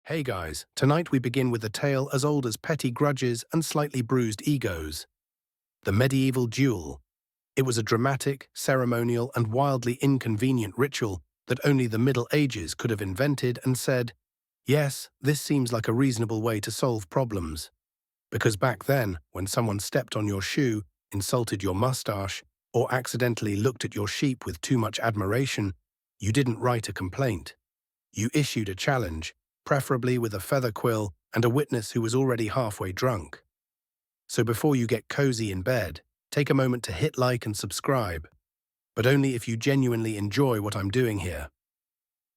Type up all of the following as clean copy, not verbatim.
Hey guys, tonight we begin with a tale as old as petty grudges and slightly bruised egos. The medieval duel. It was a dramatic, ceremonial, and wildly inconvenient ritual that only the Middle Ages could have invented and said, yes, this seems like a reasonable way to solve problems. Because back then, when someone stepped on your shoe, insulted your mustache, or accidentally looked at your sheep with too much admiration, you didn't write a complaint. You issued a challenge, preferably with a feather quill and a witness who was already halfway drunk. So before you get cozy in bed, take a moment to hit like and subscribe, but only if you genuinely enjoy what I'm doing here.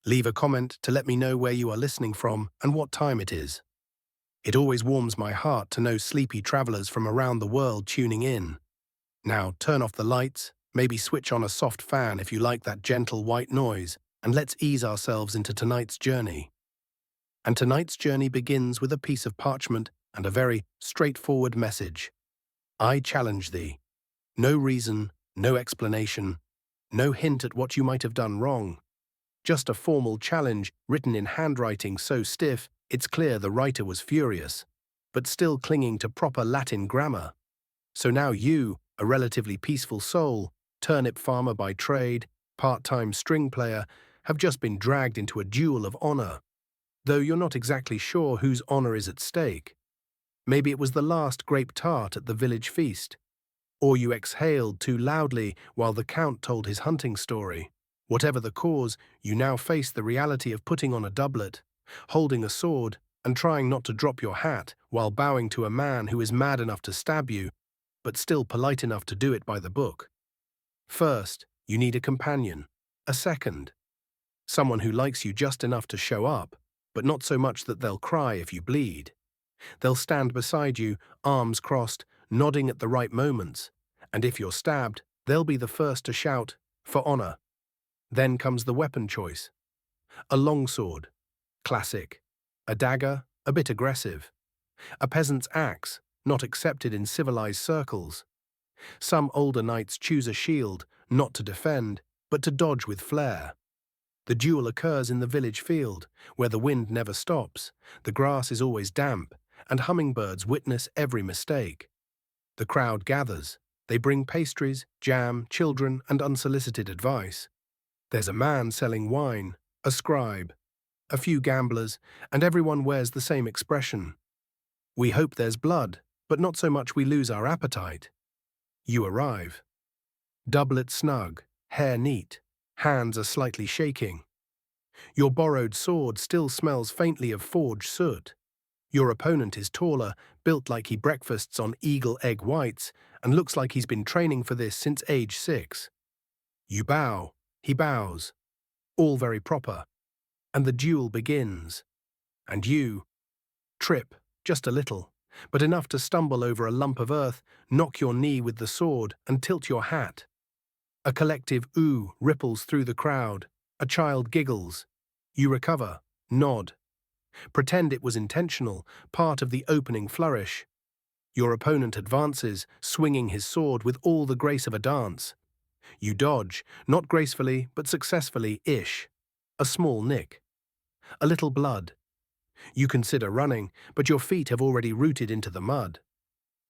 Leave a comment to let me know where you are listening from and what time it is. It always warms my heart to know sleepy travelers from around the world tuning in. Now turn off the lights, maybe switch on a soft fan if you like that gentle white noise, and let's ease ourselves into tonight's journey. And tonight's journey begins with a piece of parchment and a very straightforward message. I challenge thee. No reason, no explanation, no hint at what you might have done wrong. Just a formal challenge written in handwriting so stiff it's clear the writer was furious, but still clinging to proper Latin grammar. So now you, a relatively peaceful soul, turnip farmer by trade, part-time string player, have just been dragged into a duel of honor. Though you're not exactly sure whose honor is at stake. Maybe it was the last grape tart at the village feast. Or you exhaled too loudly while the count told his hunting story. Whatever the cause, you now face the reality of putting on a doublet, holding a sword, and trying not to drop your hat while bowing to a man who is mad enough to stab you, but still polite enough to do it by the book. First, you need a companion, a second. Someone who likes you just enough to show up, but not so much that they'll cry if you bleed. They'll stand beside you, arms crossed, nodding at the right moments, and if you're stabbed, they'll be the first to shout, for honor. Then comes the weapon choice. A longsword, classic. A dagger, a bit aggressive. A peasant's axe, not accepted in civilized circles. Some older knights choose a shield, not to defend, but to dodge with flair. The duel occurs in the village field, where the wind never stops, the grass is always damp, and hummingbirds witness every mistake. The crowd gathers. They bring pastries, jam, children, and unsolicited advice. There's a man selling wine, a scribe, a few gamblers, and everyone wears the same expression. We hope there's blood, but not so much we lose our appetite. You arrive. Doublet snug, hair neat, hands are slightly shaking. Your borrowed sword still smells faintly of forged soot. Your opponent is taller, built like he breakfasts on eagle egg whites, and looks like he's been training for this since age 6. You bow, he bows. All very proper. And the duel begins. And you trip, just a little, but enough to stumble over a lump of earth, knock your knee with the sword, and tilt your hat. A collective ooh ripples through the crowd. A child giggles. You recover, nod. Pretend it was intentional, part of the opening flourish. Your opponent advances, swinging his sword with all the grace of a dance. You dodge, not gracefully, but successfully-ish. A small nick. A little blood. You consider running, but your feet have already rooted into the mud.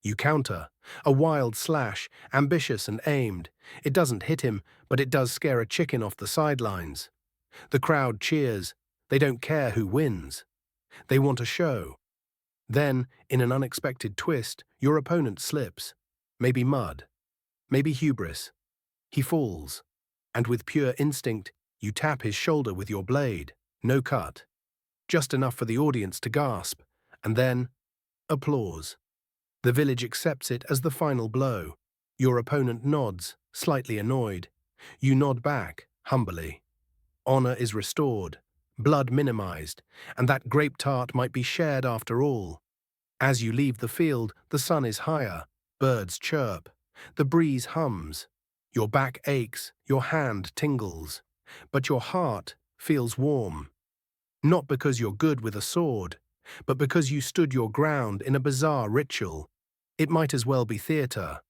You counter. A wild slash, ambitious and aimed. It doesn't hit him, but it does scare a chicken off the sidelines. The crowd cheers. They don't care who wins. They want a show. Then, in an unexpected twist, your opponent slips. Maybe mud. Maybe hubris. He falls. And with pure instinct, you tap his shoulder with your blade. No cut. Just enough for the audience to gasp. And then, applause. The village accepts it as the final blow. Your opponent nods, slightly annoyed. You nod back, humbly. Honor is restored, blood minimized, and that grape tart might be shared after all. As you leave the field, the sun is higher, birds chirp, the breeze hums. Your back aches, your hand tingles, but your heart feels warm. Not because you're good with a sword, but because you stood your ground in a bizarre ritual. It might as well be theater.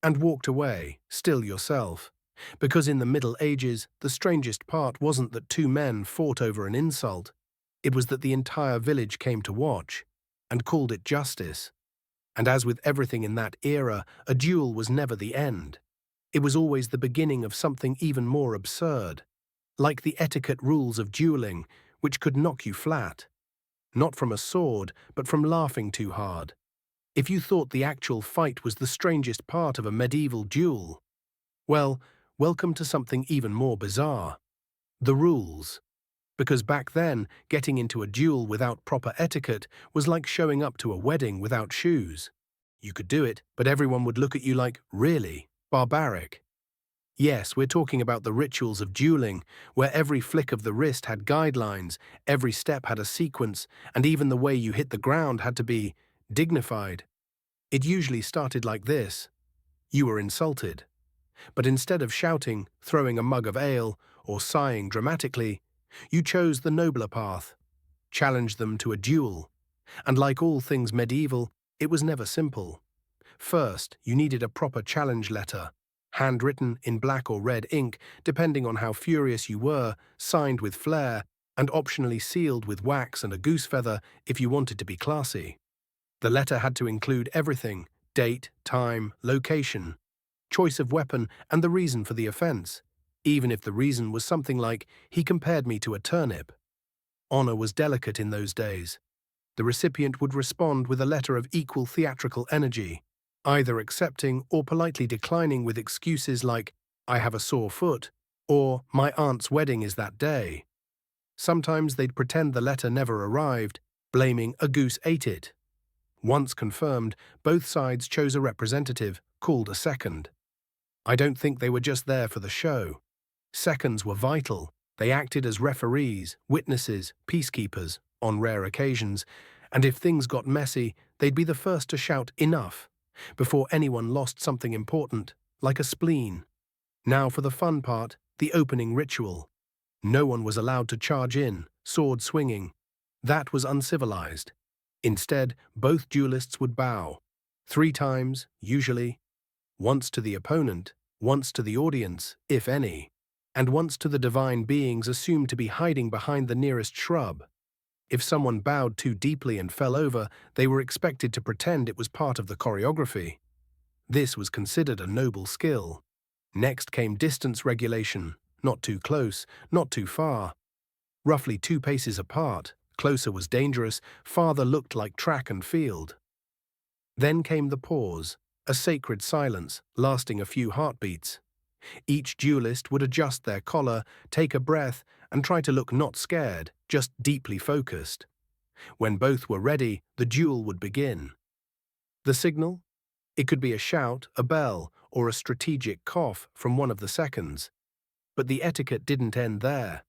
And walked away, still yourself. Because in the Middle Ages, the strangest part wasn't that two men fought over an insult. It was that the entire village came to watch, and called it justice. And as with everything in that era, a duel was never the end. It was always the beginning of something even more absurd, like the etiquette rules of dueling, which could knock you flat. Not from a sword, but from laughing too hard. If you thought the actual fight was the strangest part of a medieval duel, well, welcome to something even more bizarre. The rules. Because back then, getting into a duel without proper etiquette was like showing up to a wedding without shoes. You could do it, but everyone would look at you like, really? Barbaric. Yes, we're talking about the rituals of dueling, where every flick of the wrist had guidelines, every step had a sequence, and even the way you hit the ground had to be dignified. It usually started like this. You were insulted. But instead of shouting, throwing a mug of ale, or sighing dramatically, you chose the nobler path, challenged them to a duel. And like all things medieval, it was never simple. First, you needed a proper challenge letter, handwritten in black or red ink, depending on how furious you were, signed with flair, and optionally sealed with wax and a goose feather if you wanted to be classy. The letter had to include everything: date, time, location, choice of weapon, and the reason for the offense, even if the reason was something like, "He compared me to a turnip." Honor was delicate in those days. The recipient would respond with a letter of equal theatrical energy, either accepting or politely declining with excuses like, "I have a sore foot," or "My aunt's wedding is that day." Sometimes they'd pretend the letter never arrived, blaming "a goose ate it." Once confirmed, both sides chose a representative, called a second. I don't think they were just there for the show. Seconds were vital. They acted as referees, witnesses, peacekeepers, on rare occasions, and if things got messy, they'd be the first to shout "enough" before anyone lost something important, like a spleen. Now for the fun part, the opening ritual. No one was allowed to charge in, sword swinging. That was uncivilized. Instead, both duelists would bow. 3 times, usually. Once to the opponent, once to the audience, if any, and once to the divine beings assumed to be hiding behind the nearest shrub. If someone bowed too deeply and fell over, they were expected to pretend it was part of the choreography. This was considered a noble skill. Next came distance regulation, not too close, not too far. Roughly 2 paces apart, closer was dangerous, farther looked like track and field. Then came the pause, a sacred silence lasting a few heartbeats. Each duelist would adjust their collar, take a breath, and try to look not scared, just deeply focused. When both were ready, the duel would begin. The signal? It could be a shout, a bell, or a strategic cough from one of the seconds. But the etiquette didn't end there.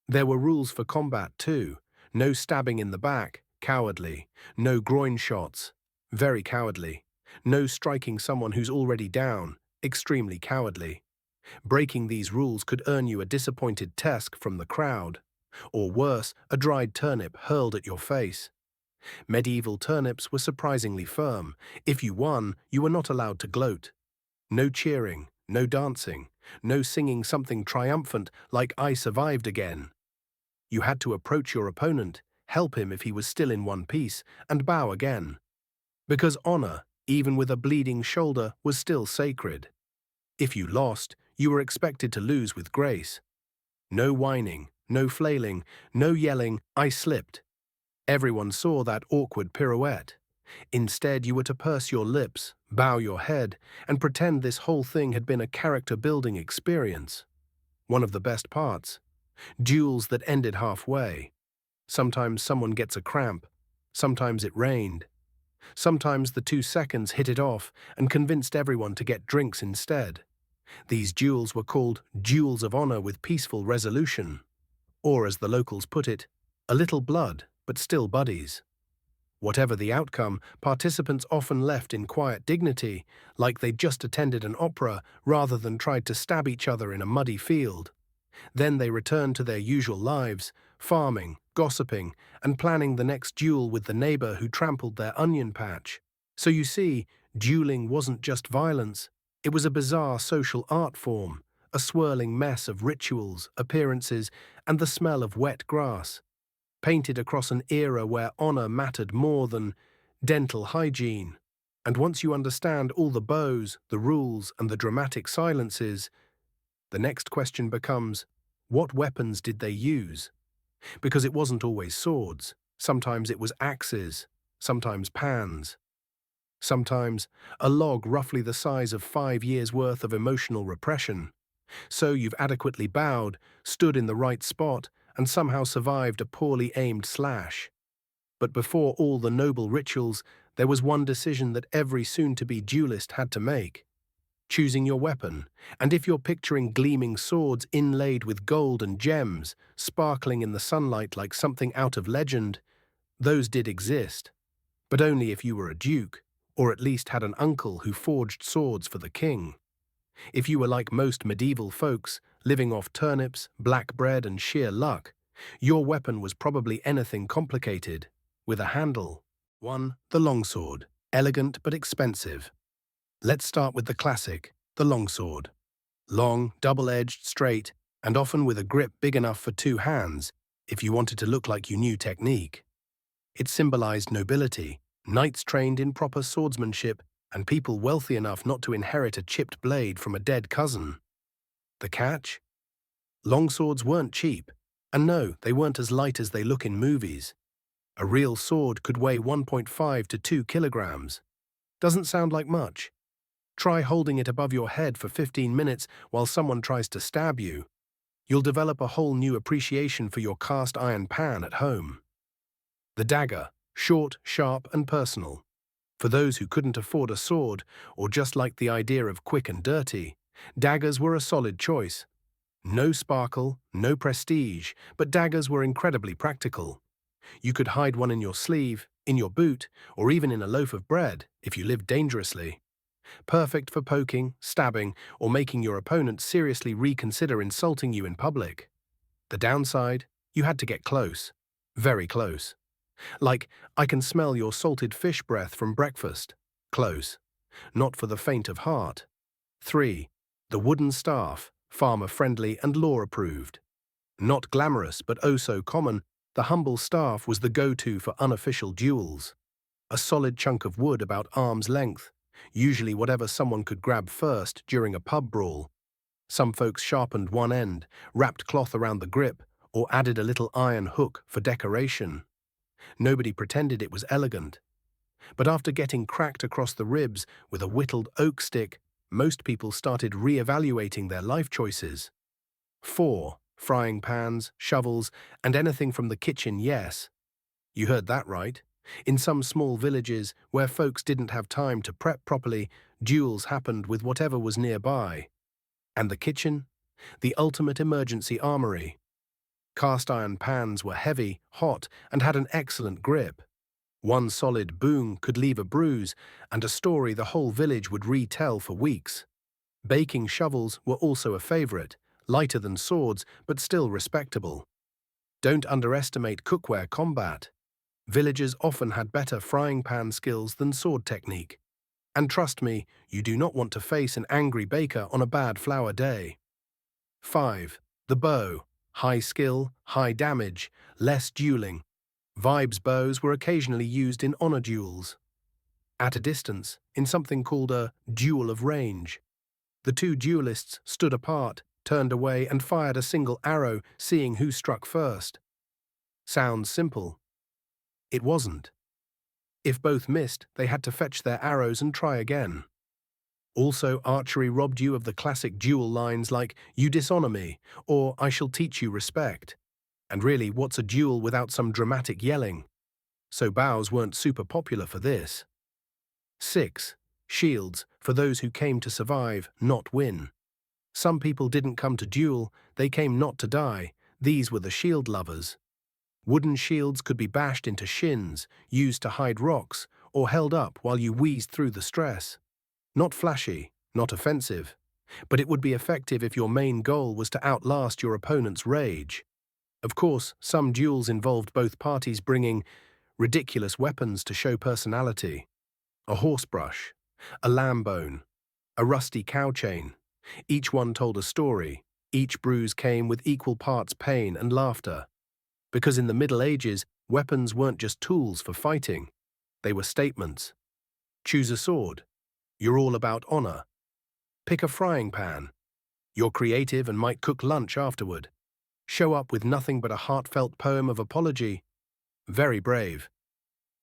There were rules for combat too. No stabbing in the back, cowardly. No groin shots, very cowardly. No striking someone who's already down, extremely cowardly. Breaking these rules could earn you a disappointed tusk from the crowd, or worse, a dried turnip hurled at your face. Medieval turnips were surprisingly firm. If you won, you were not allowed to gloat. No cheering, no dancing, no singing something triumphant like "I survived again." You had to approach your opponent, help him if he was still in one piece, and bow again. Because honor, even with a bleeding shoulder, was still sacred. If you lost, you were expected to lose with grace. No whining, no flailing, no yelling, "I slipped." Everyone saw that awkward pirouette. Instead, you were to purse your lips, bow your head, and pretend this whole thing had been a character-building experience. One of the best parts. Duels that ended halfway. Sometimes someone gets a cramp. Sometimes it rained. Sometimes the 2 seconds hit it off and convinced everyone to get drinks instead. These duels were called duels of honor with peaceful resolution. Or, as the locals put it, a little blood, but still buddies. Whatever the outcome, participants often left in quiet dignity, like they'd just attended an opera rather than tried to stab each other in a muddy field. Then they returned to their usual lives, farming, gossiping, and planning the next duel with the neighbor who trampled their onion patch. So you see, dueling wasn't just violence. It was a bizarre social art form, a swirling mess of rituals, appearances, and the smell of wet grass. painted across an era where honor mattered more than dental hygiene. And once you understand all the bows, the rules, and the dramatic silences, the next question becomes, what weapons did they use? Because it wasn't always swords. Sometimes it was axes, sometimes pans, sometimes a log roughly the size of 5 years' worth of emotional repression. So you've adequately bowed, stood in the right spot, and somehow survived a poorly aimed slash. But before all the noble rituals, there was one decision that every soon-to-be duelist had to make: choosing your weapon. And if you're picturing gleaming swords inlaid with gold and gems, sparkling in the sunlight like something out of legend, those did exist. But only if you were a duke, or at least had an uncle who forged swords for the king. If you were like most medieval folks, living off turnips, black bread, and sheer luck, your weapon was probably anything complicated, with a handle. 1. The longsword. Elegant but expensive. Let's start with the classic, the longsword. Long, double-edged, straight, and often with a grip big enough for 2 hands, if you wanted to look like you knew technique. It symbolized nobility, knights trained in proper swordsmanship, and people wealthy enough not to inherit a chipped blade from a dead cousin. The catch? Longswords weren't cheap, and no, they weren't as light as they look in movies. A real sword could weigh 1.5 to 2 kilograms. Doesn't sound like much. Try holding it above your head for 15 minutes while someone tries to stab you. You'll develop a whole new appreciation for your cast iron pan at home. The dagger, short, sharp, and personal. For those who couldn't afford a sword, or just liked the idea of quick and dirty, daggers were a solid choice. No sparkle, no prestige, but daggers were incredibly practical. You could hide one in your sleeve, in your boot, or even in a loaf of bread if you lived dangerously. Perfect for poking, stabbing, or making your opponent seriously reconsider insulting you in public. The downside? You had to get close. Very close. Like, I can smell your salted fish breath from breakfast. Close. Not for the faint of heart. 3. The wooden staff, farmer-friendly and law-approved. Not glamorous but oh so common, the humble staff was the go-to for unofficial duels. A solid chunk of wood about arm's length, usually whatever someone could grab first during a pub brawl. Some folks sharpened one end, wrapped cloth around the grip, or added a little iron hook for decoration. Nobody pretended it was elegant. But after getting cracked across the ribs with a whittled oak stick, most people started re-evaluating their life choices. 4. Frying pans, shovels, and anything from the kitchen, yes. You heard that right. In some small villages where folks didn't have time to prep properly, duels happened with whatever was nearby. And the kitchen? The ultimate emergency armory. Cast iron pans were heavy, hot, and had an excellent grip. One solid boom could leave a bruise, and a story the whole village would retell for weeks. Baking shovels were also a favorite, lighter than swords, but still respectable. Don't underestimate cookware combat. Villagers often had better frying pan skills than sword technique. And trust me, you do not want to face an angry baker on a bad flour day. 5. The bow. High skill, high damage, less dueling. Vibes bows were occasionally used in honor duels. At a distance, in something called a duel of range. The 2 duelists stood apart, turned away, and fired a single arrow, seeing who struck first. Sounds simple. It wasn't. If both missed, they had to fetch their arrows and try again. Also, archery robbed you of the classic duel lines like, "You dishonor me," or "I shall teach you respect." And really, what's a duel without some dramatic yelling? So bows weren't super popular for this. 6. Shields, for those who came to survive, not win. Some people didn't come to duel, they came not to die. These were the shield lovers. Wooden shields could be bashed into shins, used to hide rocks, or held up while you wheezed through the stress. Not flashy, not offensive, but it would be effective if your main goal was to outlast your opponent's rage. Of course, some duels involved both parties bringing ridiculous weapons to show personality. A horsebrush, a lamb bone, a rusty cow chain. Each one told a story. Each bruise came with equal parts pain and laughter. Because in the Middle Ages, weapons weren't just tools for fighting. They were statements. Choose a sword. You're all about honor. Pick a frying pan. You're creative and might cook lunch afterward. Show up with nothing but a heartfelt poem of apology. Very brave.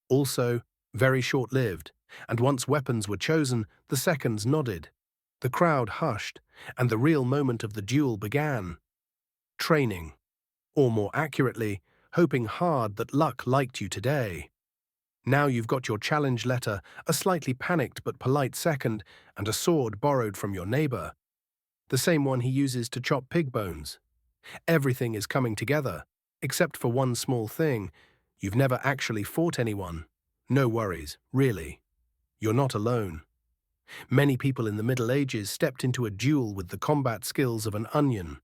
Also, very short-lived, and once weapons were chosen, the seconds nodded. The crowd hushed, and the real moment of the duel began. Training. Or more accurately, hoping hard that luck liked you today. Now you've got your challenge letter, a slightly panicked but polite second, and a sword borrowed from your neighbor. The same one he uses to chop pig bones. Everything is coming together, except for one small thing. You've never actually fought anyone. No worries, really. You're not alone. Many people in the Middle Ages stepped into a duel with the combat skills of an onion.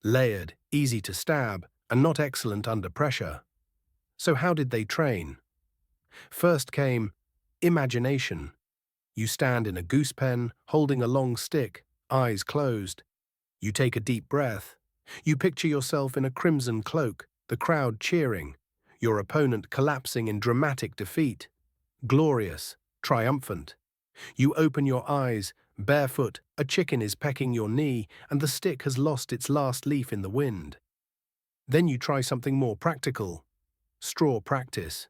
Layered, easy to stab, and not excellent under pressure. So how did they train? First came imagination. You stand in a goose pen, holding a long stick, eyes closed. You take a deep breath. You picture yourself in a crimson cloak, the crowd cheering, your opponent collapsing in dramatic defeat. Glorious, triumphant. You open your eyes, barefoot, a chicken is pecking your knee, and the stick has lost its last leaf in the wind. Then you try something more practical. Straw practice.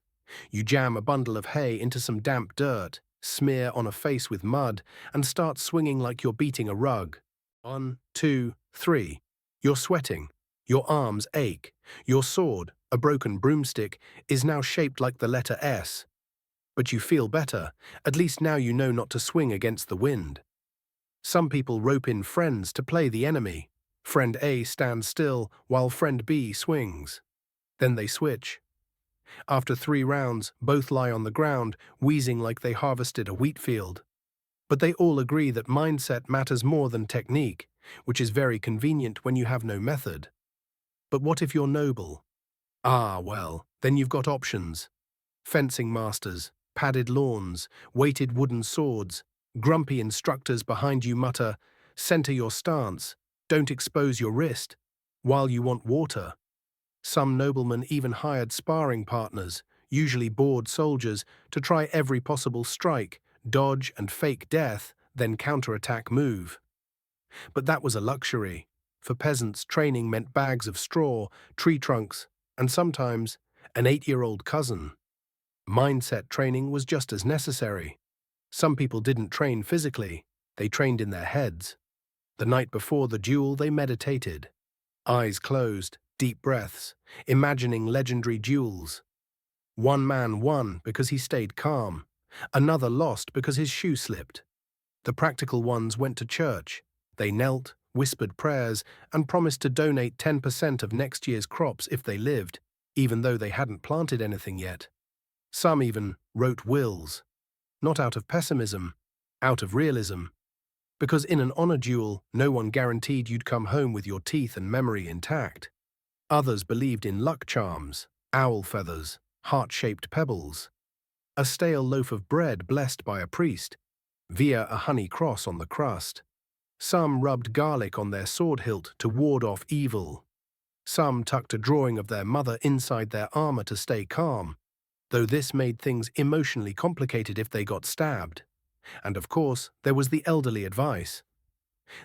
You jam a bundle of hay into some damp dirt, smear on a face with mud, and start swinging like you're beating a rug. 1, 2, 3. You're sweating. Your arms ache. Your sword, a broken broomstick, is now shaped like the letter S. But you feel better. At least now you know not to swing against the wind. Some people rope in friends to play the enemy. Friend A stands still while friend B swings. Then they switch. After 3 rounds, both lie on the ground, wheezing like they harvested a wheat field. But they all agree that mindset matters more than technique, which is very convenient when you have no method. But what if you're noble? Ah, well, then you've got options. Fencing masters, padded lawns, weighted wooden swords, grumpy instructors behind you mutter, center your stance, don't expose your wrist, while you want water. Some noblemen even hired sparring partners, usually bored soldiers, to try every possible strike, dodge and fake death, then counterattack move. But that was a luxury. For peasants, training meant bags of straw, tree trunks, and sometimes an 8-year-old cousin. Mindset training was just as necessary. Some people didn't train physically, they trained in their heads. The night before the duel, they meditated. Eyes closed, deep breaths, imagining legendary duels. One man won because he stayed calm. Another lost because his shoe slipped. The practical ones went to church. They knelt, whispered prayers, and promised to donate 10% of next year's crops if they lived, even though they hadn't planted anything yet. Some even wrote wills. Not out of pessimism, out of realism. Because in an honor duel, no one guaranteed you'd come home with your teeth and memory intact. Others believed in luck charms, owl feathers, heart-shaped pebbles, a stale loaf of bread blessed by a priest, via a honey cross on the crust. Some rubbed garlic on their sword hilt to ward off evil. Some tucked a drawing of their mother inside their armor to stay calm, though this made things emotionally complicated if they got stabbed. And of course, there was the elderly advice.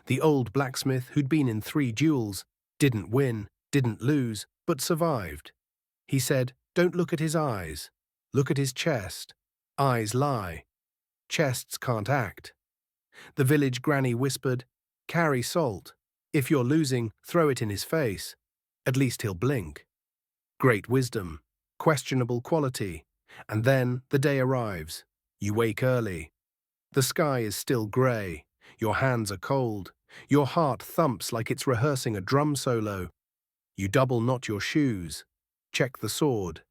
The old blacksmith who'd been in 3 duels, didn't win, didn't lose, but survived. He said, don't look at his eyes. Look at his chest. Eyes lie. Chests can't act. The village granny whispered, carry salt. If you're losing, throw it in his face. At least he'll blink. Great wisdom, questionable quality. And then the day arrives. You wake early. The sky is still grey. Your hands are cold. Your heart thumps like it's rehearsing a drum solo. You double knot your shoes. Check the sword.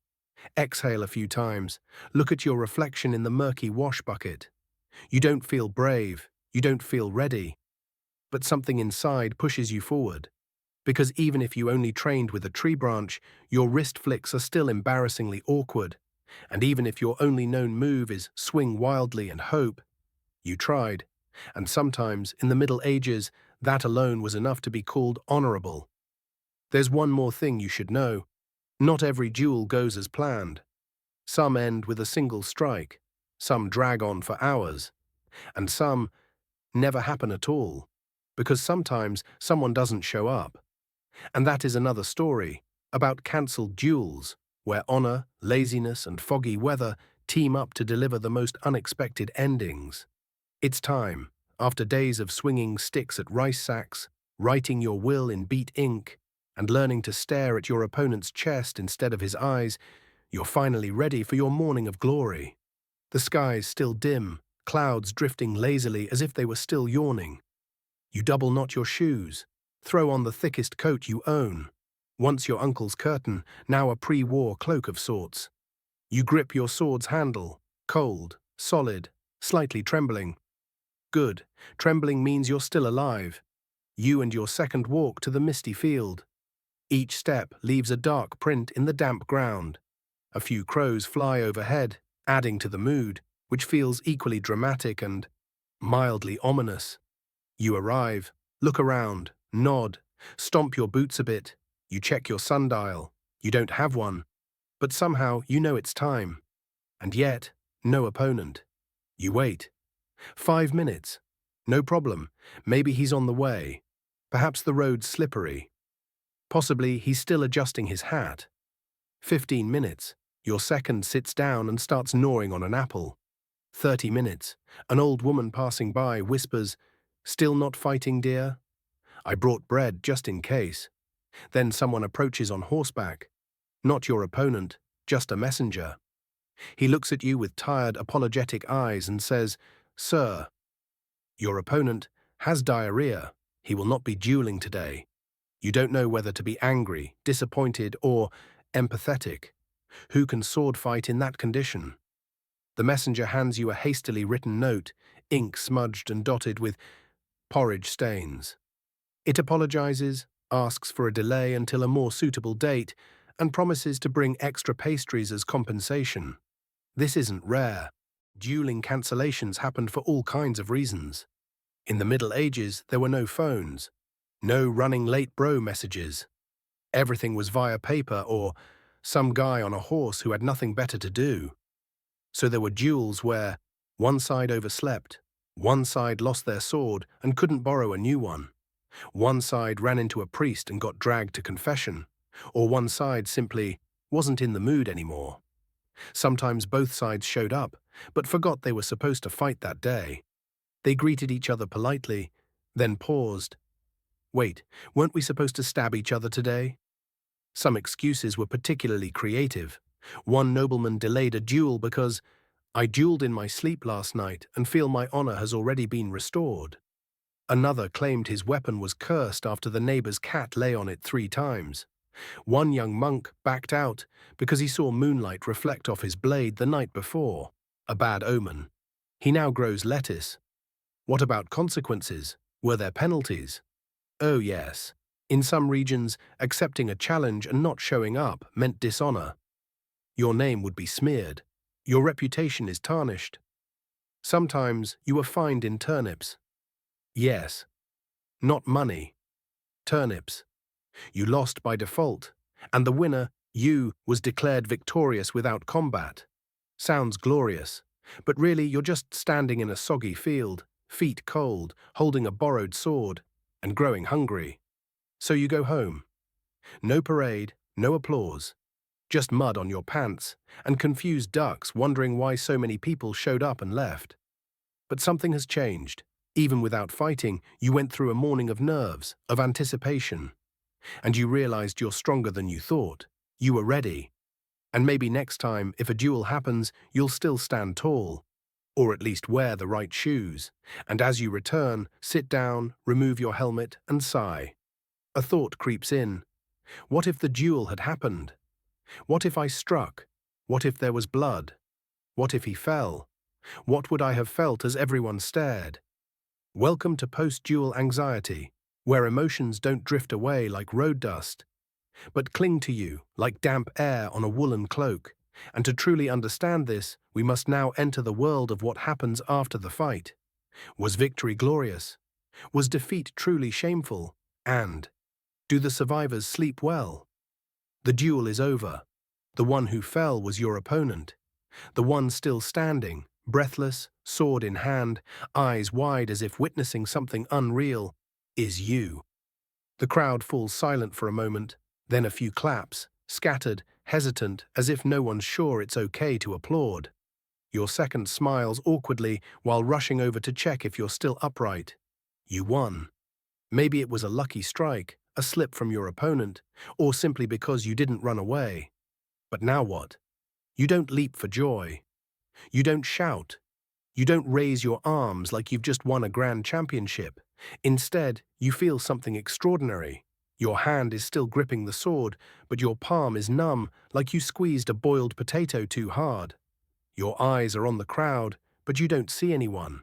Exhale a few times. Look at your reflection in the murky wash bucket. You don't feel brave. You don't feel ready. But something inside pushes you forward. Because even if you only trained with a tree branch, your wrist flicks are still embarrassingly awkward. And even if your only known move is swing wildly and hope, you tried. And sometimes, in the Middle Ages, that alone was enough to be called honorable. There's one more thing you should know. Not every duel goes as planned. Some end with a single strike, some drag on for hours, and some never happen at all, because sometimes someone doesn't show up. And that is another story about cancelled duels, where honor, laziness, and foggy weather team up to deliver the most unexpected endings. It's time, after days of swinging sticks at rice sacks, writing your will in beat ink, and learning to stare at your opponent's chest instead of his eyes, you're finally ready for your morning of glory. The sky's still dim, clouds drifting lazily as if they were still yawning. You double knot your shoes, throw on the thickest coat you own, once your uncle's curtain, now a pre-war cloak of sorts. You grip your sword's handle, cold, solid, slightly trembling. Good, trembling means you're still alive. You and your second walk to the misty field. Each step leaves a dark print in the damp ground. A few crows fly overhead, adding to the mood, which feels equally dramatic and mildly ominous. You arrive, look around, nod, stomp your boots a bit. You check your sundial. You don't have one, but somehow you know it's time. And yet, no opponent. You wait. 5 minutes. No problem. Maybe he's on the way. Perhaps the road's slippery. Possibly he's still adjusting his hat. 15 minutes. Your second sits down and starts gnawing on an apple. 30 minutes. An old woman passing by whispers, "Still not fighting, dear? I brought bread just in case." Then someone approaches on horseback. Not your opponent, just a messenger. He looks at you with tired, apologetic eyes and says, "Sir." Your opponent has diarrhea. He will not be dueling today. You don't know whether to be angry, disappointed, or empathetic. Who can sword fight in that condition? The messenger hands you a hastily written note, ink smudged and dotted with porridge stains. It apologizes, asks for a delay until a more suitable date, and promises to bring extra pastries as compensation. This isn't rare. Dueling cancellations happened for all kinds of reasons. In the Middle Ages, there were no phones, no running late bro messages. Everything was via paper or some guy on a horse who had nothing better to do. So there were duels where one side overslept, one side lost their sword and couldn't borrow a new one, one side ran into a priest and got dragged to confession, or one side simply wasn't in the mood anymore. Sometimes both sides showed up, but forgot they were supposed to fight that day. They greeted each other politely, then paused. Wait, weren't we supposed to stab each other today? Some excuses were particularly creative. One nobleman delayed a duel because I dueled in my sleep last night and feel my honor has already been restored. Another claimed his weapon was cursed after the neighbor's cat lay on it 3 times. One young monk backed out because he saw moonlight reflect off his blade the night before. A bad omen. He now grows lettuce. What about consequences? Were there penalties? Oh yes. In some regions, accepting a challenge and not showing up meant dishonor. Your name would be smeared. Your reputation is tarnished. Sometimes you were fined in turnips. Yes. Not money. Turnips. You lost by default, and the winner, you, was declared victorious without combat. Sounds glorious, but really you're just standing in a soggy field, feet cold, holding a borrowed sword, and growing hungry. So you go home. No parade, no applause. Just mud on your pants, and confused ducks wondering why so many people showed up and left. But something has changed. Even without fighting, you went through a morning of nerves, of anticipation. And you realized you're stronger than you thought. You were ready. And maybe next time, if a duel happens, you'll still stand tall. Or at least wear the right shoes. And as you return, sit down, remove your helmet, and sigh. A thought creeps in. What if the duel had happened? What if I struck? What if there was blood? What if he fell? What would I have felt as everyone stared? Welcome to post-duel anxiety, where emotions don't drift away like road dust, but cling to you like damp air on a woolen cloak. And to truly understand this, we must now enter the world of what happens after the fight. Was victory glorious? Was defeat truly shameful? And do the survivors sleep well? The duel is over. The one who fell was your opponent. The one still standing, breathless, sword in hand, eyes wide as if witnessing something unreal, is you. The crowd falls silent for a moment, then a few claps, scattered, hesitant, as if no one's sure it's okay to applaud. Your second smiles awkwardly while rushing over to check if you're still upright. You won. Maybe it was a lucky strike, a slip from your opponent, or simply because you didn't run away. But now what? You don't leap for joy. You don't shout. You don't raise your arms like you've just won a grand championship. Instead, you feel something extraordinary. Your hand is still gripping the sword, but your palm is numb, like you squeezed a boiled potato too hard. Your eyes are on the crowd, but you don't see anyone.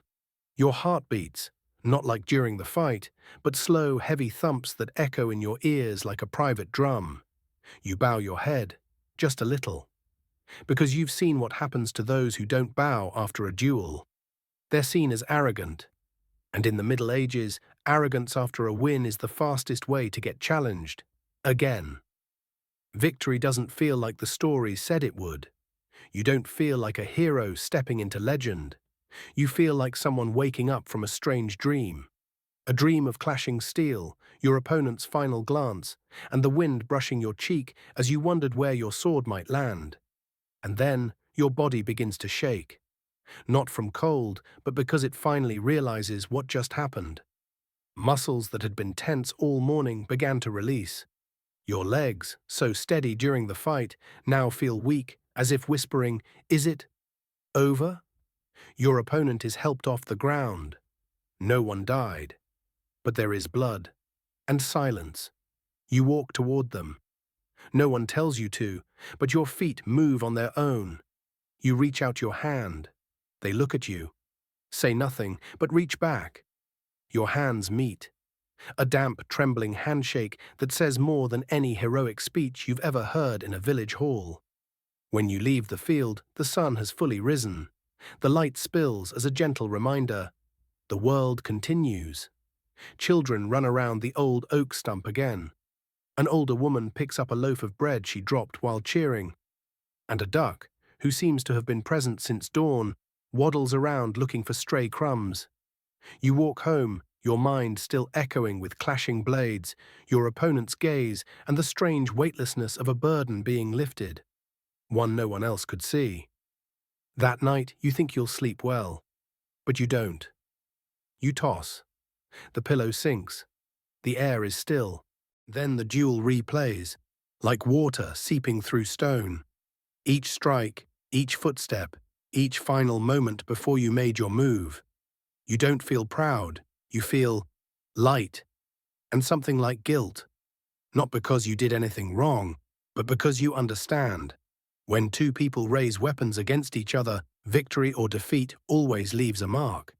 Your heart beats, not like during the fight, but slow, heavy thumps that echo in your ears like a private drum. You bow your head, just a little, because you've seen what happens to those who don't bow after a duel. They're seen as arrogant. And in the Middle Ages, arrogance after a win is the fastest way to get challenged. Again. Victory doesn't feel like the story said it would. You don't feel like a hero stepping into legend. You feel like someone waking up from a strange dream. A dream of clashing steel, your opponent's final glance, and the wind brushing your cheek as you wondered where your sword might land. And then your body begins to shake. Not from cold, but because it finally realizes what just happened. Muscles that had been tense all morning began to release. Your legs, so steady during the fight, now feel weak, as if whispering, "Is it over?" Your opponent is helped off the ground. No one died. But there is blood. And silence. You walk toward them. No one tells you to, but your feet move on their own. You reach out your hand. They look at you. Say nothing, but reach back. Your hands meet. A damp, trembling handshake that says more than any heroic speech you've ever heard in a village hall. When you leave the field, the sun has fully risen. The light spills as a gentle reminder. The world continues. Children run around the old oak stump again. An older woman picks up a loaf of bread she dropped while cheering. And a duck, who seems to have been present since dawn, waddles around looking for stray crumbs. You walk home, your mind still echoing with clashing blades, your opponent's gaze, and the strange weightlessness of a burden being lifted. One no one else could see. That night, you think you'll sleep well. But you don't. You toss. The pillow sinks. The air is still. Then the duel replays, like water seeping through stone. Each strike, each footstep, each final moment before you made your move. You don't feel proud. You feel light and something like guilt. Not because you did anything wrong, but because you understand. When two people raise weapons against each other, victory or defeat always leaves a mark.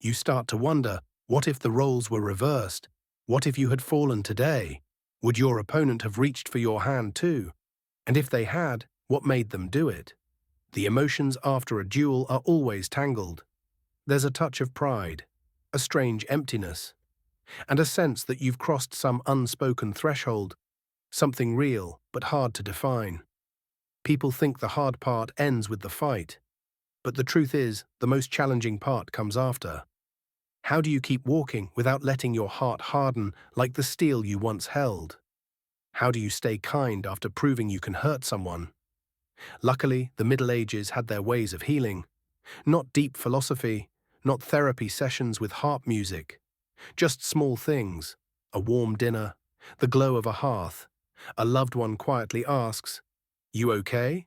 You start to wonder, what if the roles were reversed? What if you had fallen today? Would your opponent have reached for your hand too? And if they had, what made them do it? The emotions after a duel are always tangled. There's a touch of pride, a strange emptiness, and a sense that you've crossed some unspoken threshold, something real but hard to define. People think the hard part ends with the fight, but the truth is, the most challenging part comes after. How do you keep walking without letting your heart harden like the steel you once held? How do you stay kind after proving you can hurt someone? Luckily, the Middle Ages had their ways of healing. Not deep philosophy, not therapy sessions with harp music. Just small things, a warm dinner, the glow of a hearth. A loved one quietly asks, "You okay?"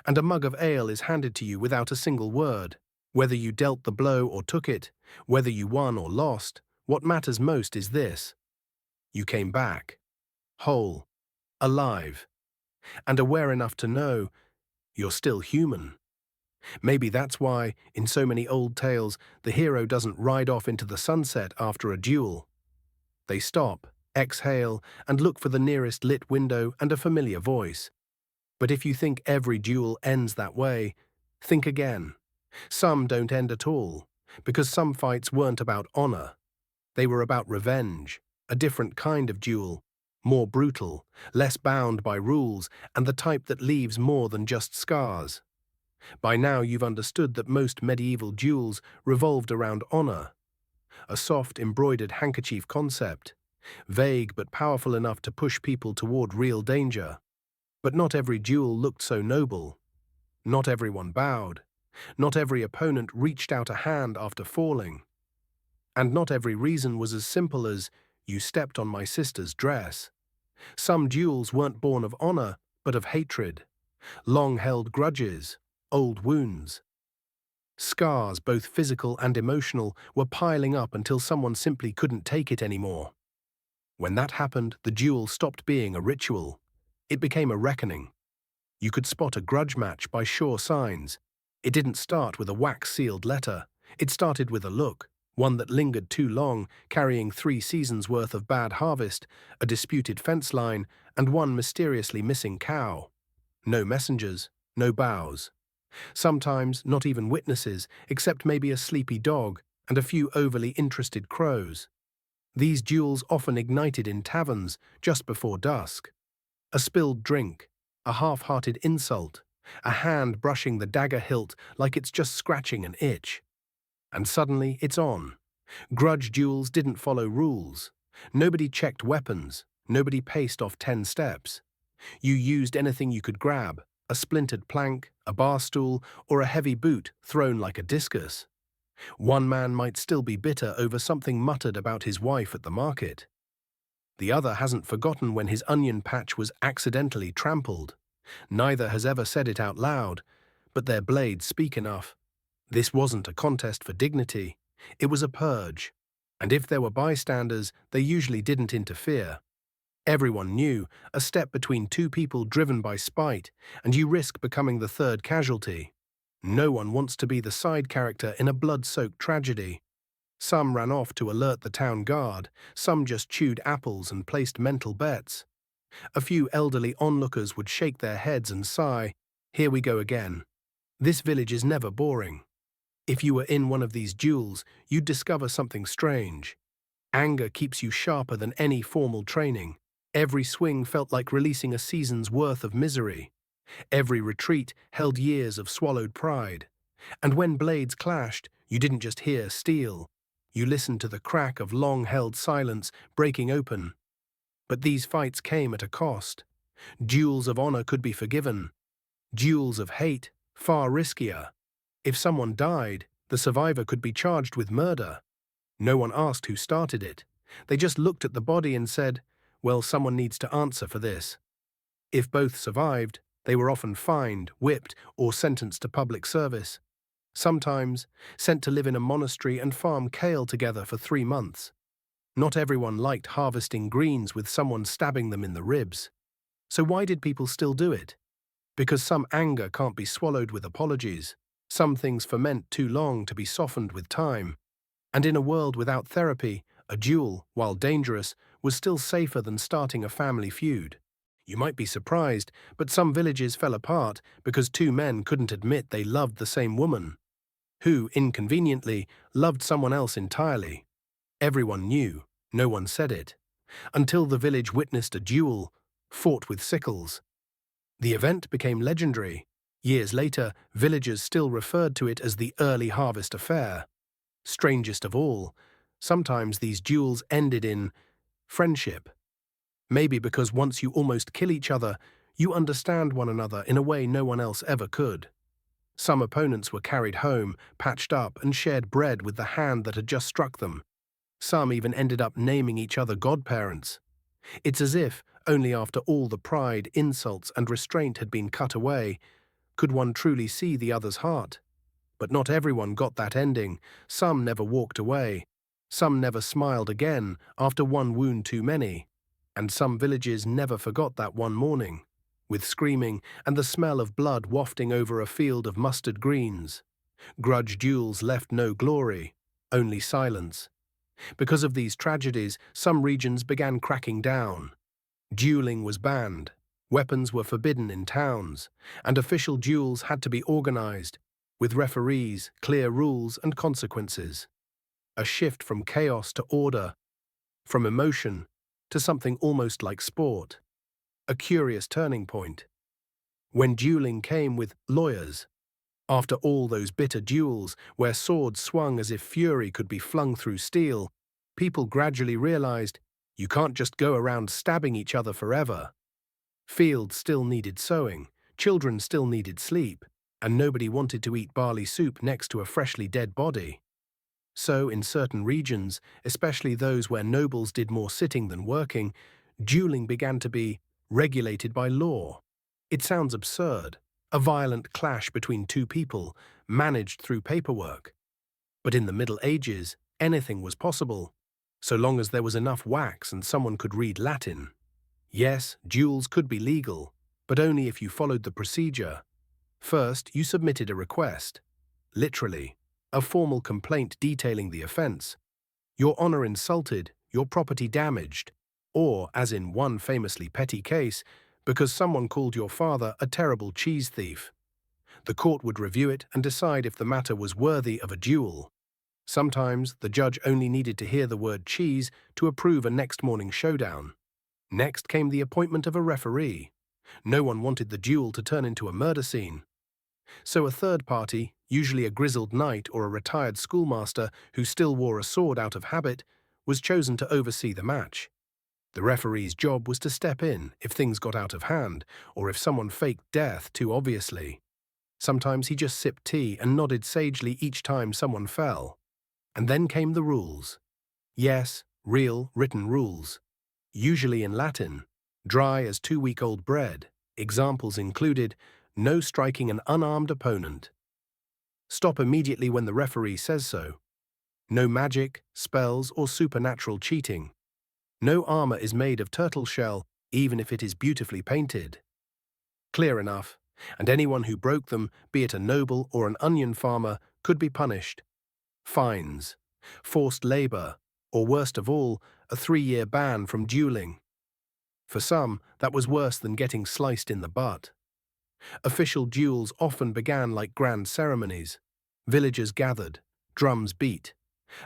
And a mug of ale is handed to you without a single word. Whether you dealt the blow or took it, whether you won or lost, what matters most is this. You came back, whole, alive, and aware enough to know you're still human. Maybe that's why, in so many old tales, the hero doesn't ride off into the sunset after a duel. They stop, exhale, and look for the nearest lit window and a familiar voice. But if you think every duel ends that way, think again. Some don't end at all, because some fights weren't about honor. They were about revenge, a different kind of duel, more brutal, less bound by rules, and the type that leaves more than just scars. By now you've understood that most medieval duels revolved around honor, a soft, embroidered handkerchief concept, vague but powerful enough to push people toward real danger. But not every duel looked so noble. Not everyone bowed. Not every opponent reached out a hand after falling. And not every reason was as simple as, "You stepped on my sister's dress." Some duels weren't born of honor, but of hatred, long-held grudges, old wounds. Scars, both physical and emotional, were piling up until someone simply couldn't take it anymore. When that happened, the duel stopped being a ritual. It became a reckoning. You could spot a grudge match by sure signs. It didn't start with a wax-sealed letter. It started with a look, one that lingered too long, carrying 3 seasons' worth of bad harvest, a disputed fence line, and one mysteriously missing cow. No messengers, no bows. Sometimes not even witnesses, except maybe a sleepy dog and a few overly interested crows. These duels often ignited in taverns just before dusk. A spilled drink, a half-hearted insult, a hand brushing the dagger hilt like it's just scratching an itch. And suddenly it's on. Grudge duels didn't follow rules. Nobody checked weapons. Nobody paced off 10 steps. You used anything you could grab, a splintered plank, a bar stool, or a heavy boot thrown like a discus. One man might still be bitter over something muttered about his wife at the market. The other hasn't forgotten when his onion patch was accidentally trampled. Neither has ever said it out loud, but their blades speak enough. This wasn't a contest for dignity. It was a purge. And if there were bystanders, they usually didn't interfere. Everyone knew, a step between two people driven by spite, and you risk becoming the third casualty. No one wants to be the side character in a blood-soaked tragedy. Some ran off to alert the town guard, some just chewed apples and placed mental bets. A few elderly onlookers would shake their heads and sigh, "Here we go again." This village is never boring. If you were in one of these duels, you'd discover something strange. Anger keeps you sharper than any formal training. Every swing felt like releasing a season's worth of misery. Every retreat held years of swallowed pride. And when blades clashed, you didn't just hear steel. You listened to the crack of long-held silence breaking open. But these fights came at a cost. Duels of honor could be forgiven. Duels of hate, far riskier. If someone died, the survivor could be charged with murder. No one asked who started it. They just looked at the body and said, "Well, someone needs to answer for this." If both survived, they were often fined, whipped, or sentenced to public service. Sometimes sent to live in a monastery and farm kale together for 3 months. Not everyone liked harvesting greens with someone stabbing them in the ribs. So why did people still do it? Because some anger can't be swallowed with apologies. Some things ferment too long to be softened with time. And in a world without therapy, a duel, while dangerous, was still safer than starting a family feud. You might be surprised, but some villages fell apart because 2 men couldn't admit they loved the same woman, who, inconveniently, loved someone else entirely. Everyone knew, no one said it, until the village witnessed a duel, fought with sickles. The event became legendary. Years later, villagers still referred to it as the early harvest affair. Strangest of all, sometimes these duels ended in friendship. Maybe because once you almost kill each other, you understand one another in a way no one else ever could. Some opponents were carried home, patched up, and shared bread with the hand that had just struck them. Some even ended up naming each other godparents. It's as if, only after all the pride, insults, and restraint had been cut away, could one truly see the other's heart. But not everyone got that ending. Some never walked away. Some never smiled again after one wound too many. And some villages never forgot that one morning, with screaming and the smell of blood wafting over a field of mustard greens. Grudge duels left no glory, only silence. Because of these tragedies, some regions began cracking down. Dueling was banned, weapons were forbidden in towns, and official duels had to be organized, with referees, clear rules, and consequences. A shift from chaos to order, from emotion to something almost like sport. A curious turning point. When dueling came with lawyers. After all those bitter duels, where swords swung as if fury could be flung through steel, people gradually realized you can't just go around stabbing each other forever. Fields still needed sowing, children still needed sleep, and nobody wanted to eat barley soup next to a freshly dead body. So, in certain regions, especially those where nobles did more sitting than working, dueling began to be regulated by law. It sounds absurd, a violent clash between two people, managed through paperwork. But in the Middle Ages, anything was possible, so long as there was enough wax and someone could read Latin. Yes, duels could be legal, but only if you followed the procedure. First, you submitted a request. Literally, a formal complaint detailing the offense. Your honor insulted, your property damaged, or, as in one famously petty case, because someone called your father a terrible cheese thief. The court would review it and decide if the matter was worthy of a duel. Sometimes, the judge only needed to hear the word cheese to approve a next morning showdown. Next came the appointment of a referee. No one wanted the duel to turn into a murder scene. So a third party, usually a grizzled knight or a retired schoolmaster who still wore a sword out of habit, was chosen to oversee the match. The referee's job was to step in if things got out of hand, or if someone faked death too obviously. Sometimes he just sipped tea and nodded sagely each time someone fell. And then came the rules. Yes, real, written rules. Usually in Latin, dry as 2-week-old bread. Examples included, no striking an unarmed opponent. Stop immediately when the referee says so. No magic, spells, or supernatural cheating. No armor is made of turtle shell, even if it is beautifully painted. Clear enough, and anyone who broke them, be it a noble or an onion farmer, could be punished. Fines, forced labor, or worst of all, a 3-year ban from dueling. For some, that was worse than getting sliced in the butt. Official duels often began like grand ceremonies. Villagers gathered, drums beat.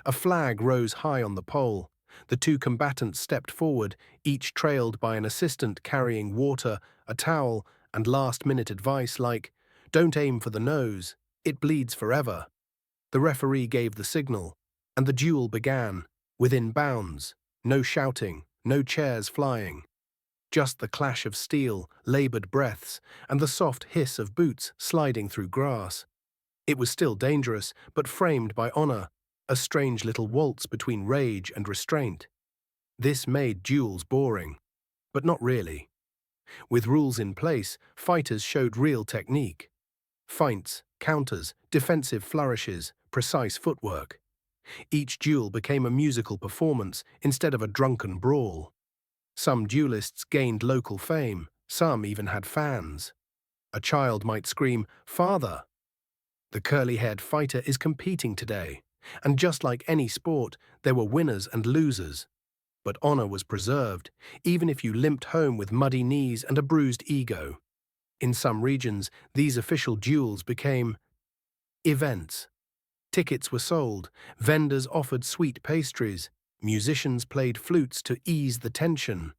A flag rose high on the pole. The two combatants stepped forward, each trailed by an assistant carrying water, a towel, and last-minute advice like, "Don't aim for the nose, it bleeds forever." The referee gave the signal, and the duel began, within bounds, no shouting, no chairs flying. Just the clash of steel, labored breaths, and the soft hiss of boots sliding through grass. It was still dangerous, but framed by honor, a strange little waltz between rage and restraint. This made duels boring, but not really. With rules in place, fighters showed real technique. Feints, counters, defensive flourishes, precise footwork. Each duel became a musical performance instead of a drunken brawl. Some duelists gained local fame, some even had fans. A child might scream, "Father!" The curly-haired fighter is competing today, and just like any sport, there were winners and losers. But honor was preserved, even if you limped home with muddy knees and a bruised ego. In some regions, these official duels became events. Tickets were sold, vendors offered sweet pastries, musicians played flutes to ease the tension,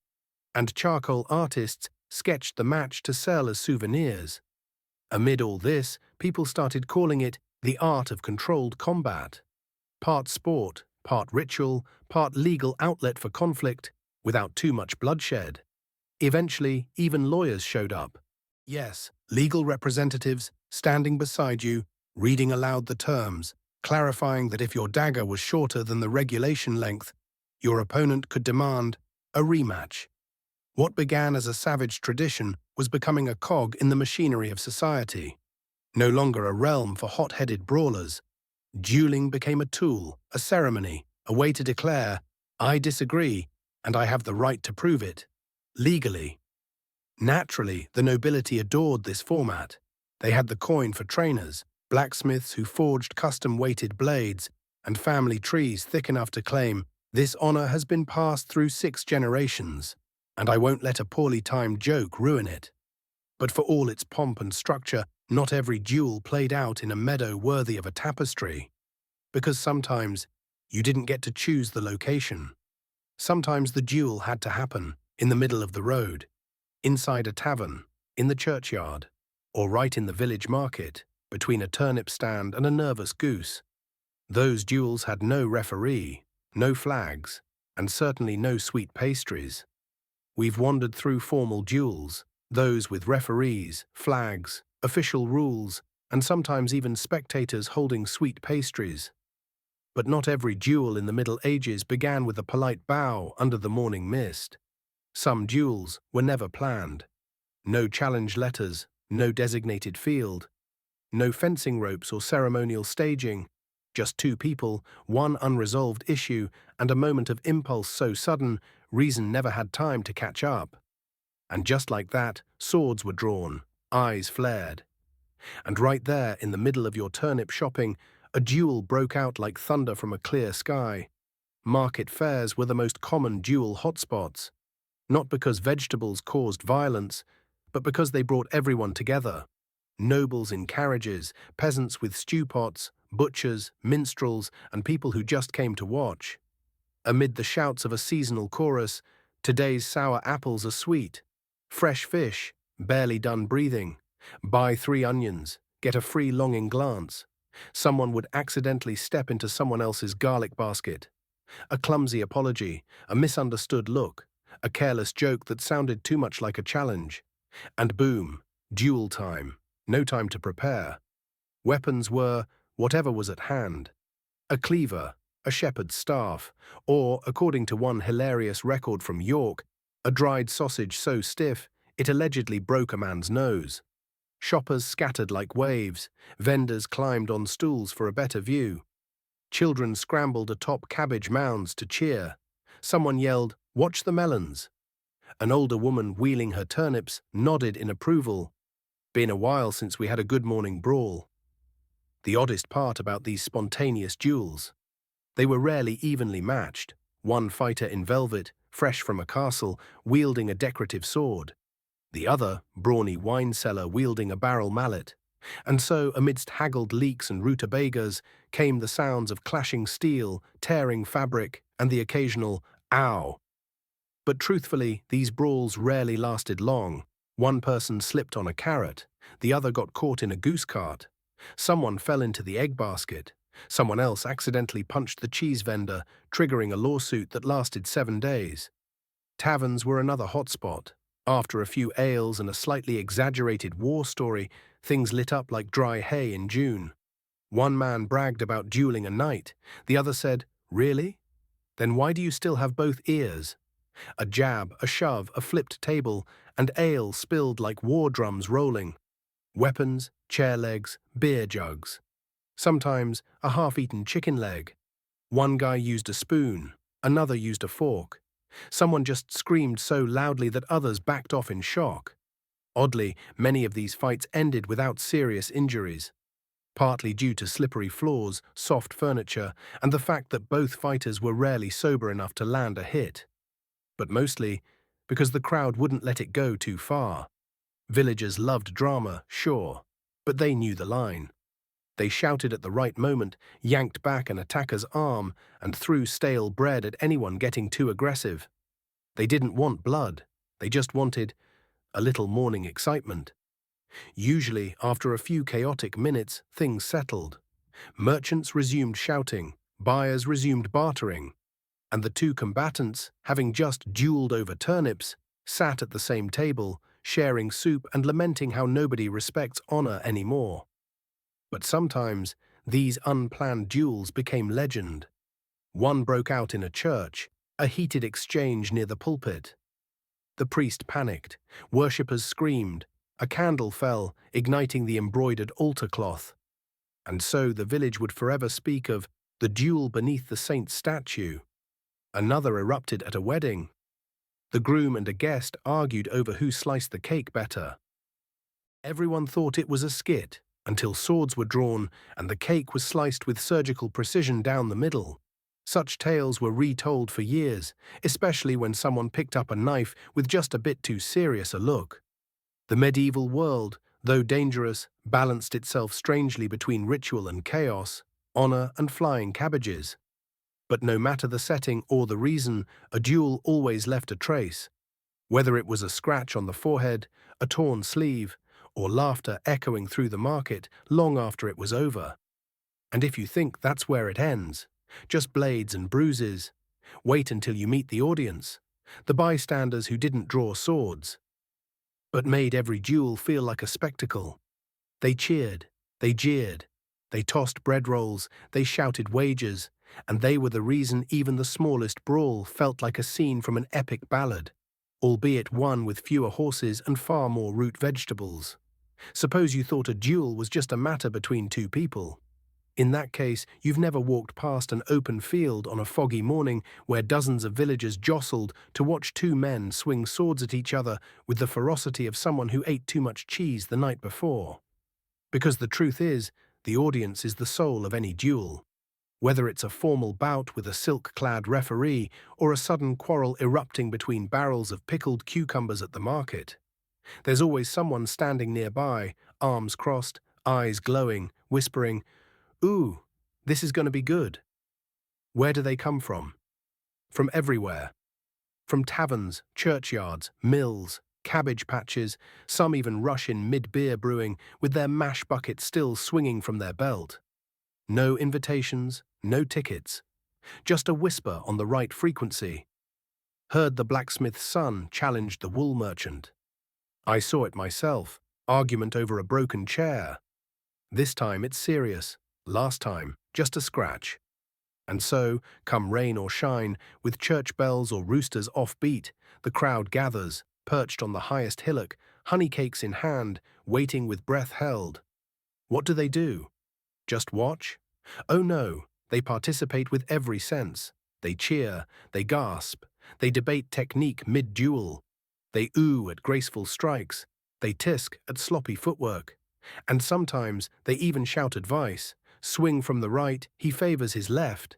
and charcoal artists sketched the match to sell as souvenirs. Amid all this, people started calling it the art of controlled combat. Part sport, part ritual, part legal outlet for conflict, without too much bloodshed. Eventually, even lawyers showed up. Yes, legal representatives standing beside you, reading aloud the terms, clarifying that if your dagger was shorter than the regulation length, your opponent could demand a rematch. What began as a savage tradition was becoming a cog in the machinery of society. No longer a realm for hot-headed brawlers. Dueling became a tool, a ceremony, a way to declare, "I disagree, and I have the right to prove it." Legally. Naturally, the nobility adored this format. They had the coin for trainers, blacksmiths who forged custom-weighted blades, and family trees thick enough to claim, "This honor has been passed through 6 generations, and I won't let a poorly timed joke ruin it." But for all its pomp and structure, not every duel played out in a meadow worthy of a tapestry. Because sometimes, you didn't get to choose the location. Sometimes the duel had to happen in the middle of the road, inside a tavern, in the churchyard, or right in the village market, between a turnip stand and a nervous goose. Those duels had no referee, no flags, and certainly no sweet pastries. We've wandered through formal duels, those with referees, flags, official rules, and sometimes even spectators holding sweet pastries. But not every duel in the Middle Ages began with a polite bow under the morning mist. Some duels were never planned. No challenge letters, no designated field, no fencing ropes or ceremonial staging. Just two people, one unresolved issue, and a moment of impulse so sudden, reason never had time to catch up. And just like that, swords were drawn, eyes flared. And right there, in the middle of your turnip shopping, a duel broke out like thunder from a clear sky. Market fairs were the most common duel hotspots, not because vegetables caused violence, but because they brought everyone together. Nobles in carriages, peasants with stew pots, butchers, minstrels, and people who just came to watch. Amid the shouts of a seasonal chorus, today's sour apples are sweet. Fresh fish, barely done breathing. Buy 3 onions, get a free longing glance. Someone would accidentally step into someone else's garlic basket. A clumsy apology, a misunderstood look, a careless joke that sounded too much like a challenge. And boom, duel time. No time to prepare. Weapons were whatever was at hand. A cleaver, a shepherd's staff, or, according to one hilarious record from York, a dried sausage so stiff it allegedly broke a man's nose. Shoppers scattered like waves, vendors climbed on stools for a better view. Children scrambled atop cabbage mounds to cheer. Someone yelled, "Watch the melons." An older woman wheeling her turnips nodded in approval. Been a while since we had a good morning brawl. The oddest part about these spontaneous duels: they were rarely evenly matched. One fighter in velvet, fresh from a castle, wielding a decorative sword. The other, brawny wine seller wielding a barrel mallet. And so, amidst haggled leeks and rutabagas, came the sounds of clashing steel, tearing fabric, and the occasional "ow." But truthfully, these brawls rarely lasted long. One person slipped on a carrot, the other got caught in a goose cart. Someone fell into the egg basket. Someone else accidentally punched the cheese vendor, triggering a lawsuit that lasted 7 days. Taverns were another hotspot. After a few ales and a slightly exaggerated war story, things lit up like dry hay in June. One man bragged about dueling a knight. The other said, "Really? Then why do you still have both ears?" A jab, a shove, a flipped table, and ale spilled like war drums rolling. Weapons, chair legs, beer jugs. Sometimes a half-eaten chicken leg. One guy used a spoon, another used a fork. Someone just screamed so loudly that others backed off in shock. Oddly, many of these fights ended without serious injuries, partly due to slippery floors, soft furniture, and the fact that both fighters were rarely sober enough to land a hit. But mostly because the crowd wouldn't let it go too far. Villagers loved drama, sure, but they knew the line. They shouted at the right moment, yanked back an attacker's arm, and threw stale bread at anyone getting too aggressive. They didn't want blood, they just wanted a little morning excitement. Usually, after a few chaotic minutes, things settled. Merchants resumed shouting, buyers resumed bartering, and the two combatants, having just duelled over turnips, sat at the same table, sharing soup and lamenting how nobody respects honor anymore. But sometimes, these unplanned duels became legend. One broke out in a church, a heated exchange near the pulpit. The priest panicked, worshippers screamed, a candle fell, igniting the embroidered altar cloth. And so the village would forever speak of the duel beneath the saint's statue. Another erupted at a wedding. The groom and a guest argued over who sliced the cake better. Everyone thought it was a skit, until swords were drawn and the cake was sliced with surgical precision down the middle. Such tales were retold for years, especially when someone picked up a knife with just a bit too serious a look. The medieval world, though dangerous, balanced itself strangely between ritual and chaos, honor and flying cabbages. But no matter the setting or the reason, a duel always left a trace, whether it was a scratch on the forehead, a torn sleeve, or laughter echoing through the market long after it was over. And if you think that's where it ends, just blades and bruises, wait until you meet the audience, the bystanders who didn't draw swords, but made every duel feel like a spectacle. They cheered, they jeered, they tossed bread rolls, they shouted wagers, and they were the reason even the smallest brawl felt like a scene from an epic ballad, albeit one with fewer horses and far more root vegetables. Suppose you thought a duel was just a matter between two people. In that case, you've never walked past an open field on a foggy morning where dozens of villagers jostled to watch two men swing swords at each other with the ferocity of someone who ate too much cheese the night before. Because the truth is, the audience is the soul of any duel. Whether it's a formal bout with a silk-clad referee or a sudden quarrel erupting between barrels of pickled cucumbers at the market, there's always someone standing nearby, arms crossed, eyes glowing, whispering, "Ooh, this is going to be good." Where do they come from? From everywhere. From taverns, churchyards, mills, cabbage patches, some even rush in mid-beer brewing with their mash bucket still swinging from their belt. No invitations, no tickets, just a whisper on the right frequency. Heard the blacksmith's son challenged the wool merchant. I saw it myself, argument over a broken chair. This time it's serious, last time just a scratch. And so, come rain or shine, with church bells or roosters off-beat, the crowd gathers, perched on the highest hillock, honey cakes in hand, waiting with breath held. What do? Just watch? Oh no, they participate with every sense. They cheer, they gasp, they debate technique mid-duel. They ooh at graceful strikes, they tisk at sloppy footwork. And sometimes they even shout advice. Swing from the right, he favors his left.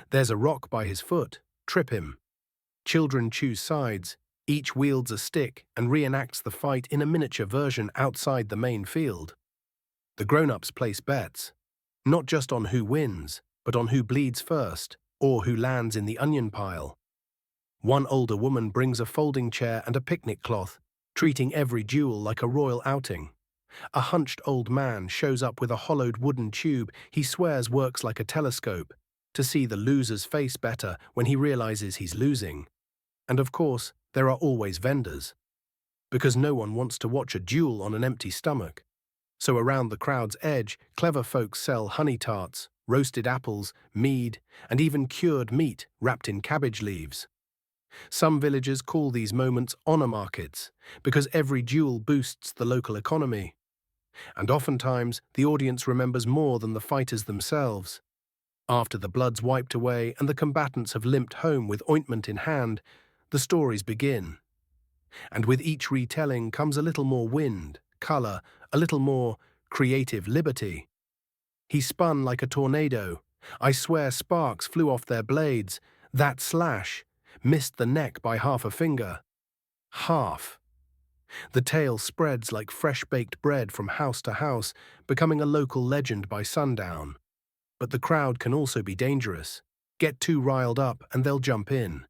There's a rock by his foot, trip him. Children choose sides, each wields a stick and reenacts the fight in a miniature version outside the main field. The grown-ups place bets, not just on who wins, but on who bleeds first, or who lands in the onion pile. One older woman brings a folding chair and a picnic cloth, treating every duel like a royal outing. A hunched old man shows up with a hollowed wooden tube he swears works like a telescope, to see the loser's face better when he realizes he's losing. And of course, there are always vendors. Because no one wants to watch a duel on an empty stomach. So around the crowd's edge, clever folks sell honey tarts, roasted apples, mead, and even cured meat wrapped in cabbage leaves. Some villagers call these moments honor markets, because every duel boosts the local economy. And oftentimes, the audience remembers more than the fighters themselves. After the blood's wiped away and the combatants have limped home with ointment in hand, the stories begin. And with each retelling comes a little more wind, color, a little more creative liberty. He spun like a tornado. I swear sparks flew off their blades. That slash missed the neck by half a finger. Half. The tale spreads like fresh-baked bread from house to house, becoming a local legend by sundown. But the crowd can also be dangerous. Get too riled up and they'll jump in.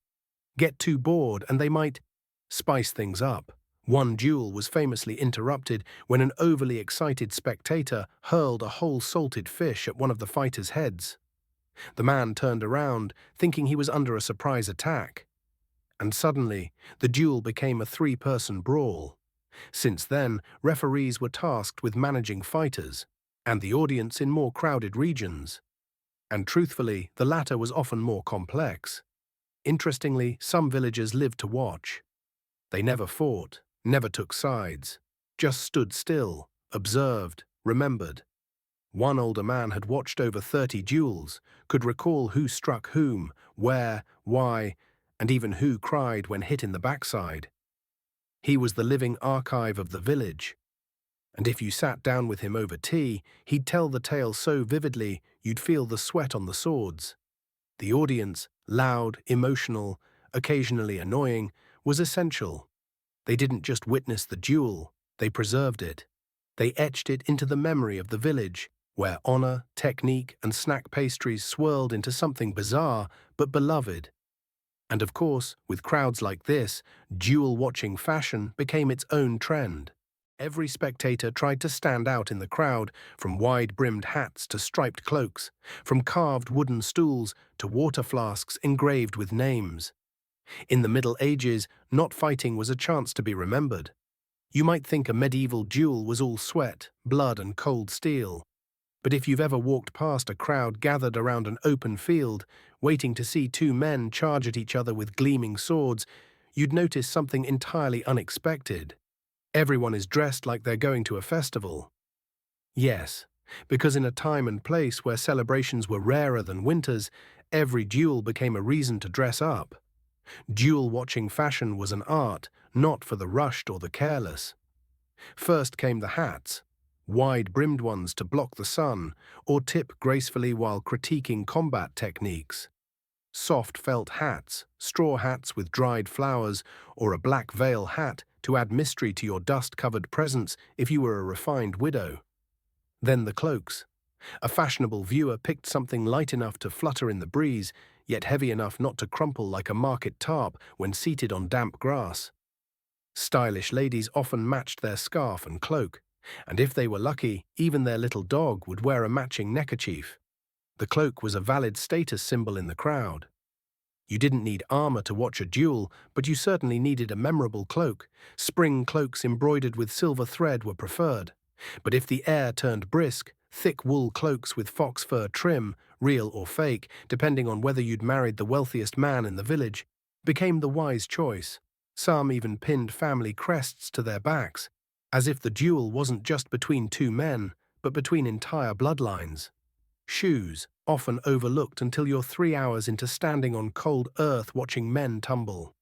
Get too bored and they might spice things up. One duel was famously interrupted when an overly excited spectator hurled a whole salted fish at one of the fighters' heads. The man turned around, thinking he was under a surprise attack. And suddenly, the duel became a three-person brawl. Since then, referees were tasked with managing fighters, and the audience in more crowded regions. And truthfully, the latter was often more complex. Interestingly, some villagers lived to watch. They never fought, never took sides, just stood still, observed, remembered. One older man had watched over 30 duels, could recall who struck whom, where, why, and even who cried when hit in the backside. He was the living archive of the village. And if you sat down with him over tea, he'd tell the tale so vividly you'd feel the sweat on the swords. The audience, loud, emotional, occasionally annoying, was essential. They didn't just witness the duel, they preserved it. They etched it into the memory of the village, where honor, technique, and snack pastries swirled into something bizarre but beloved. And of course, with crowds like this, duel-watching fashion became its own trend. Every spectator tried to stand out in the crowd, from wide-brimmed hats to striped cloaks, from carved wooden stools to water flasks engraved with names. In the Middle Ages, not fighting was a chance to be remembered. You might think a medieval duel was all sweat, blood, and cold steel. But if you've ever walked past a crowd gathered around an open field, waiting to see two men charge at each other with gleaming swords, you'd notice something entirely unexpected. Everyone is dressed like they're going to a festival. Yes, because in a time and place where celebrations were rarer than winters, every duel became a reason to dress up. Duel-watching fashion was an art, not for the rushed or the careless. First came the hats, wide-brimmed ones to block the sun or tip gracefully while critiquing combat techniques. Soft felt hats, straw hats with dried flowers, or a black veil hat to add mystery to your dust-covered presence if you were a refined widow. Then the cloaks. A fashionable viewer picked something light enough to flutter in the breeze, yet heavy enough not to crumple like a market tarp when seated on damp grass. Stylish ladies often matched their scarf and cloak, and if they were lucky, even their little dog would wear a matching neckerchief. The cloak was a valid status symbol in the crowd. You didn't need armor to watch a duel, but you certainly needed a memorable cloak. Spring cloaks embroidered with silver thread were preferred. But if the air turned brisk, thick wool cloaks with fox fur trim, real or fake, depending on whether you'd married the wealthiest man in the village, became the wise choice. Some even pinned family crests to their backs, as if the duel wasn't just between two men, but between entire bloodlines. Shoes, often overlooked until you're 3 hours into standing on cold earth watching men tumble.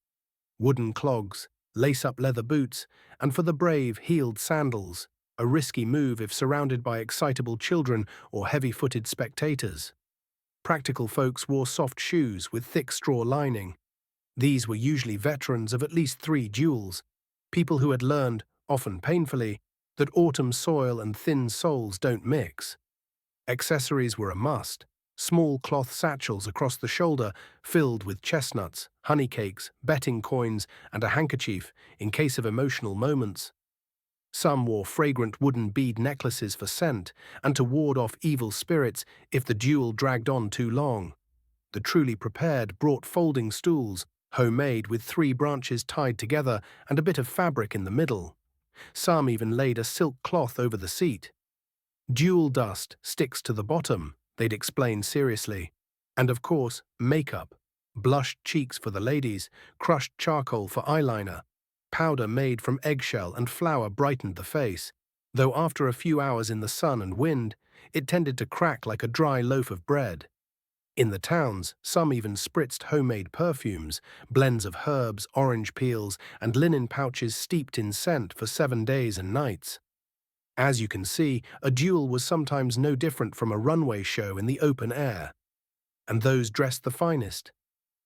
Wooden clogs, lace-up leather boots, and for the brave, heeled sandals, a risky move if surrounded by excitable children or heavy-footed spectators. Practical folks wore soft shoes with thick straw lining. These were usually veterans of at least 3 duels, people who had learned, often painfully, that autumn soil and thin soles don't mix. Accessories were a must. Small cloth satchels across the shoulder filled with chestnuts, honey cakes, betting coins, and a handkerchief in case of emotional moments. Some wore fragrant wooden bead necklaces for scent and to ward off evil spirits if the duel dragged on too long. The truly prepared brought folding stools, homemade with 3 branches tied together and a bit of fabric in the middle. Some even laid a silk cloth over the seat. Duel dust sticks to the bottom, they'd explain seriously. And of course, makeup. Blushed cheeks for the ladies, crushed charcoal for eyeliner. Powder made from eggshell and flour brightened the face, though after a few hours in the sun and wind, it tended to crack like a dry loaf of bread. In the towns, some even spritzed homemade perfumes, blends of herbs, orange peels, and linen pouches steeped in scent for 7 days and nights. As you can see, a duel was sometimes no different from a runway show in the open air. And those dressed the finest.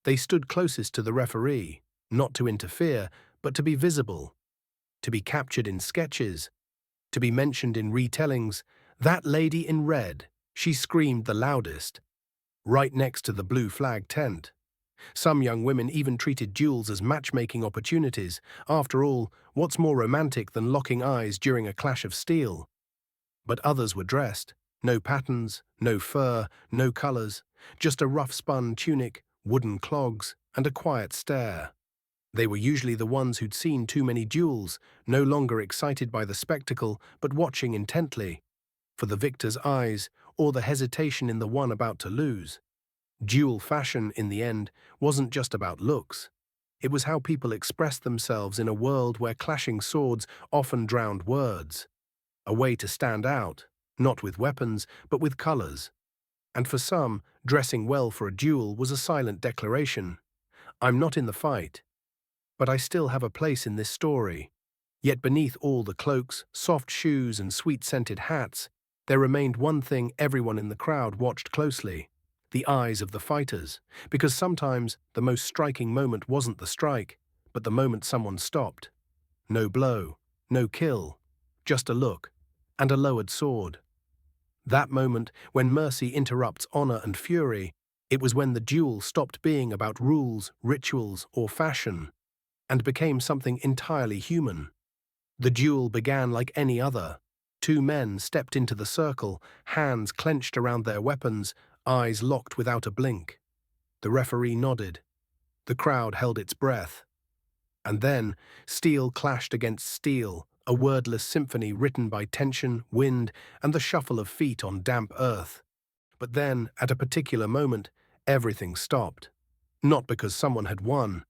They stood closest to the referee, not to interfere, but to be visible, to be captured in sketches, to be mentioned in retellings. That lady in red, she screamed the loudest, right next to the blue flag tent. Some young women even treated duels as matchmaking opportunities. After all, what's more romantic than locking eyes during a clash of steel? But others were dressed. No patterns, no fur, no colors, just a rough-spun tunic, wooden clogs, and a quiet stare. They were usually the ones who'd seen too many duels, no longer excited by the spectacle, but watching intently, for the victor's eyes or the hesitation in the one about to lose. Duel fashion, in the end, wasn't just about looks. It was how people expressed themselves in a world where clashing swords often drowned words. A way to stand out, not with weapons, but with colors. And for some, dressing well for a duel was a silent declaration. I'm not in the fight, but I still have a place in this story. Yet beneath all the cloaks, soft shoes, and sweet-scented hats, there remained one thing everyone in the crowd watched closely: the eyes of the fighters, because sometimes the most striking moment wasn't the strike, but the moment someone stopped. No blow, no kill, just a look, and a lowered sword. That moment, when mercy interrupts honor and fury, it was when the duel stopped being about rules, rituals, or fashion, and became something entirely human. The duel began like any other. Two men stepped into the circle, hands clenched around their weapons, eyes locked without a blink. The referee nodded. The crowd held its breath. And then, steel clashed against steel, a wordless symphony written by tension, wind, and the shuffle of feet on damp earth. But then, at a particular moment, everything stopped. Not because someone had won,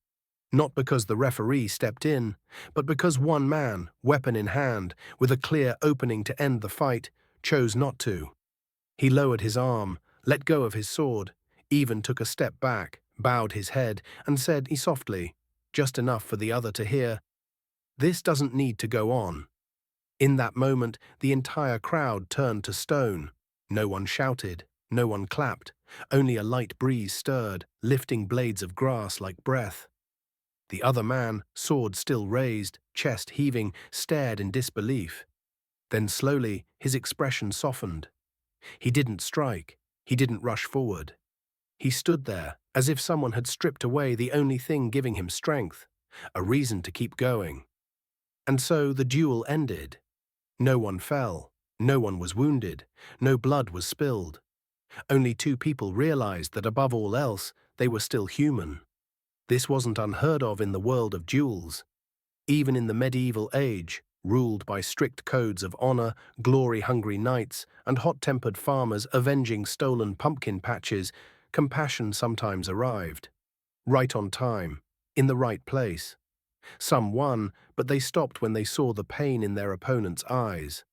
not because the referee stepped in, but because one man, weapon in hand, with a clear opening to end the fight, chose not to. He lowered his arm, let go of his sword, even took a step back, bowed his head, and said softly, just enough for the other to hear, "This doesn't need to go on." In that moment, the entire crowd turned to stone. No one shouted, no one clapped, only a light breeze stirred, lifting blades of grass like breath. The other man, sword still raised, chest heaving, stared in disbelief. Then slowly, his expression softened. He didn't strike, he didn't rush forward. He stood there, as if someone had stripped away the only thing giving him strength, a reason to keep going. And so the duel ended. No one fell, no one was wounded, no blood was spilled. Only two people realized that above all else, they were still human. This wasn't unheard of in the world of duels. Even in the medieval age, ruled by strict codes of honor, glory-hungry knights, and hot-tempered farmers avenging stolen pumpkin patches, compassion sometimes arrived. Right on time, in the right place. Some won, but they stopped when they saw the pain in their opponent's eyes.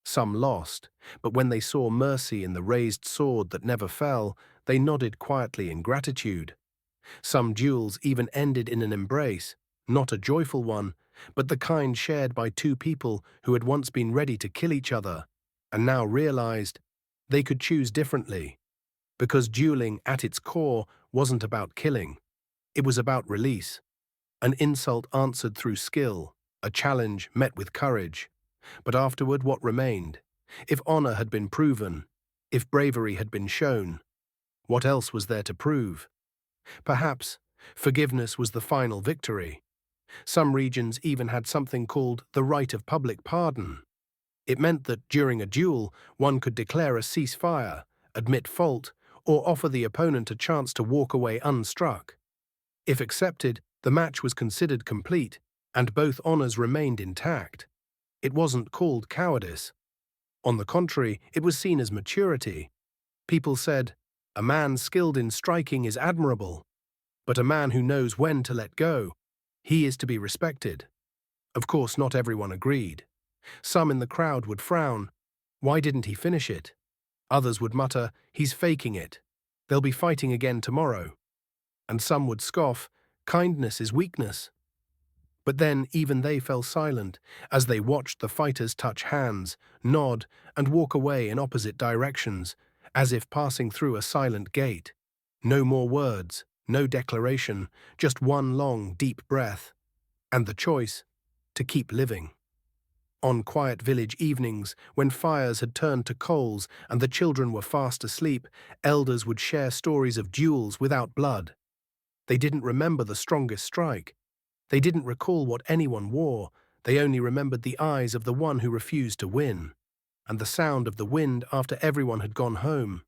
Some lost, but when they saw mercy in the raised sword that never fell, they nodded quietly in gratitude. Some duels even ended in an embrace, not a joyful one, but the kind shared by two people who had once been ready to kill each other, and now realized they could choose differently. Because dueling, at its core, wasn't about killing. It was about release. An insult answered through skill, a challenge met with courage. But afterward, what remained? If honor had been proven, if bravery had been shown, what else was there to prove? Perhaps forgiveness was the final victory. Some regions even had something called the right of public pardon. It meant that during a duel, one could declare a ceasefire, admit fault, or offer the opponent a chance to walk away unstruck. If accepted, the match was considered complete, and both honors remained intact. It wasn't called cowardice. On the contrary, it was seen as maturity. People said, "A man skilled in striking is admirable, but a man who knows when to let go, he is to be respected." Of course, not everyone agreed. Some in the crowd would frown. Why didn't he finish it? Others would mutter, "He's faking it. They'll be fighting again tomorrow." And some would scoff, "Kindness is weakness." But then even they fell silent as they watched the fighters touch hands, nod, and walk away in opposite directions, as if passing through a silent gate. No more words, no declaration, just one long, deep breath. And the choice, to keep living. On quiet village evenings, when fires had turned to coals and the children were fast asleep, elders would share stories of duels without blood. They didn't remember the strongest strike. They didn't recall what anyone wore. They only remembered the eyes of the one who refused to win, and the sound of the wind after everyone had gone home.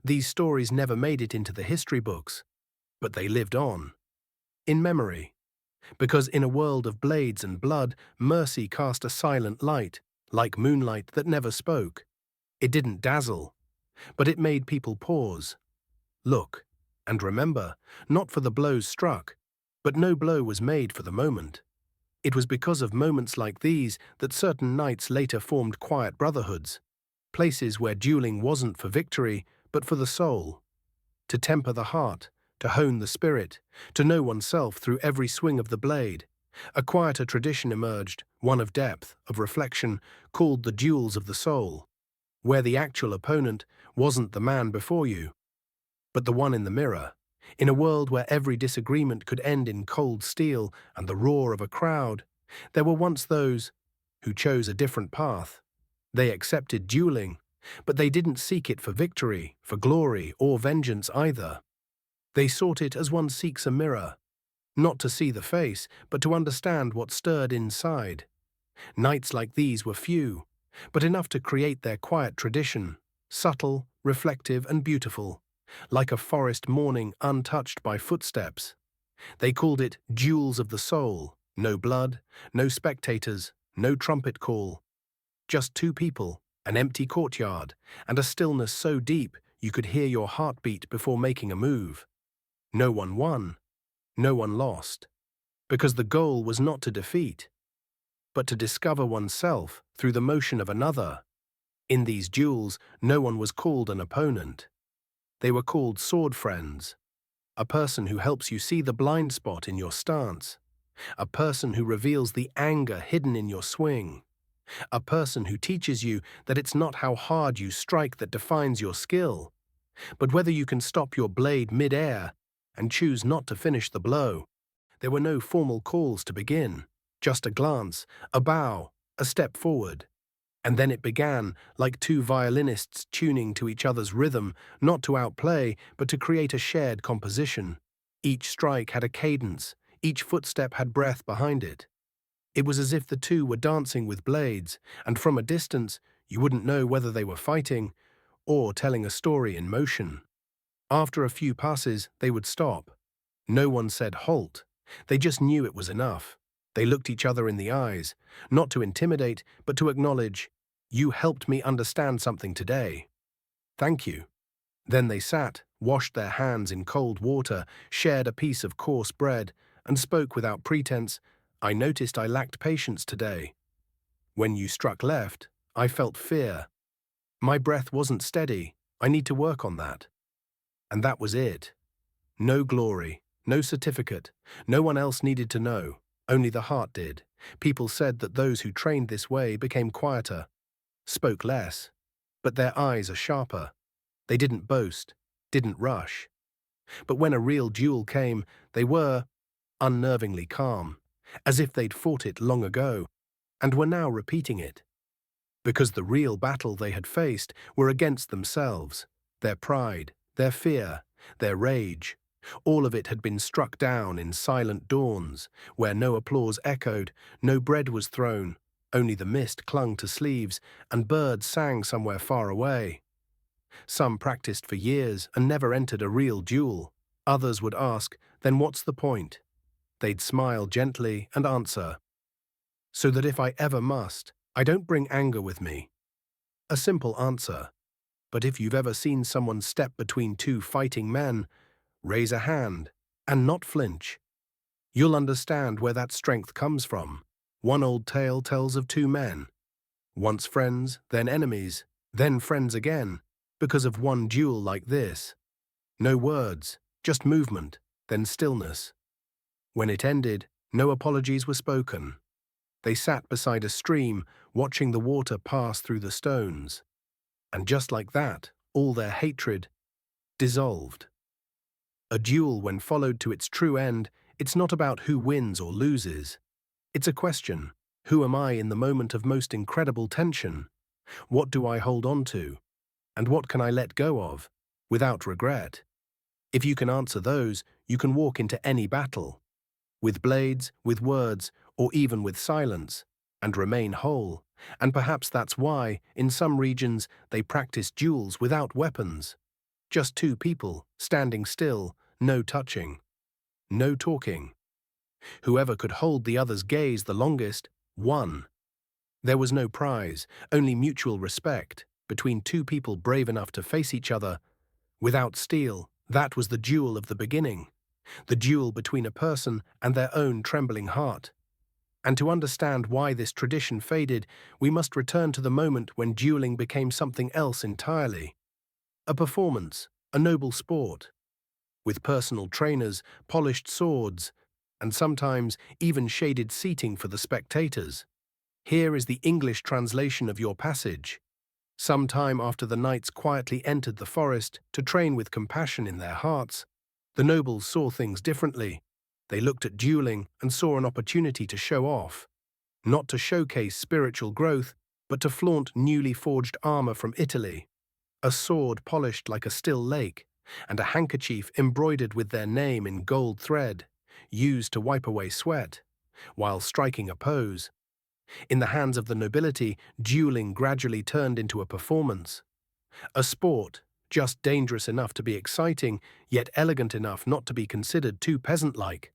These stories never made it into the history books, but they lived on. In memory. Because in a world of blades and blood, mercy cast a silent light, like moonlight that never spoke. It didn't dazzle, but it made people pause, look, and remember, not for the blows struck, but no blow was made for the moment. It was because of moments like these that certain nights later formed quiet brotherhoods, places where dueling wasn't for victory, but for the soul. To temper the heart, to hone the spirit, to know oneself through every swing of the blade. A quieter tradition emerged, one of depth, of reflection, called the duels of the soul, where the actual opponent wasn't the man before you, but the one in the mirror. In a world where every disagreement could end in cold steel and the roar of a crowd, there were once those who chose a different path. They accepted dueling, But they didn't seek it for victory, for glory, or vengeance either. They sought it as one seeks a mirror, not to see the face, but to understand what stirred inside. Nights like these were few, but enough to create their quiet tradition, subtle, reflective, and beautiful, like a forest morning untouched by footsteps. They called it Duels of the Soul. No blood, no spectators, no trumpet call. Just two people, an empty courtyard, and a stillness so deep you could hear your heartbeat before making a move. No one won, no one lost, because the goal was not to defeat, but to discover oneself through the motion of another. In these duels, no one was called an opponent. They were called sword friends, a person who helps you see the blind spot in your stance, a person who reveals the anger hidden in your swing, a person who teaches you that it's not how hard you strike that defines your skill, but whether you can stop your blade mid-air and choose not to finish the blow. There were no formal calls to begin, just a glance, a bow, a step forward. And then it began, like two violinists tuning to each other's rhythm, not to outplay, but to create a shared composition. Each strike had a cadence, each footstep had breath behind it. It was as if the two were dancing with blades, and from a distance you wouldn't know whether they were fighting or telling a story in motion. After a few passes, they would stop. No one said halt. They just knew it was enough. They looked each other in the eyes, not to intimidate, but to acknowledge, "You helped me understand something today. Thank you." Then they sat, washed their hands in cold water, shared a piece of coarse bread, and spoke without pretense. "I noticed I lacked patience today. When you struck left, I felt fear. My breath wasn't steady. I need to work on that." And that was it. No glory, no certificate. No one else needed to know. Only the heart did. People said that those who trained this way became quieter, spoke less, but their eyes are sharper. They didn't boast, didn't rush. But when a real duel came, they were unnervingly calm, as if they'd fought it long ago, and were now repeating it. Because the real battle they had faced were against themselves, their pride, their fear, their rage. All of it had been struck down in silent dawns, where no applause echoed, no bread was thrown, only the mist clung to sleeves, and birds sang somewhere far away. Some practiced for years and never entered a real duel. Others would ask, "Then what's the point?" They'd smile gently and answer, "So that if I ever must, I don't bring anger with me." A simple answer. But if you've ever seen someone step between two fighting men, raise a hand, and not flinch, you'll understand where that strength comes from. One old tale tells of two men, once friends, then enemies, then friends again, because of one duel like this. No words, just movement, then stillness. When it ended, no apologies were spoken. They sat beside a stream, watching the water pass through the stones. And just like that, all their hatred dissolved. A duel, when followed to its true end, it's not about who wins or loses. It's a question: who am I in the moment of most incredible tension? What do I hold on to? And what can I let go of, without regret? If you can answer those, you can walk into any battle, with blades, with words, or even with silence, and remain whole. And perhaps that's why, in some regions, they practice duels without weapons. Just two people, standing still, no touching, no talking. Whoever could hold the other's gaze the longest won. There was no prize, only mutual respect, between two people brave enough to face each other. Without steel, that was the duel of the beginning, the duel between a person and their own trembling heart. And to understand why this tradition faded, we must return to the moment when dueling became something else entirely. A performance, a noble sport, with personal trainers, polished swords, and sometimes even shaded seating for the spectators. Here is the English translation of your passage. Some time after the knights quietly entered the forest to train with compassion in their hearts, the nobles saw things differently. They looked at dueling and saw an opportunity to show off, not to showcase spiritual growth, but to flaunt newly forged armor from Italy, a sword polished like a still lake, and a handkerchief embroidered with their name in gold thread, used to wipe away sweat, while striking a pose. In the hands of the nobility, dueling gradually turned into a performance, a sport just dangerous enough to be exciting, yet elegant enough not to be considered too peasant-like.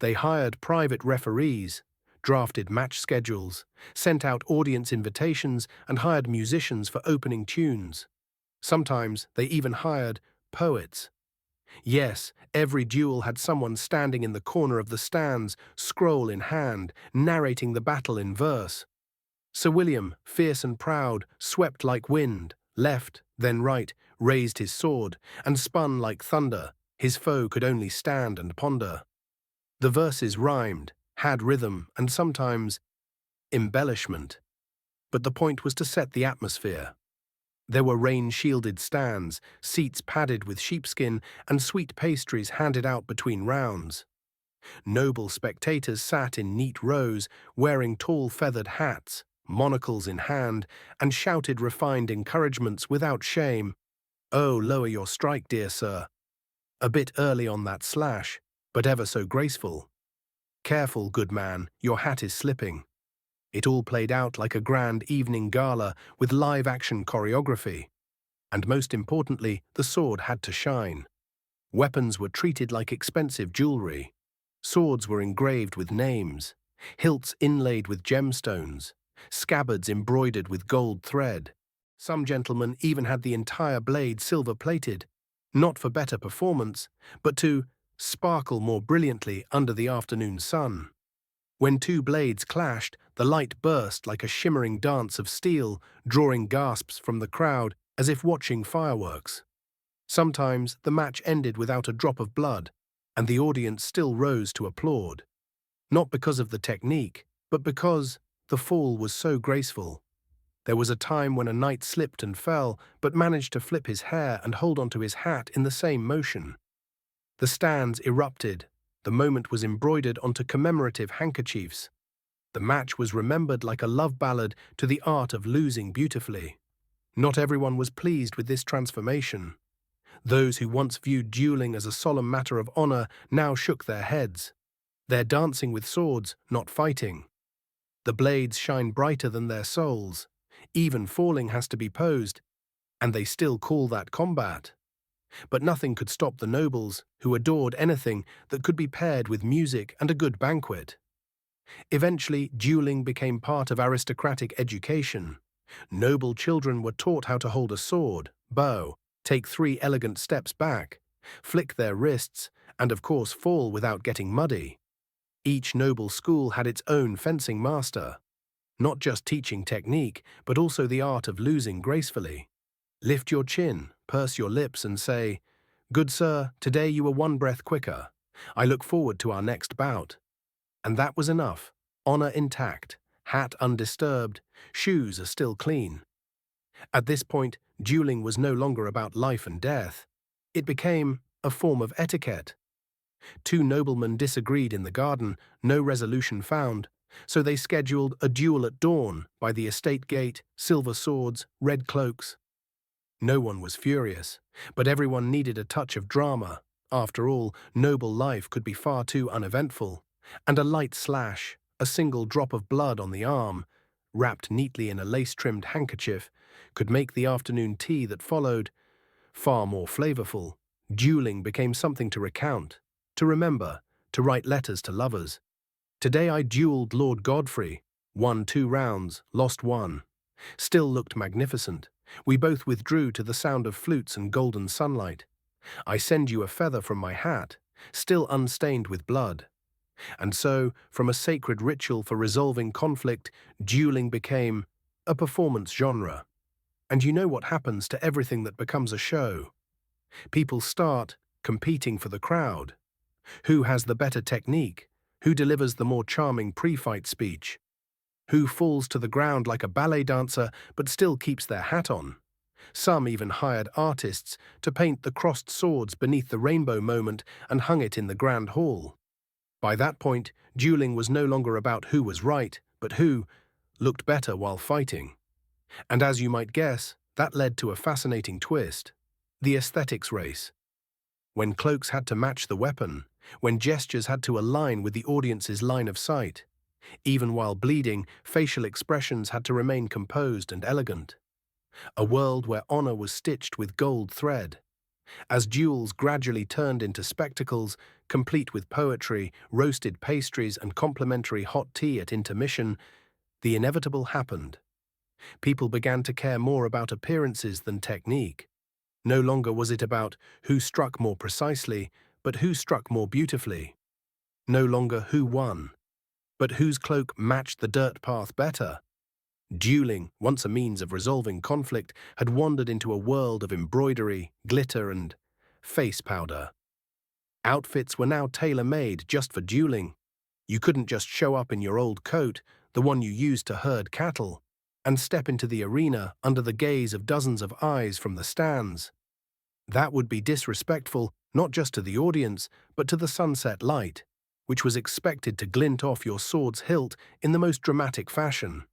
They hired private referees, drafted match schedules, sent out audience invitations, and hired musicians for opening tunes. Sometimes they even hired poets. Yes, every duel had someone standing in the corner of the stands, scroll in hand, narrating the battle in verse. Sir William, fierce and proud, swept like wind, left, then right, raised his sword, and spun like thunder. His foe could only stand and ponder. The verses rhymed, had rhythm, and sometimes embellishment. But the point was to set the atmosphere. There were rain-shielded stands, seats padded with sheepskin, and sweet pastries handed out between rounds. Noble spectators sat in neat rows, wearing tall feathered hats, monocles in hand, and shouted refined encouragements without shame. "Oh, lower your strike, dear sir. A bit early on that slash, but ever so graceful. Careful, good man, your hat is slipping." It all played out like a grand evening gala with live-action choreography. And most importantly, the sword had to shine. Weapons were treated like expensive jewelry. Swords were engraved with names, hilts inlaid with gemstones, scabbards embroidered with gold thread. Some gentlemen even had the entire blade silver-plated, not for better performance, but to sparkle more brilliantly under the afternoon sun. When two blades clashed, the light burst like a shimmering dance of steel, drawing gasps from the crowd as if watching fireworks. Sometimes the match ended without a drop of blood, and the audience still rose to applaud. Not because of the technique, but because the fall was so graceful. There was a time when a knight slipped and fell, but managed to flip his hair and hold onto his hat in the same motion. The stands erupted. The moment was embroidered onto commemorative handkerchiefs. The match was remembered like a love ballad to the art of losing beautifully. Not everyone was pleased with this transformation. Those who once viewed dueling as a solemn matter of honor now shook their heads. They're dancing with swords, not fighting. The blades shine brighter than their souls. Even falling has to be posed, and they still call that combat. But nothing could stop the nobles, who adored anything that could be paired with music and a good banquet. Eventually, dueling became part of aristocratic education. Noble children were taught how to hold a sword, bow, take 3 elegant steps back, flick their wrists, and of course fall without getting muddy. Each noble school had its own fencing master, not just teaching technique, but also the art of losing gracefully. Lift your chin, purse your lips, and say, "Good sir, today you were one breath quicker. I look forward to our next bout." And that was enough. Honor intact, hat undisturbed, shoes are still clean. At this point, dueling was no longer about life and death. It became a form of etiquette. 2 noblemen disagreed in the garden, no resolution found, so they scheduled a duel at dawn by the estate gate, silver swords, red cloaks. No one was furious, but everyone needed a touch of drama. After all, noble life could be far too uneventful, and a light slash, a single drop of blood on the arm, wrapped neatly in a lace-trimmed handkerchief, could make the afternoon tea that followed far more flavorful. Dueling became something to recount, to remember, to write letters to lovers. "Today I duelled Lord Godfrey, won 2 rounds, lost 1. Still looked magnificent. We both withdrew to the sound of flutes and golden sunlight. I send you a feather from my hat, still unstained with blood." And so, from a sacred ritual for resolving conflict, dueling became a performance genre. And you know what happens to everything that becomes a show. People start competing for the crowd. Who has the better technique? Who delivers the more charming pre-fight speech? Who falls to the ground like a ballet dancer but still keeps their hat on? Some even hired artists to paint the crossed swords beneath the rainbow moment and hung it in the grand hall. By that point, dueling was no longer about who was right, but who looked better while fighting. And as you might guess, that led to a fascinating twist: the aesthetics race. When cloaks had to match the weapon, when gestures had to align with the audience's line of sight, even while bleeding, facial expressions had to remain composed and elegant. A world where honor was stitched with gold thread. As duels gradually turned into spectacles, complete with poetry, roasted pastries, and complimentary hot tea at intermission, the inevitable happened. People began to care more about appearances than technique. No longer was it about who struck more precisely, but who struck more beautifully. No longer who won, but whose cloak matched the dirt path better. Dueling, once a means of resolving conflict, had wandered into a world of embroidery, glitter, and face powder. Outfits were now tailor-made just for dueling. You couldn't just show up in your old coat, the one you used to herd cattle, and step into the arena under the gaze of dozens of eyes from the stands. That would be disrespectful not just to the audience, but to the sunset light, which was expected to glint off your sword's hilt in the most dramatic fashion.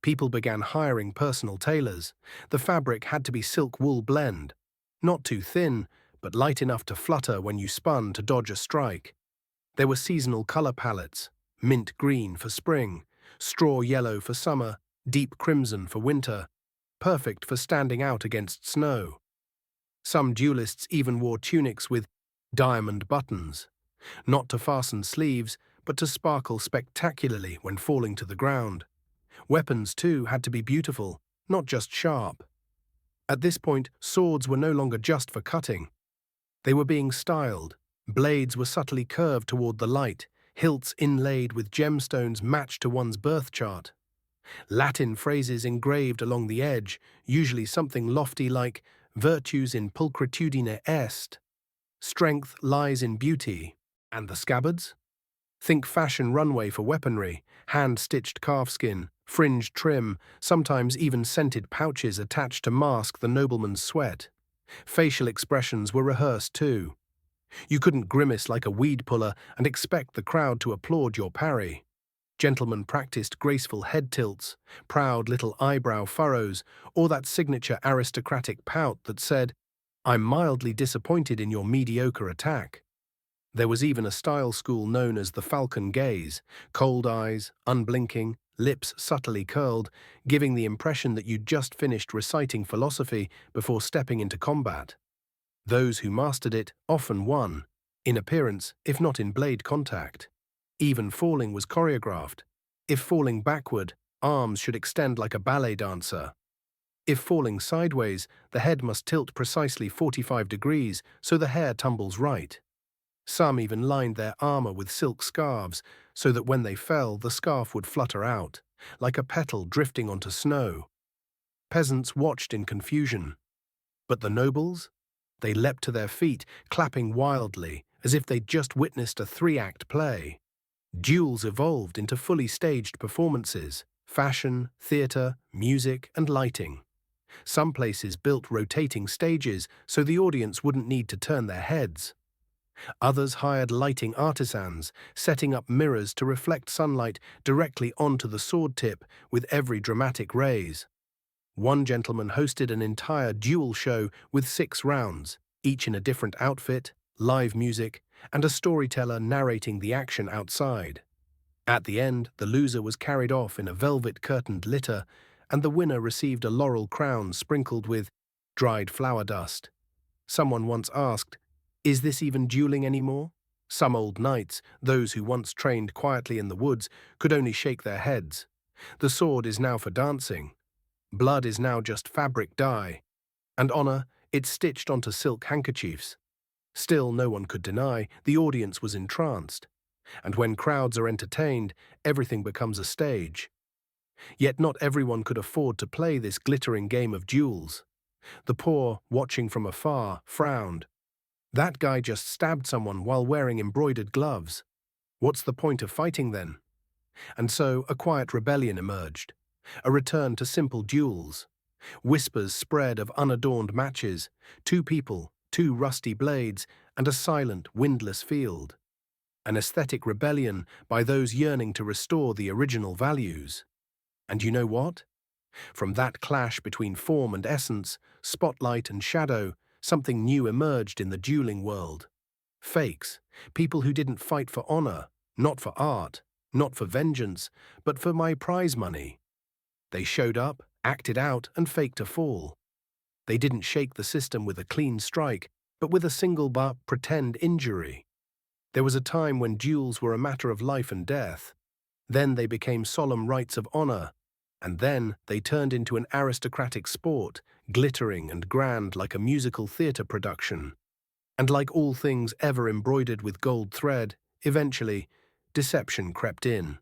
People began hiring personal tailors. The fabric had to be silk-wool blend, not too thin, but light enough to flutter when you spun to dodge a strike. There were seasonal color palettes: mint green for spring, straw yellow for summer, deep crimson for winter, perfect for standing out against snow. Some duelists even wore tunics with diamond buttons, not to fasten sleeves, but to sparkle spectacularly when falling to the ground. Weapons, too, had to be beautiful, not just sharp. At this point, swords were no longer just for cutting. They were being styled. Blades were subtly curved toward the light, hilts inlaid with gemstones matched to one's birth chart. Latin phrases engraved along the edge, usually something lofty like "virtus in pulchritudine est," "strength lies in beauty," and the scabbards? Think fashion runway for weaponry, hand-stitched calfskin, fringed trim, sometimes even scented pouches attached to mask the nobleman's sweat. Facial expressions were rehearsed too. You couldn't grimace like a weed puller and expect the crowd to applaud your parry. Gentlemen practiced graceful head tilts, proud little eyebrow furrows, or that signature aristocratic pout that said, "I'm mildly disappointed in your mediocre attack." There was even a style school known as the falcon gaze: cold eyes, unblinking, lips subtly curled, giving the impression that you'd just finished reciting philosophy before stepping into combat. Those who mastered it often won, in appearance if not in blade contact. Even falling was choreographed. If falling backward, arms should extend like a ballet dancer. If falling sideways, the head must tilt precisely 45 degrees so the hair tumbles right. Some even lined their armor with silk scarves so that when they fell, the scarf would flutter out, like a petal drifting onto snow. Peasants watched in confusion. But the nobles? They leapt to their feet, clapping wildly, as if they'd just witnessed a three-act play. Duels evolved into fully staged performances: fashion, theater, music, and lighting. Some places built rotating stages so the audience wouldn't need to turn their heads. Others hired lighting artisans, setting up mirrors to reflect sunlight directly onto the sword tip with every dramatic raise. One gentleman hosted an entire duel show with 6 rounds, each in a different outfit, live music, and a storyteller narrating the action outside. At the end, the loser was carried off in a velvet-curtained litter, and the winner received a laurel crown sprinkled with dried flower dust. Someone once asked, "Is this even dueling anymore?" Some old knights, those who once trained quietly in the woods, could only shake their heads. The sword is now for dancing. Blood is now just fabric dye. And honor, it's stitched onto silk handkerchiefs. Still, no one could deny, the audience was entranced. And when crowds are entertained, everything becomes a stage. Yet not everyone could afford to play this glittering game of duels. The poor, watching from afar, frowned. That guy just stabbed someone while wearing embroidered gloves. What's the point of fighting then? And so a quiet rebellion emerged. A return to simple duels. Whispers spread of unadorned matches, 2 people, 2 rusty blades, and a silent, windless field. An aesthetic rebellion by those yearning to restore the original values. And you know what? From that clash between form and essence, spotlight and shadow, something new emerged in the dueling world. Fakes, people who didn't fight for honor, not for art, not for vengeance, but for my prize money. They showed up, acted out, and faked a fall. They didn't shake the system with a clean strike, but with a single but pretend injury. There was a time when duels were a matter of life and death. Then they became solemn rites of honor, and then they turned into an aristocratic sport, glittering and grand like a musical theater production. And like all things ever embroidered with gold thread, eventually, deception crept in.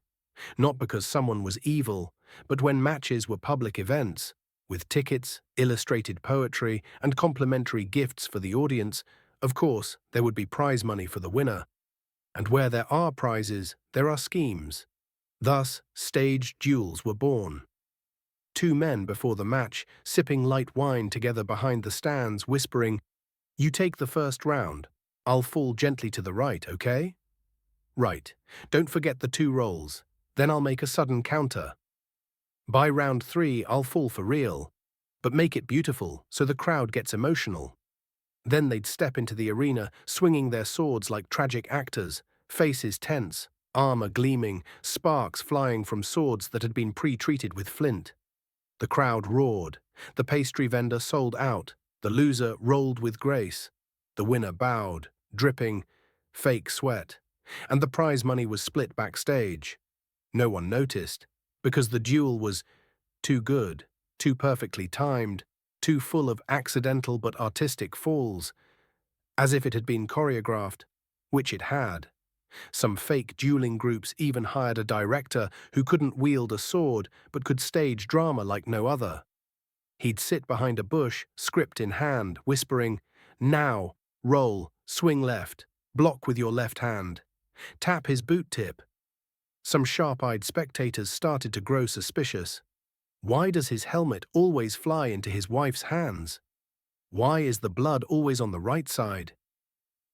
Not because someone was evil, but when matches were public events, with tickets, illustrated poetry, and complimentary gifts for the audience, of course, there would be prize money for the winner. And where there are prizes, there are schemes. Thus, staged duels were born. Two men before the match, sipping light wine together behind the stands, whispering, "You take the first round. I'll fall gently to the right, okay?" "Right. Don't forget the two rolls. Then I'll make a sudden counter. By round 3, I'll fall for real. But make it beautiful, so the crowd gets emotional." Then they'd step into the arena, swinging their swords like tragic actors, faces tense, armor gleaming, sparks flying from swords that had been pre-treated with flint. The crowd roared. The pastry vendor sold out. The loser rolled with grace. The winner bowed, dripping, fake sweat. And the prize money was split backstage. No one noticed, because the duel was too good, too perfectly timed, too full of accidental but artistic falls, as if it had been choreographed, which it had. Some fake dueling groups even hired a director who couldn't wield a sword but could stage drama like no other. He'd sit behind a bush, script in hand, whispering, "Now, roll, swing left, block with your left hand." Tap his boot tip. Some sharp-eyed spectators started to grow suspicious. Why does his helmet always fly into his wife's hands? Why is the blood always on the right side?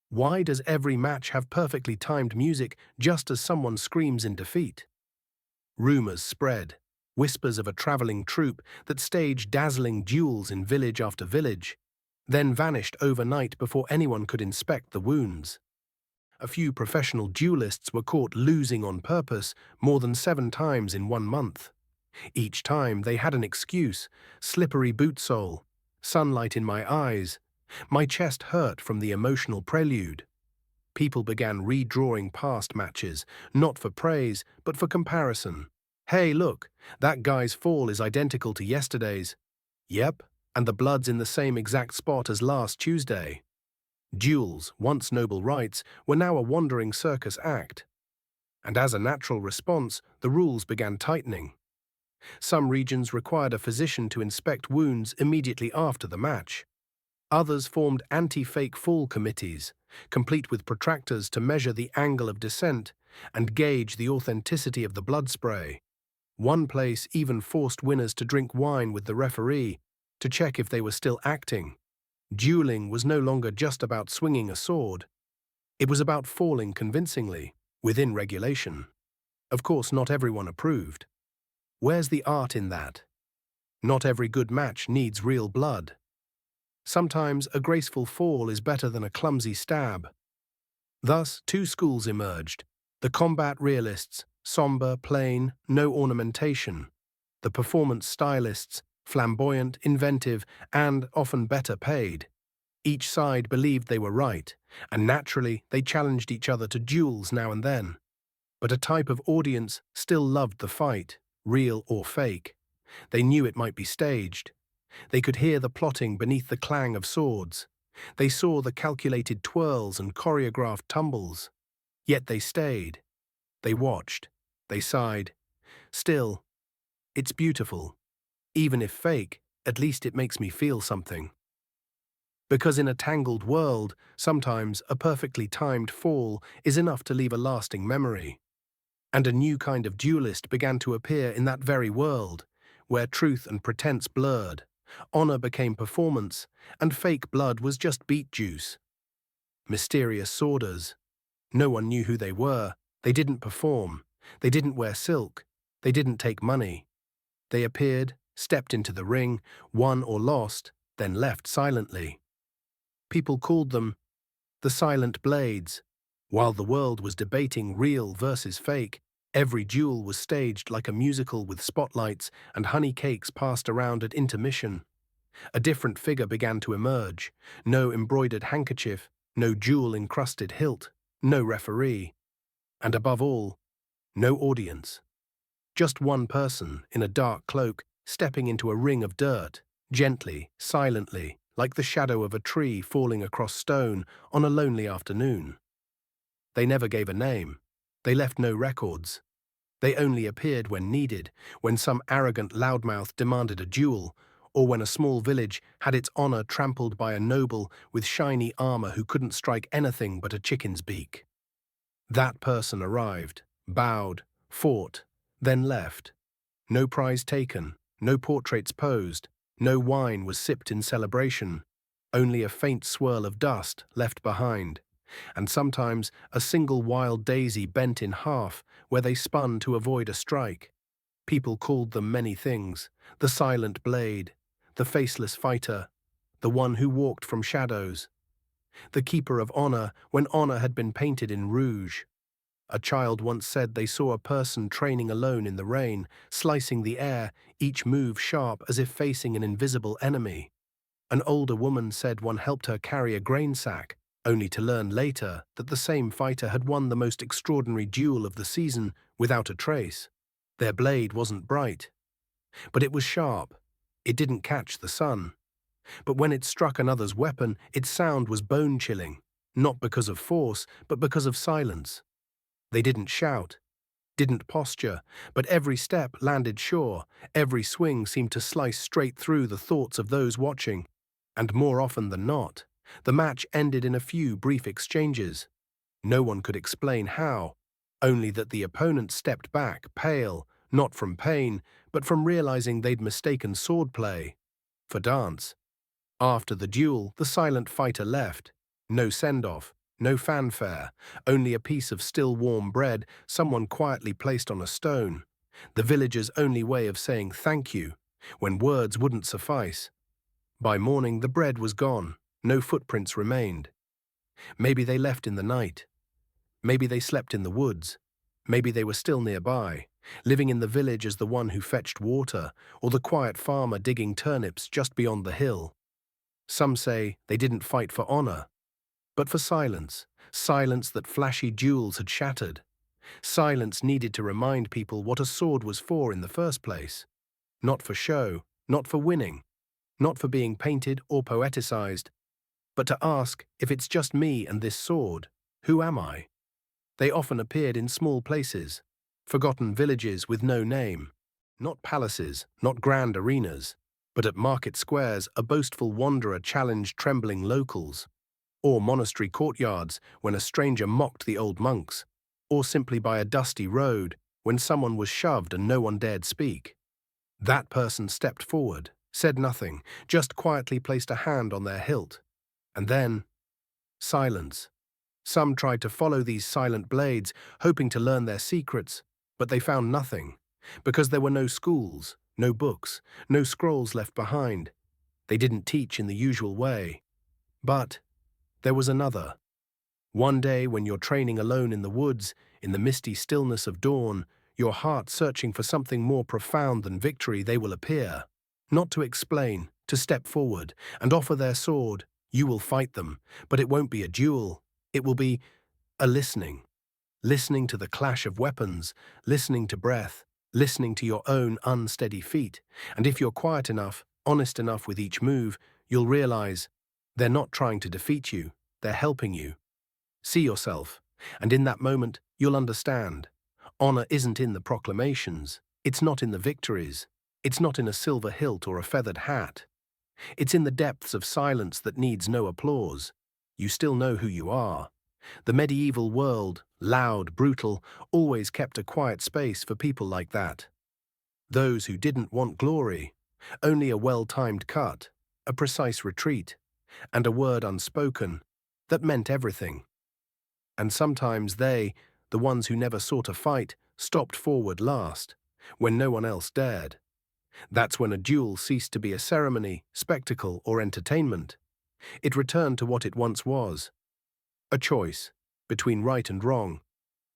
Why does every match have perfectly timed music just as someone screams in defeat? Rumors spread, whispers of a traveling troupe that staged dazzling duels in village after village, then vanished overnight before anyone could inspect the wounds. A few professional duelists were caught losing on purpose more than 7 times in 1 month. Each time they had an excuse: slippery boot sole, sunlight in my eyes, my chest hurt from the emotional prelude. People began redrawing past matches, not for praise, but for comparison. "Hey, look, that guy's fall is identical to yesterday's." "Yep, and the blood's in the same exact spot as last Tuesday." Duels, once noble rites, were now a wandering circus act. And as a natural response, the rules began tightening. Some regions required a physician to inspect wounds immediately after the match. Others formed anti-fake fall committees, complete with protractors to measure the angle of descent and gauge the authenticity of the blood spray. One place even forced winners to drink wine with the referee to check if they were still acting. Dueling was no longer just about swinging a sword. It was about falling convincingly, within regulation. Of course, not everyone approved. Where's the art in that? Not every good match needs real blood. Sometimes a graceful fall is better than a clumsy stab. Thus, 2 schools emerged: the combat realists, somber, plain, no ornamentation; the performance stylists, flamboyant, inventive, and often better paid. Each side believed they were right, and naturally they challenged each other to duels now and then. But a type of audience still loved the fight, real or fake. They knew it might be staged. They could hear the plotting beneath the clang of swords. They saw the calculated twirls and choreographed tumbles. Yet they stayed. They watched. They sighed. Still, it's beautiful. Even if fake, at least it makes me feel something. Because in a tangled world, sometimes a perfectly timed fall is enough to leave a lasting memory. And a new kind of duelist began to appear in that very world, where truth and pretense blurred, honor became performance, and fake blood was just beet juice. Mysterious sworders. No one knew who they were. They didn't perform. They didn't wear silk. They didn't take money. They appeared, stepped into the ring, won or lost, then left silently. People called them the Silent Blades. While the world was debating real versus fake, every duel was staged like a musical with spotlights and honey cakes passed around at intermission. A different figure began to emerge. No embroidered handkerchief, no jewel-encrusted hilt, no referee. And above all, no audience. Just one person in a dark cloak stepping into a ring of dirt, gently, silently, like the shadow of a tree falling across stone on a lonely afternoon. They never gave a name. They left no records. They only appeared when needed, when some arrogant loudmouth demanded a duel, or when a small village had its honor trampled by a noble with shiny armor who couldn't strike anything but a chicken's beak. That person arrived, bowed, fought, then left. No prize taken, no portraits posed, no wine was sipped in celebration, only a faint swirl of dust left behind, and sometimes a single wild daisy bent in half where they spun to avoid a strike. People called them many things: the silent blade, the faceless fighter, the one who walked from shadows, the keeper of honor when honor had been painted in rouge. A child once said they saw a person training alone in the rain, slicing the air, each move sharp as if facing an invisible enemy. An older woman said one helped her carry a grain sack, only to learn later that the same fighter had won the most extraordinary duel of the season without a trace. Their blade wasn't bright, but it was sharp. It didn't catch the sun. But when it struck another's weapon, its sound was bone-chilling, not because of force, but because of silence. They didn't shout, didn't posture, but every step landed sure, every swing seemed to slice straight through the thoughts of those watching. And more often than not, the match ended in a few brief exchanges. No one could explain how, only that the opponent stepped back, pale, not from pain, but from realizing they'd mistaken swordplay for dance. After the duel, the silent fighter left. No send-off, no fanfare, only a piece of still warm bread someone quietly placed on a stone, the villagers' only way of saying thank you, when words wouldn't suffice. By morning the bread was gone, no footprints remained. Maybe they left in the night. Maybe they slept in the woods. Maybe they were still nearby, living in the village as the one who fetched water, or the quiet farmer digging turnips just beyond the hill. Some say they didn't fight for honor, but for silence, silence that flashy duels had shattered. Silence needed to remind people what a sword was for in the first place. Not for show, not for winning, not for being painted or poeticized, but to ask, if it's just me and this sword, who am I? They often appeared in small places, forgotten villages with no name, not palaces, not grand arenas, but at market squares a boastful wanderer challenged trembling locals, or monastery courtyards when a stranger mocked the old monks, or simply by a dusty road when someone was shoved and no one dared speak. That person stepped forward, said nothing, just quietly placed a hand on their hilt. And then, silence. Some tried to follow these silent blades, hoping to learn their secrets, but they found nothing, because there were no schools, no books, no scrolls left behind. They didn't teach in the usual way. But there was another. One day when you're training alone in the woods, in the misty stillness of dawn, your heart searching for something more profound than victory, they will appear. Not to explain, to step forward and offer their sword. You will fight them, but it won't be a duel. It will be a listening. Listening to the clash of weapons, listening to breath, listening to your own unsteady feet. And if you're quiet enough, honest enough with each move, you'll realize they're not trying to defeat you, they're helping you. See yourself, and in that moment, you'll understand. Honor isn't in the proclamations, it's not in the victories, it's not in a silver hilt or a feathered hat. It's in the depths of silence that needs no applause. You still know who you are. The medieval world, loud, brutal, always kept a quiet space for people like that. Those who didn't want glory, only a well-timed cut, a precise retreat, and a word unspoken that meant everything. And sometimes they, the ones who never sought a fight, stopped forward last, when no one else dared. That's when a duel ceased to be a ceremony, spectacle, or entertainment. It returned to what it once was: a choice between right and wrong.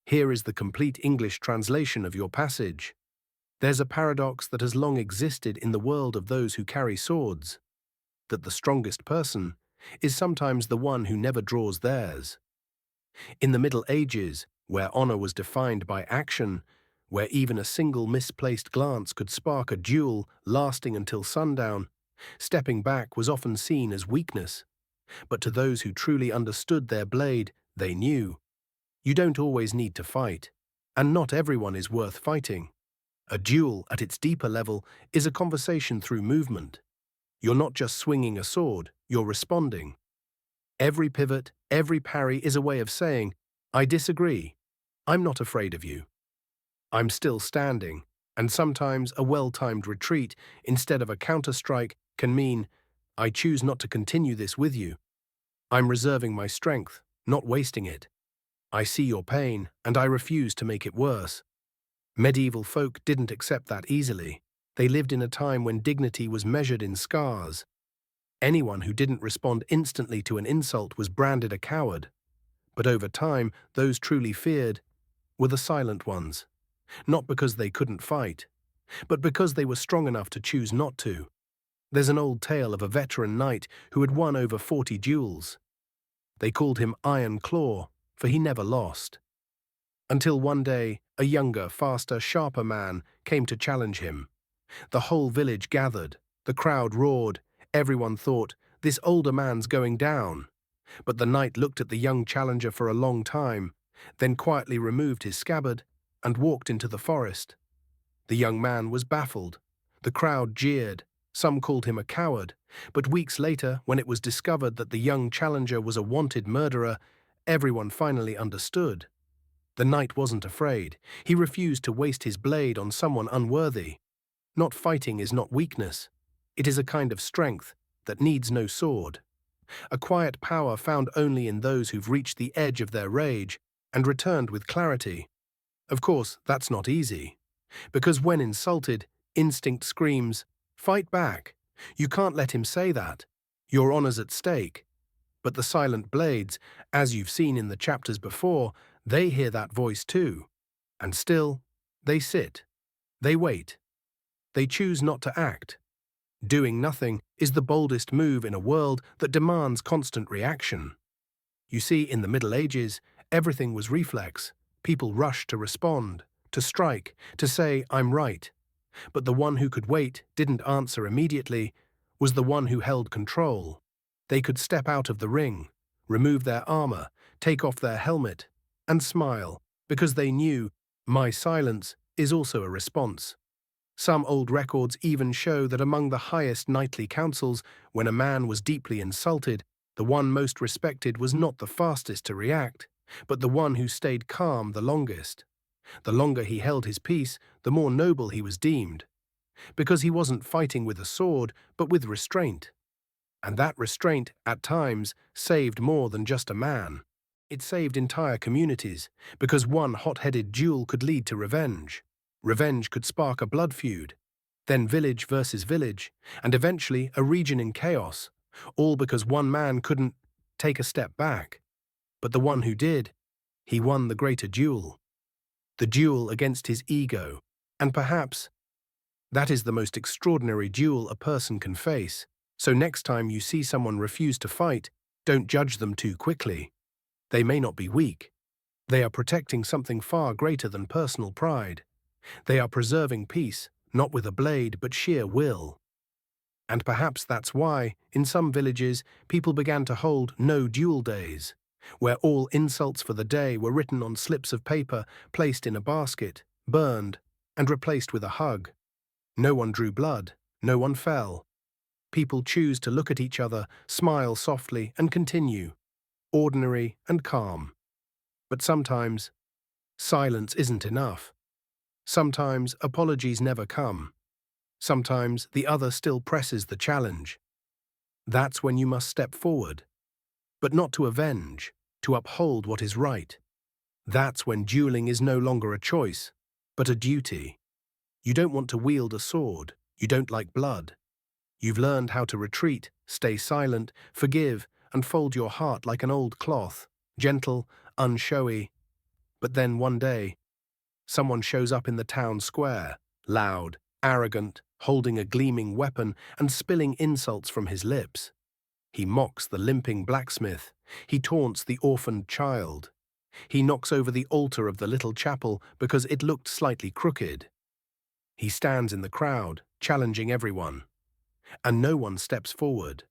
Here is the complete English translation of your passage. There's a paradox that has long existed in the world of those who carry swords, that the strongest person is sometimes the one who never draws theirs. In the Middle Ages, where honor was defined by action, where even a single misplaced glance could spark a duel lasting until sundown, stepping back was often seen as weakness. But to those who truly understood their blade, they knew: you don't always need to fight, and not everyone is worth fighting. A duel, at its deeper level, is a conversation through movement. You're not just swinging a sword, you're responding. Every pivot, every parry is a way of saying, I disagree. I'm not afraid of you. I'm still standing. And sometimes a well-timed retreat instead of a counter-strike can mean, I choose not to continue this with you. I'm reserving my strength, not wasting it. I see your pain, and I refuse to make it worse. Medieval folk didn't accept that easily. They lived in a time when dignity was measured in scars. Anyone who didn't respond instantly to an insult was branded a coward. But over time, those truly feared were the silent ones. Not because they couldn't fight, but because they were strong enough to choose not to. There's an old tale of a veteran knight who had won over 40 duels. They called him Iron Claw, for he never lost. Until one day, a younger, faster, sharper man came to challenge him. The whole village gathered, the crowd roared, everyone thought, this older man's going down. But the knight looked at the young challenger for a long time, then quietly removed his scabbard and walked into the forest. The young man was baffled. The crowd jeered. Some called him a coward. But weeks later, when it was discovered that the young challenger was a wanted murderer, everyone finally understood. The knight wasn't afraid. He refused to waste his blade on someone unworthy. Not fighting is not weakness. It is a kind of strength that needs no sword. A quiet power found only in those who've reached the edge of their rage and returned with clarity. Of course, that's not easy. Because when insulted, instinct screams, fight back. You can't let him say that. Your honor's at stake. But the silent blades, as you've seen in the chapters before, they hear that voice too. And still, they sit. They wait. They choose not to act. Doing nothing is the boldest move in a world that demands constant reaction. You see, in the Middle Ages, everything was reflex. People rushed to respond, to strike, to say, I'm right. But the one who could wait, didn't answer immediately, was the one who held control. They could step out of the ring, remove their armor, take off their helmet, and smile, because they knew, my silence is also a response. Some old records even show that among the highest knightly councils, when a man was deeply insulted, the one most respected was not the fastest to react, but the one who stayed calm the longest. The longer he held his peace, the more noble he was deemed, because he wasn't fighting with a sword, but with restraint. And that restraint, at times, saved more than just a man. It saved entire communities, because one hot-headed duel could lead to revenge. Revenge could spark a blood feud, then village versus village, and eventually a region in chaos, all because one man couldn't take a step back. But the one who did, he won the greater duel. The duel against his ego, and perhaps that is the most extraordinary duel a person can face. So next time you see someone refuse to fight, don't judge them too quickly. They may not be weak. They are protecting something far greater than personal pride. They are preserving peace, not with a blade but sheer will. And perhaps that's why, in some villages, people began to hold no duel days, where all insults for the day were written on slips of paper, placed in a basket, burned, and replaced with a hug. No one drew blood, no one fell. People choose to look at each other, smile softly, and continue, ordinary and calm. But sometimes, silence isn't enough. Sometimes apologies never come. Sometimes the other still presses the challenge. That's when you must step forward. But not to avenge, to uphold what is right. That's when dueling is no longer a choice, but a duty. You don't want to wield a sword. You don't like blood. You've learned how to retreat, stay silent, forgive, and fold your heart like an old cloth, gentle, unshowy. But then one day, someone shows up in the town square, loud, arrogant, holding a gleaming weapon and spilling insults from his lips. He mocks the limping blacksmith. He taunts the orphaned child. He knocks over the altar of the little chapel because it looked slightly crooked. He stands in the crowd, challenging everyone. And no one steps forward.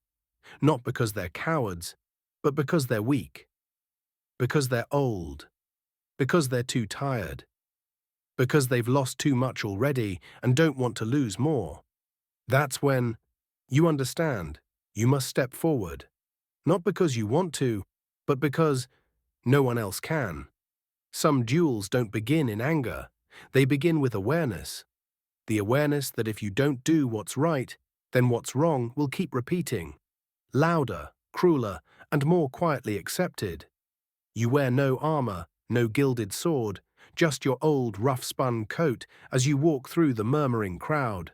Not because they're cowards, but because they're weak. Because they're old. Because they're too tired. Because they've lost too much already and don't want to lose more. That's when you understand you must step forward. Not because you want to, but because no one else can. Some duels don't begin in anger. They begin with awareness. The awareness that if you don't do what's right, then what's wrong will keep repeating. Louder, crueler, and more quietly accepted. You wear no armor, no gilded sword, just your old rough-spun coat as you walk through the murmuring crowd.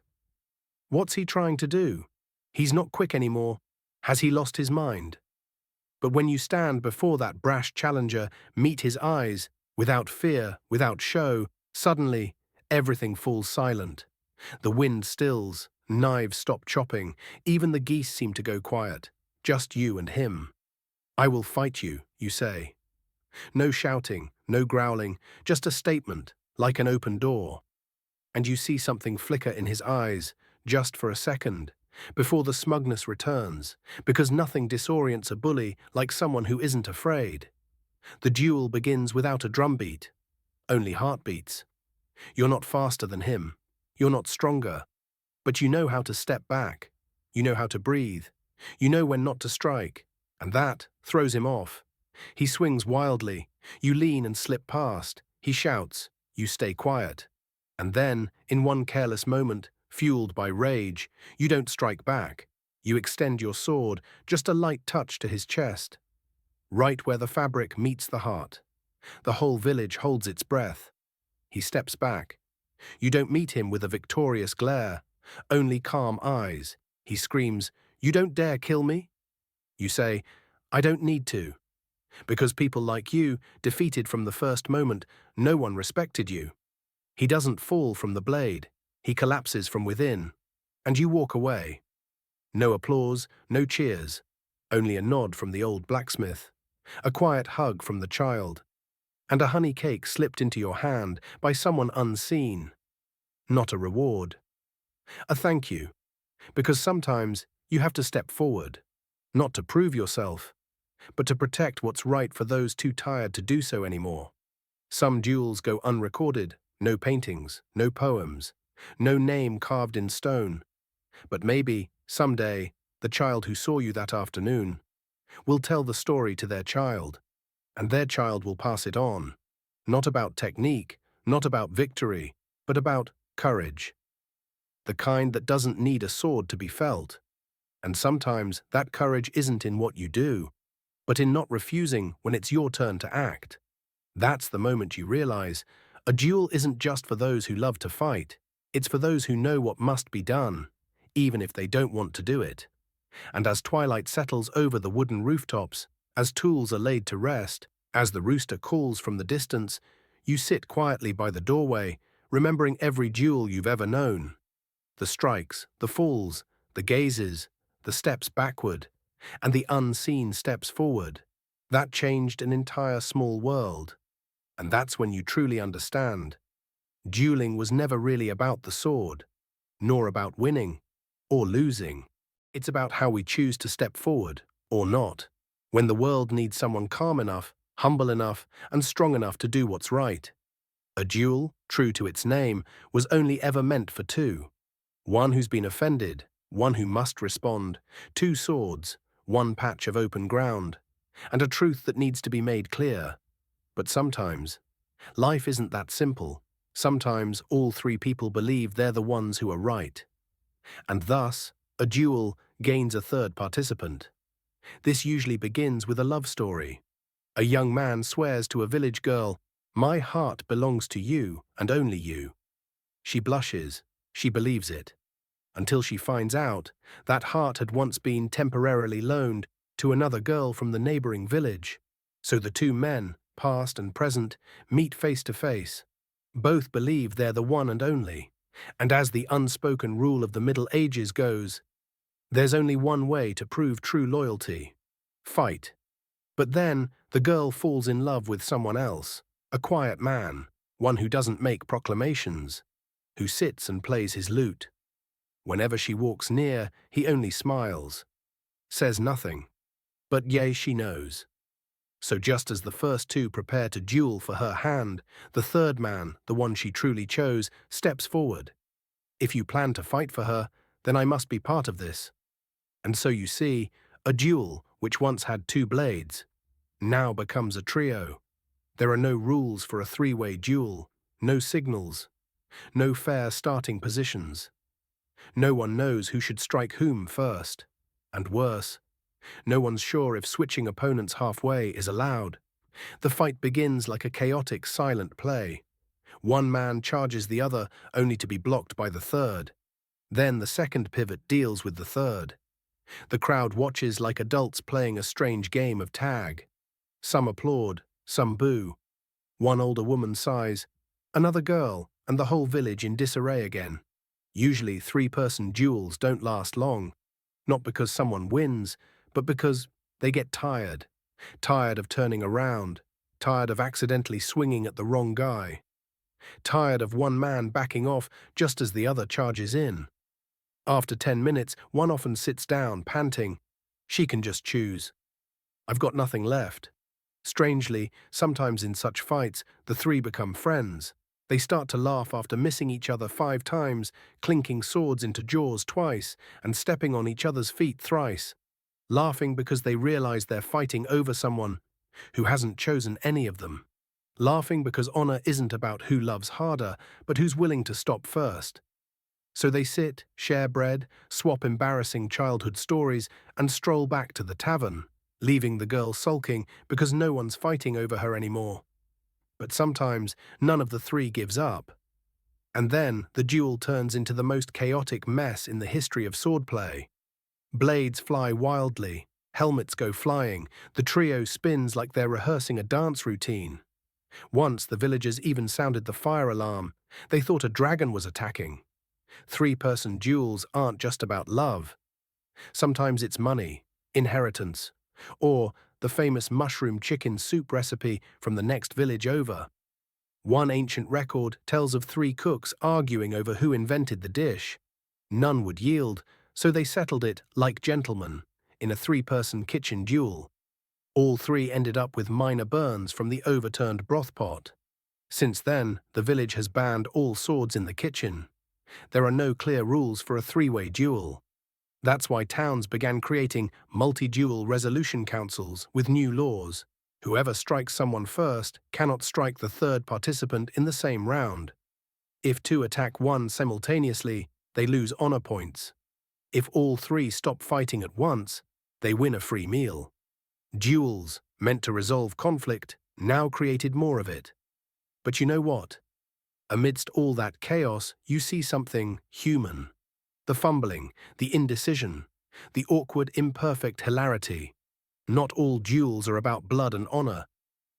What's he trying to do? He's not quick anymore. Has he lost his mind? But when you stand before that brash challenger, meet his eyes, without fear, without show, suddenly everything falls silent. The wind stills, knives stop chopping, even the geese seem to go quiet. Just you and him. I will fight you, you say. No shouting, no growling, just a statement, like an open door. And you see something flicker in his eyes, just for a second, before the smugness returns, because nothing disorients a bully like someone who isn't afraid. The duel begins without a drumbeat, only heartbeats. You're not faster than him. You're not stronger. But you know how to step back. You know how to breathe. You know when not to strike. And that throws him off. He swings wildly. You lean and slip past. He shouts. You stay quiet. And then, in one careless moment, fueled by rage, you don't strike back. You extend your sword, just a light touch to his chest. Right where the fabric meets the heart. The whole village holds its breath. He steps back. You don't meet him with a victorious glare, only calm eyes. He screams, "You don't dare kill me?" You say, "I don't need to." Because people like you, defeated from the first moment, no one respected you. He doesn't fall from the blade. He collapses from within. And you walk away. No applause, no cheers. Only a nod from the old blacksmith. A quiet hug from the child. And a honey cake slipped into your hand by someone unseen. Not a reward. A thank you. Because sometimes you have to step forward. Not to prove yourself, but to protect what's right for those too tired to do so anymore. Some duels go unrecorded, no paintings, no poems, no name carved in stone. But maybe, someday, the child who saw you that afternoon will tell the story to their child, and their child will pass it on. Not about technique, not about victory, but about courage. The kind that doesn't need a sword to be felt. And sometimes that courage isn't in what you do, but in not refusing when it's your turn to act. That's the moment you realize a duel isn't just for those who love to fight. It's for those who know what must be done, even if they don't want to do it. And as twilight settles over the wooden rooftops, as tools are laid to rest, as the rooster calls from the distance, you sit quietly by the doorway, remembering every duel you've ever known. The strikes, the falls, the gazes, the steps backward, and the unseen steps forward. That changed an entire small world. And that's when you truly understand. Dueling was never really about the sword, nor about winning or losing. It's about how we choose to step forward or not, when the world needs someone calm enough, humble enough, and strong enough to do what's right. A duel, true to its name, was only ever meant for two. One who's been offended, one who must respond, two swords, one patch of open ground, and a truth that needs to be made clear. But sometimes, life isn't that simple. Sometimes all three people believe they're the ones who are right. And thus, a duel gains a third participant. This usually begins with a love story. A young man swears to a village girl, "My heart belongs to you and only you." She blushes. She believes it. until she finds out that heart had once been temporarily loaned to another girl from the neighboring village. So the two men, past and present, meet face to face. Both believe they're the one and only. And as the unspoken rule of the Middle Ages goes, there's only one way to prove true loyalty: fight. But then the girl falls in love with someone else, a quiet man, one who doesn't make proclamations, who sits and plays his lute. Whenever she walks near, he only smiles, says nothing. But yea, she knows. So just as the first two prepare to duel for her hand, the third man, the one she truly chose, steps forward. If you plan to fight for her, then I must be part of this. And so you see, a duel, which once had two blades, now becomes a trio. There are no rules for a three-way duel, no signals, no fair starting positions. No one knows who should strike whom first. And worse, no one's sure if switching opponents halfway is allowed. The fight begins like a chaotic, silent play. One man charges the other, only to be blocked by the third. Then the second pivot deals with the third. The crowd watches like adults playing a strange game of tag. Some applaud, some boo. One older woman sighs, another girl, and the whole village in disarray again. Usually three-person duels don't last long, not because someone wins, but because they get tired. Tired of turning around, tired of accidentally swinging at the wrong guy, tired of one man backing off just as the other charges in. After 10 minutes, one often sits down, panting. She can just choose. I've got nothing left. Strangely, sometimes in such fights, the three become friends. They start to laugh after missing each other 5 times, clinking swords into jaws twice, and stepping on each other's feet thrice. Laughing because they realize they're fighting over someone who hasn't chosen any of them. Laughing because honor isn't about who loves harder, but who's willing to stop first. So they sit, share bread, swap embarrassing childhood stories, and stroll back to the tavern, leaving the girl sulking because no one's fighting over her anymore. But sometimes none of the three gives up. And then the duel turns into the most chaotic mess in the history of swordplay. Blades fly wildly, helmets go flying, the trio spins like they're rehearsing a dance routine. Once the villagers even sounded the fire alarm. They thought a dragon was attacking. Three-person duels aren't just about love. Sometimes it's money, inheritance, or the famous mushroom chicken soup recipe from the next village over. One ancient record tells of 3 cooks arguing over who invented the dish. None would yield, so they settled it like gentlemen in a 3-person kitchen duel. All 3 ended up with minor burns from the overturned broth pot. Since then, the village has banned all swords in the kitchen. There are no clear rules for a 3-way duel. That's why towns began creating multi-duel resolution councils with new laws. Whoever strikes someone first cannot strike the third participant in the same round. If 2 attack one simultaneously, they lose honor points. If all 3 stop fighting at once, they win a free meal. Duels, meant to resolve conflict, now created more of it. But you know what? Amidst all that chaos, you see something human. The fumbling, the indecision, the awkward, imperfect hilarity. Not all duels are about blood and honor.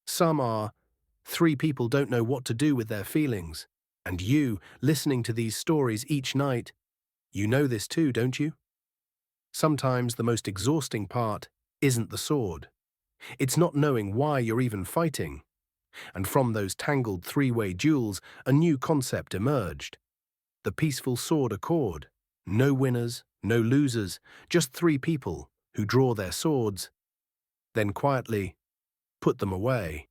Some are. 3 people don't know what to do with their feelings. And you, listening to these stories each night, you know this too, don't you? Sometimes the most exhausting part isn't the sword. It's not knowing why you're even fighting. And from those tangled 3-way duels, a new concept emerged. The peaceful sword accord. No winners, no losers, just 3 people who draw their swords, then quietly put them away,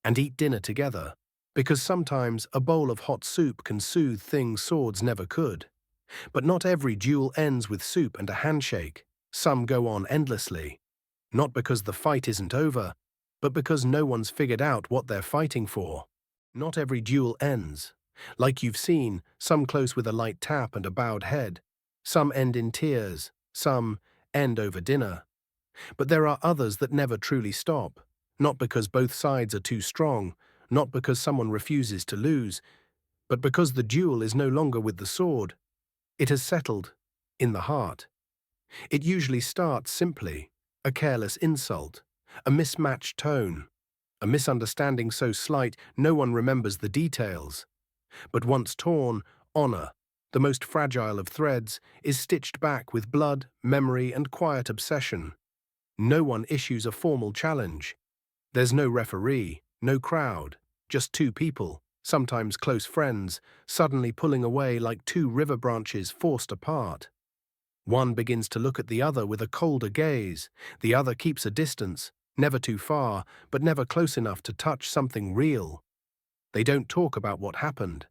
and eat dinner together, because sometimes a bowl of hot soup can soothe things swords never could. But not every duel ends with soup and a handshake. Some go on endlessly, not because the fight isn't over, but because no one's figured out what they're fighting for. Not every duel ends. Like you've seen, some close with a light tap and a bowed head. Some end in tears, some end over dinner. But there are others that never truly stop, not because both sides are too strong, not because someone refuses to lose, but because the duel is no longer with the sword, It has settled in the heart. It usually starts simply, a careless insult, a mismatched tone, a misunderstanding so slight no one remembers the details. But once torn, honor, the most fragile of threads, is stitched back with blood, memory, and quiet obsession. No one issues a formal challenge. There's no referee, no crowd, just two people, sometimes close friends, suddenly pulling away like two river branches forced apart. One begins to look at the other with a colder gaze, the other keeps a distance, never too far, but never close enough to touch something real. They don't talk about what happened.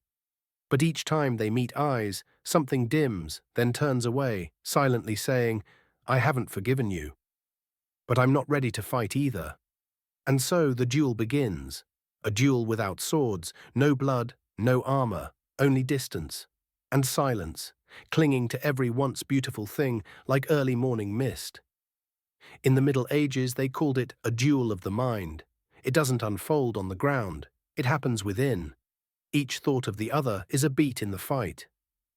But each time they meet eyes, something dims, then turns away, silently saying, "I haven't forgiven you. But I'm not ready to fight either." And so the duel begins. A duel without swords, no blood, no armor, only distance. And silence, clinging to every once beautiful thing like early morning mist. In the Middle Ages they called it a duel of the mind. It doesn't unfold on the ground, it happens within. Each thought of the other is a beat in the fight,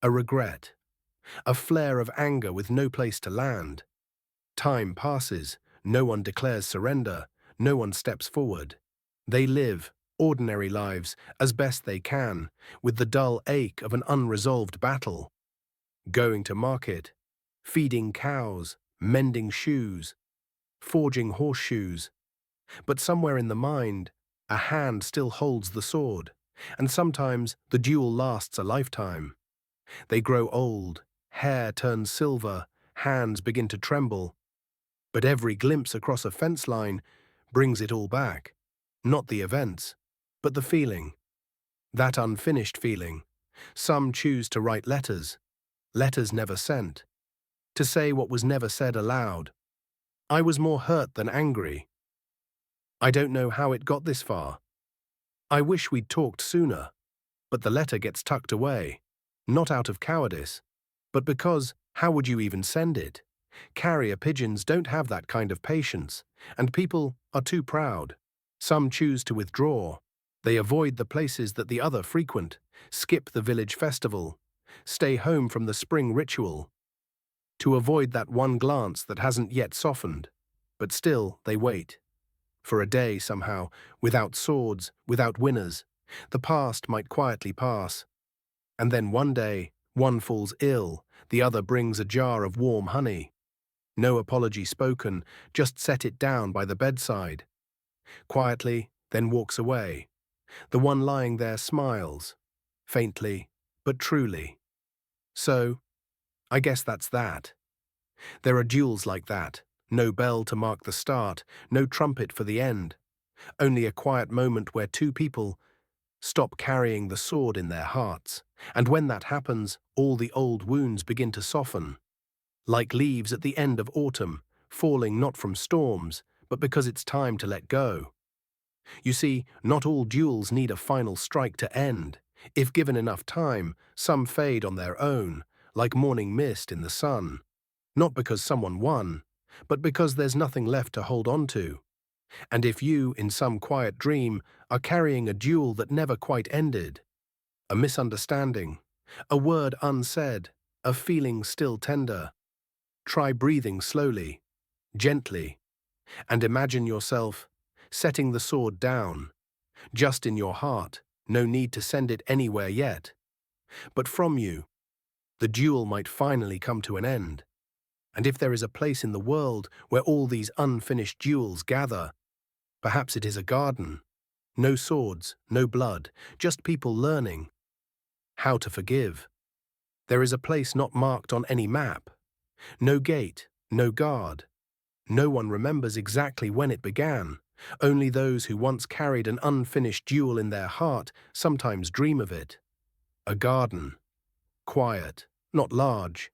a regret, a flare of anger with no place to land. Time passes, no one declares surrender, no one steps forward. They live, ordinary lives, as best they can, with the dull ache of an unresolved battle. Going to market, feeding cows, mending shoes, forging horseshoes. But somewhere in the mind, a hand still holds the sword, and sometimes the duel lasts a lifetime. They grow old, hair turns silver, hands begin to tremble, but every glimpse across a fence line brings it all back. Not the events, but the feeling. That unfinished feeling. Some choose to write letters, letters never sent, to say what was never said aloud. I was more hurt than angry. I don't know how it got this far. I wish we'd talked sooner, but the letter gets tucked away, not out of cowardice, but because how would you even send it? Carrier pigeons don't have that kind of patience, and people are too proud. Some choose to withdraw. They avoid the places that the other frequent, skip the village festival, stay home from the spring ritual, to avoid that one glance that hasn't yet softened. But still they wait. For a day somehow, without swords, without winners, the past might quietly pass. And then one day, one falls ill, the other brings a jar of warm honey. No apology spoken, just set it down by the bedside. Quietly, then walks away. The one lying there smiles, faintly, but truly. So, I guess that's that. There are duels like that. No bell to mark the start, no trumpet for the end. Only a quiet moment where two people stop carrying the sword in their hearts. And when that happens, all the old wounds begin to soften. Like leaves at the end of autumn, falling not from storms, but because it's time to let go. You see, not all duels need a final strike to end. If given enough time, some fade on their own, like morning mist in the sun. Not because someone won, but because there's nothing left to hold on to. And if you, in some quiet dream, are carrying a duel that never quite ended, a misunderstanding, a word unsaid, a feeling still tender, try breathing slowly, gently, and imagine yourself setting the sword down, just in your heart, no need to send it anywhere yet. But from you, the duel might finally come to an end. And if there is a place in the world where all these unfinished duels gather, perhaps it is a garden. No swords, no blood, just people learning how to forgive. There is a place not marked on any map. No gate, no guard. No one remembers exactly when it began. Only those who once carried an unfinished duel in their heart sometimes dream of it. A garden. Quiet, not large,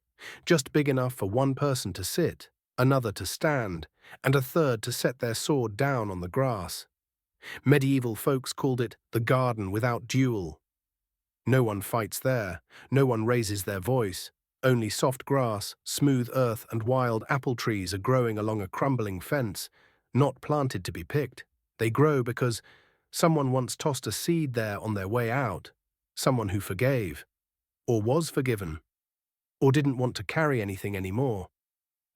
just big enough for one person to sit, another to stand, and a third to set their sword down on the grass. Medieval folks called it the garden without duel. No one fights there, no one raises their voice. Only soft grass, smooth earth, and wild apple trees are growing along a crumbling fence, not planted to be picked. They grow because someone once tossed a seed there on their way out, someone who forgave, or was forgiven. or didn't want to carry anything anymore.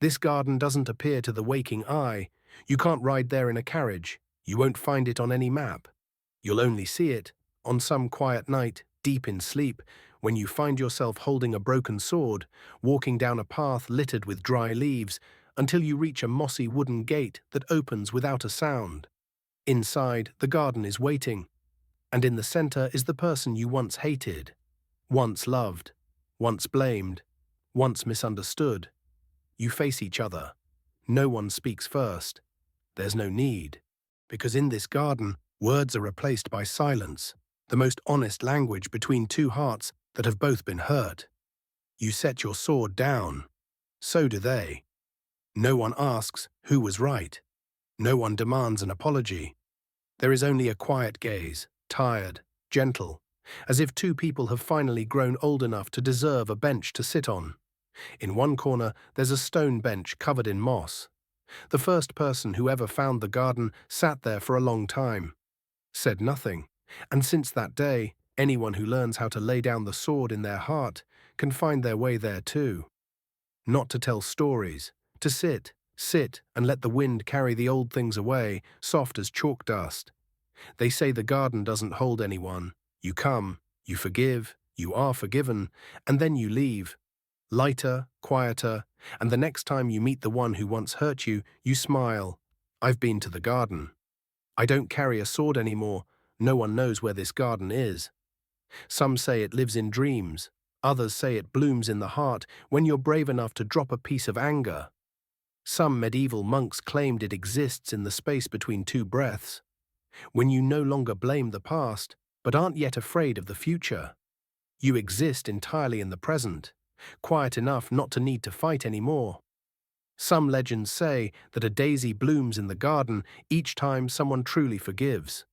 This garden doesn't appear to the waking eye. You can't ride there in a carriage. You won't find it on any map. You'll only see it on some quiet night, deep in sleep, when you find yourself holding a broken sword, walking down a path littered with dry leaves, until you reach a mossy wooden gate that opens without a sound. Inside, the garden is waiting, and in the center is the person you once hated, once loved, once blamed, once misunderstood. You face each other. No one speaks first. There's no need. Because in this garden, words are replaced by silence, the most honest language between two hearts that have both been hurt. You set your sword down. So do they. No one asks who was right. No one demands an apology. There is only a quiet gaze, tired, gentle, as if two people have finally grown old enough to deserve a bench to sit on. In one corner, there's a stone bench covered in moss. The first person who ever found the garden sat there for a long time, said nothing, and since that day, anyone who learns how to lay down the sword in their heart can find their way there too. Not to tell stories, to sit and let the wind carry the old things away, soft as chalk dust. They say the garden doesn't hold anyone. You come, you forgive, you are forgiven, and then you leave. Lighter, quieter, and the next time you meet the one who once hurt you, you smile. I've been to the garden. I don't carry a sword anymore. No one knows where this garden is. Some say it lives in dreams. Others say it blooms in the heart when you're brave enough to drop a piece of anger. Some medieval monks claimed it exists in the space between two breaths, when you no longer blame the past, but aren't yet afraid of the future. You exist entirely in the present, quiet enough not to need to fight anymore. Some legends say that a daisy blooms in the garden each time someone truly forgives.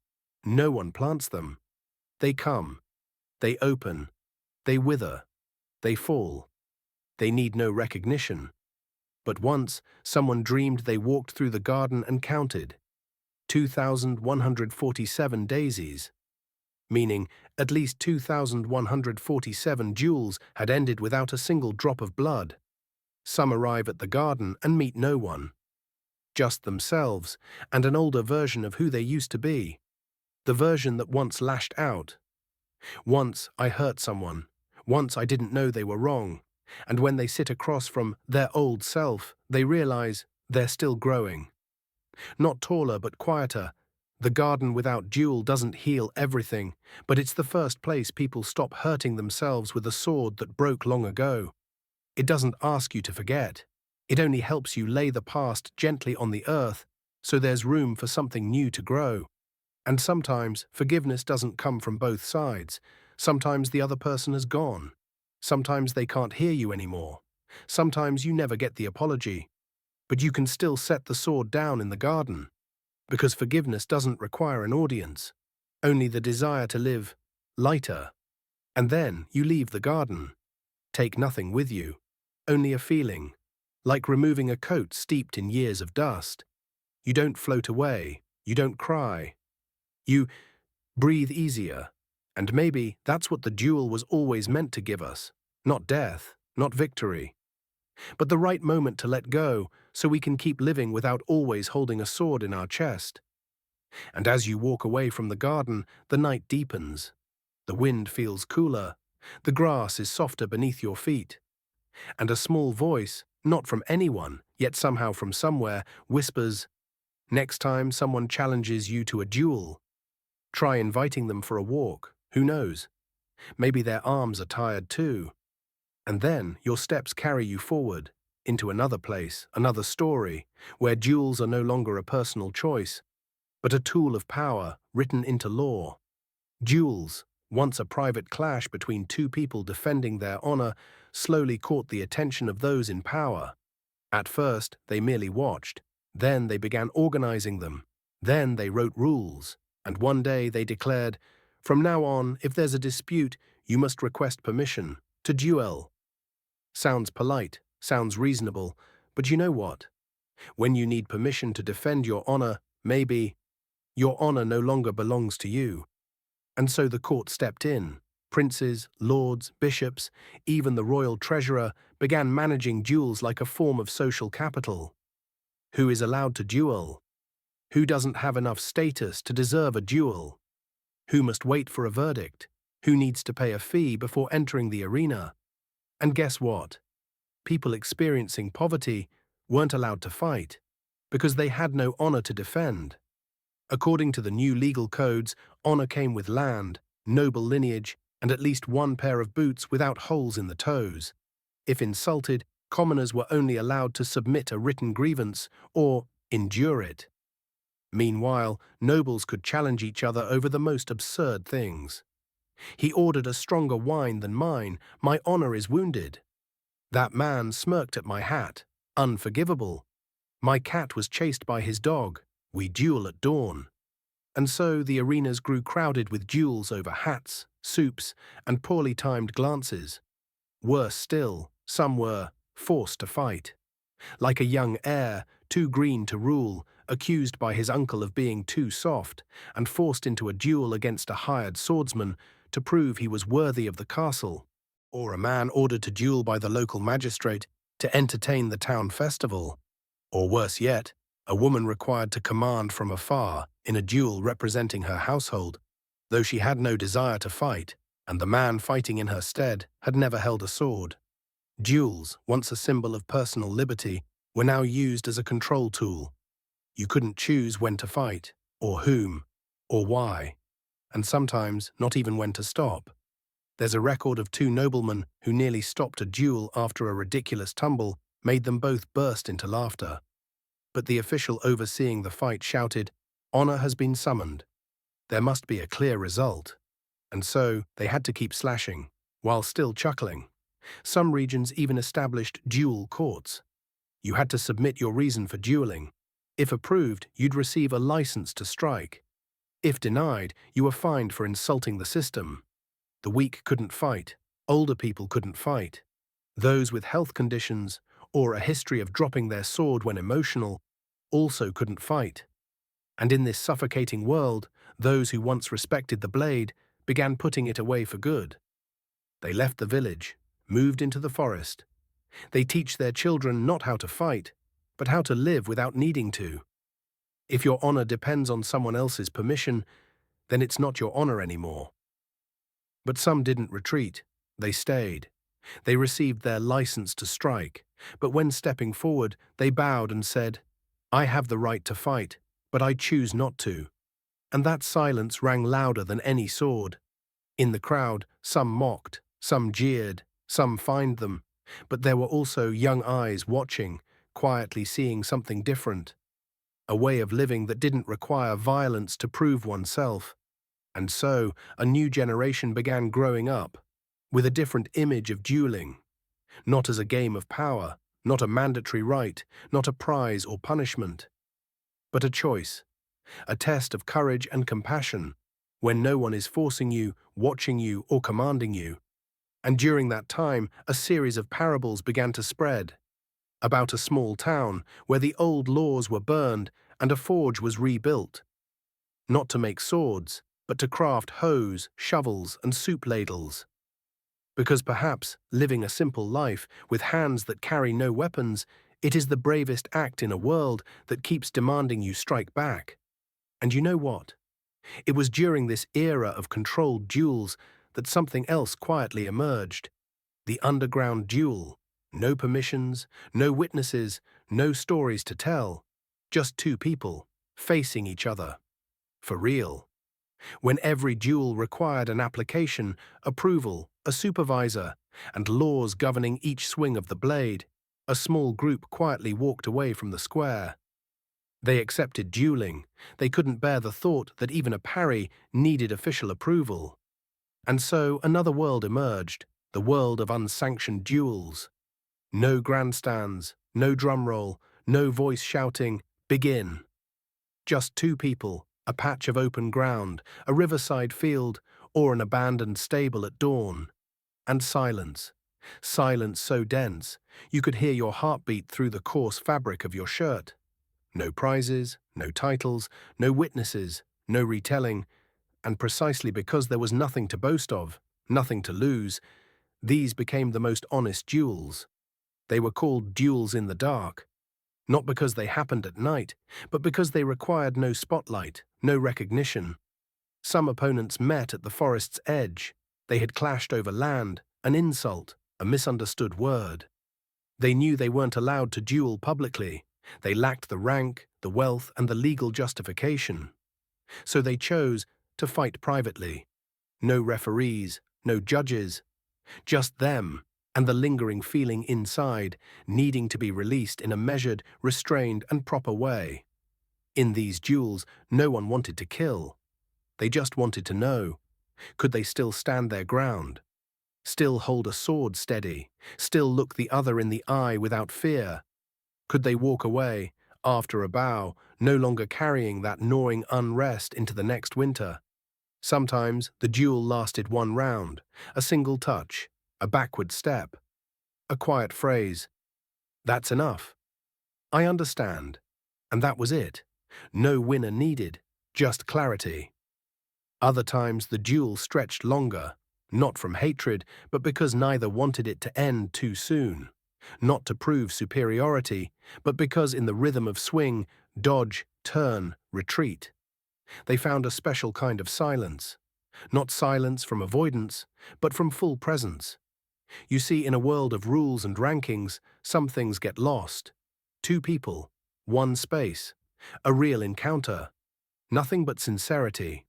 No one plants them. They come, they open, they wither, they fall. They need no recognition. But once, someone dreamed they walked through the garden and counted 2,147 daisies, meaning at least 2,147 duels had ended without a single drop of blood. Some arrive at the garden and meet no one, just themselves and an older version of who they used to be, the version that once lashed out. Once I hurt someone, once I didn't know they were wrong, and when they sit across from their old self, they realize they're still growing. Not taller but quieter. The garden without duel doesn't heal everything, but it's the first place people stop hurting themselves with a sword that broke long ago. It doesn't ask you to forget. It only helps you lay the past gently on the earth, so there's room for something new to grow. And sometimes forgiveness doesn't come from both sides. Sometimes the other person has gone. Sometimes they can't hear you anymore. Sometimes you never get the apology. But you can still set the sword down in the garden, because forgiveness doesn't require an audience, only the desire to live lighter. And then you leave the garden. Take nothing with you, only a feeling, like removing a coat steeped in years of dust. You don't float away, you don't cry. You breathe easier, and maybe that's what the duel was always meant to give us. Not death, not victory, but the right moment to let go so we can keep living without always holding a sword in our chest. And as you walk away from the garden, the night deepens. The wind feels cooler, the grass is softer beneath your feet, and a small voice, not from anyone, yet somehow from somewhere, whispers, "Next time someone challenges you to a duel, try inviting them for a walk. Who knows? Maybe their arms are tired too." And then your steps carry you forward, into another place, another story, where duels are no longer a personal choice, but a tool of power written into law. Duels, once a private clash between two people defending their honor, slowly caught the attention of those in power. At first, they merely watched. Then they began organizing them. Then they wrote rules. And one day they declared, "From now on, if there's a dispute, you must request permission to duel." Sounds polite, sounds reasonable, but you know what? When you need permission to defend your honor, maybe your honor no longer belongs to you. And so the court stepped in. Princes, lords, bishops, even the royal treasurer began managing duels like a form of social capital. Who is allowed to duel? Who doesn't have enough status to deserve a duel? Who must wait for a verdict? Who needs to pay a fee before entering the arena? And guess what? People experiencing poverty weren't allowed to fight because they had no honor to defend. According to the new legal codes, honor came with land, noble lineage, and at least one pair of boots without holes in the toes. If insulted, commoners were only allowed to submit a written grievance or endure it. Meanwhile, nobles could challenge each other over the most absurd things. He ordered a stronger wine than mine. My honor is wounded. That man smirked at my hat. Unforgivable. My cat was chased by his dog. We duel at dawn. And so the arenas grew crowded with duels over hats, soups, and poorly timed glances. Worse still, some were forced to fight. Like a young heir, too green to rule, accused by his uncle of being too soft, and forced into a duel against a hired swordsman to prove he was worthy of the castle. Or a man ordered to duel by the local magistrate to entertain the town festival. Or worse yet, a woman required to command from afar in a duel representing her household, though she had no desire to fight, and the man fighting in her stead had never held a sword. Duels, once a symbol of personal liberty, were now used as a control tool. You couldn't choose when to fight, or whom, or why, and sometimes not even when to stop. There's a record of two noblemen who nearly stopped a duel after a ridiculous tumble made them both burst into laughter. But the official overseeing the fight shouted, "Honor has been summoned. There must be a clear result." And so they had to keep slashing, while still chuckling. Some regions even established duel courts. You had to submit your reason for dueling. If approved, you'd receive a license to strike. If denied, you were fined for insulting the system. The weak couldn't fight. Older people couldn't fight. Those with health conditions, or a history of dropping their sword when emotional, also couldn't fight. And in this suffocating world, those who once respected the blade began putting it away for good. They left the village, moved into the forest. They teach their children not how to fight, but how to live without needing to. If your honor depends on someone else's permission, then it's not your honor anymore. But some didn't retreat. They stayed. They received their license to strike, but when stepping forward, they bowed and said, "I have the right to fight, but I choose not to." And that silence rang louder than any sword. In the crowd, some mocked, some jeered, some fined them, but there were also young eyes watching, quietly seeing something different. A way of living that didn't require violence to prove oneself. And so, a new generation began growing up, with a different image of dueling. Not as a game of power, not a mandatory right, not a prize or punishment, but a choice, a test of courage and compassion, when no one is forcing you, watching you, or commanding you. And during that time, a series of parables began to spread, about a small town where the old laws were burned and a forge was rebuilt, not to make swords, but to craft hoes, shovels, and soup ladles. Because perhaps, living a simple life with hands that carry no weapons, it is the bravest act in a world that keeps demanding you strike back. And you know what? It was during this era of controlled duels that something else quietly emerged. The underground duel. No permissions, no witnesses, no stories to tell. Just two people, facing each other. For real. When every duel required an application, approval, a supervisor, and laws governing each swing of the blade, a small group quietly walked away from the square. They accepted dueling. They couldn't bear the thought that even a parry needed official approval. And so another world emerged, the world of unsanctioned duels. No grandstands, no drumroll, no voice shouting, "Begin." Just two people, a patch of open ground, a riverside field, or an abandoned stable at dawn. And silence. Silence so dense, you could hear your heartbeat through the coarse fabric of your shirt. No prizes, no titles, no witnesses, no retelling, and precisely because there was nothing to boast of, nothing to lose. These became the most honest duels. They were called duels in the dark, not because they happened at night, but because they required no spotlight, no recognition. Some opponents met at the forest's edge. They had clashed over land, an insult, a misunderstood word. They knew they weren't allowed to duel publicly. They lacked the rank, the wealth, and the legal justification. So they chose to fight privately. No referees, no judges, just them and the lingering feeling inside, needing to be released in a measured, restrained, and proper way. In these duels, no one wanted to kill. They just wanted to know, could they still stand their ground? Still hold a sword steady? Still look the other in the eye without fear? Could they walk away, after a bow, no longer carrying that gnawing unrest into the next winter? Sometimes the duel lasted one round, a single touch, a backward step, a quiet phrase. That's enough. I understand. And that was it. No winner needed, just clarity. Other times the duel stretched longer, not from hatred, but because neither wanted it to end too soon. Not to prove superiority, but because in the rhythm of swing, dodge, turn, retreat, they found a special kind of silence. Not silence from avoidance, but from full presence. You see, in a world of rules and rankings, some things get lost. Two people, one space, a real encounter, nothing but sincerity.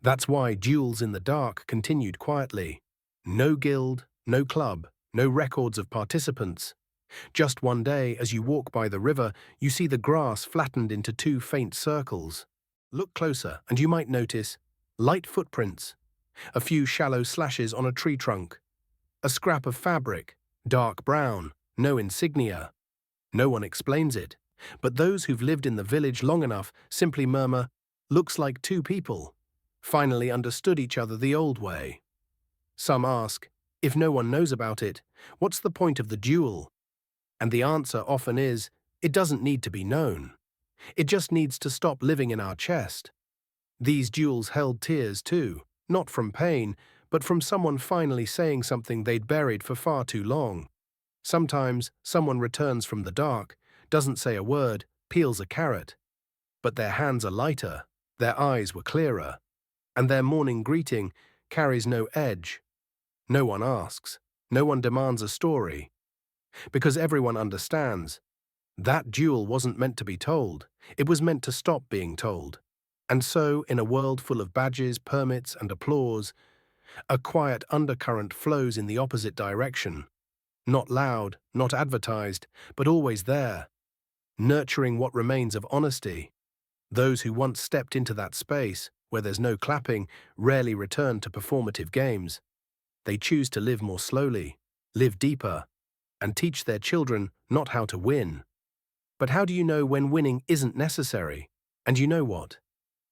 That's why duels in the dark continued quietly. No guild, no club, no records of participants. Just one day, as you walk by the river, you see the grass flattened into two faint circles. Look closer, and you might notice light footprints, a few shallow slashes on a tree trunk, a scrap of fabric, dark brown, no insignia. No one explains it, but those who've lived in the village long enough simply murmur, "Looks like two people. Finally understood each other the old way." Some ask, if no one knows about it, what's the point of the duel? And the answer often is, it doesn't need to be known. It just needs to stop living in our chest. These duels held tears too, not from pain, but from someone finally saying something they'd buried for far too long. Sometimes someone returns from the dark, doesn't say a word, peels a carrot. But their hands are lighter, their eyes were clearer, and their morning greeting carries no edge. No one asks, no one demands a story, because everyone understands. That duel wasn't meant to be told, it was meant to stop being told. And so, in a world full of badges, permits, and applause, a quiet undercurrent flows in the opposite direction. Not loud, not advertised, but always there, nurturing what remains of honesty. Those who once stepped into that space, where there's no clapping, rarely return to performative games. They choose to live more slowly, live deeper, and teach their children not how to win, but how do you know when winning isn't necessary? And you know what?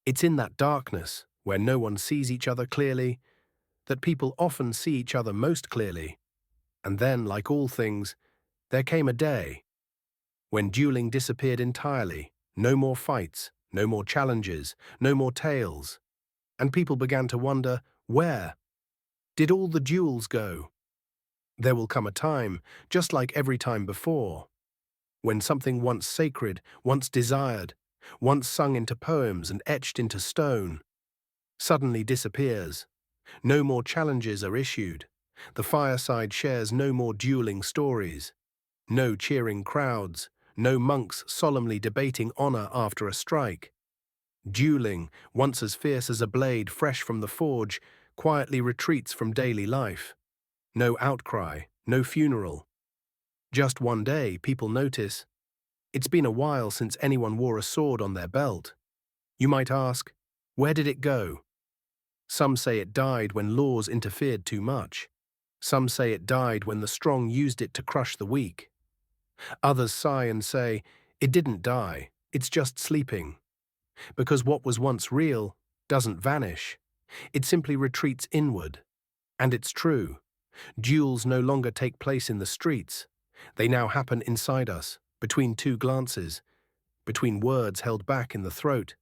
It's in that darkness, where no one sees each other clearly, that people often see each other most clearly. And then, like all things, there came a day when dueling disappeared entirely. No more fights, no more challenges, no more tales. And people began to wonder, where did all the duels go? There will come a time, just like every time before, when something once sacred, once desired, once sung into poems and etched into stone, suddenly disappears. No more challenges are issued. The fireside shares no more dueling stories. No cheering crowds, no monks solemnly debating honor after a strike. Dueling, once as fierce as a blade fresh from the forge, quietly retreats from daily life. No outcry, no funeral. Just one day, people notice, it's been a while since anyone wore a sword on their belt. You might ask, where did it go? Some say it died when laws interfered too much. Some say it died when the strong used it to crush the weak. Others sigh and say, it didn't die, it's just sleeping. Because what was once real doesn't vanish. It simply retreats inward. And it's true. Duels no longer take place in the streets. They now happen inside us, between two glances, between words held back in the throat,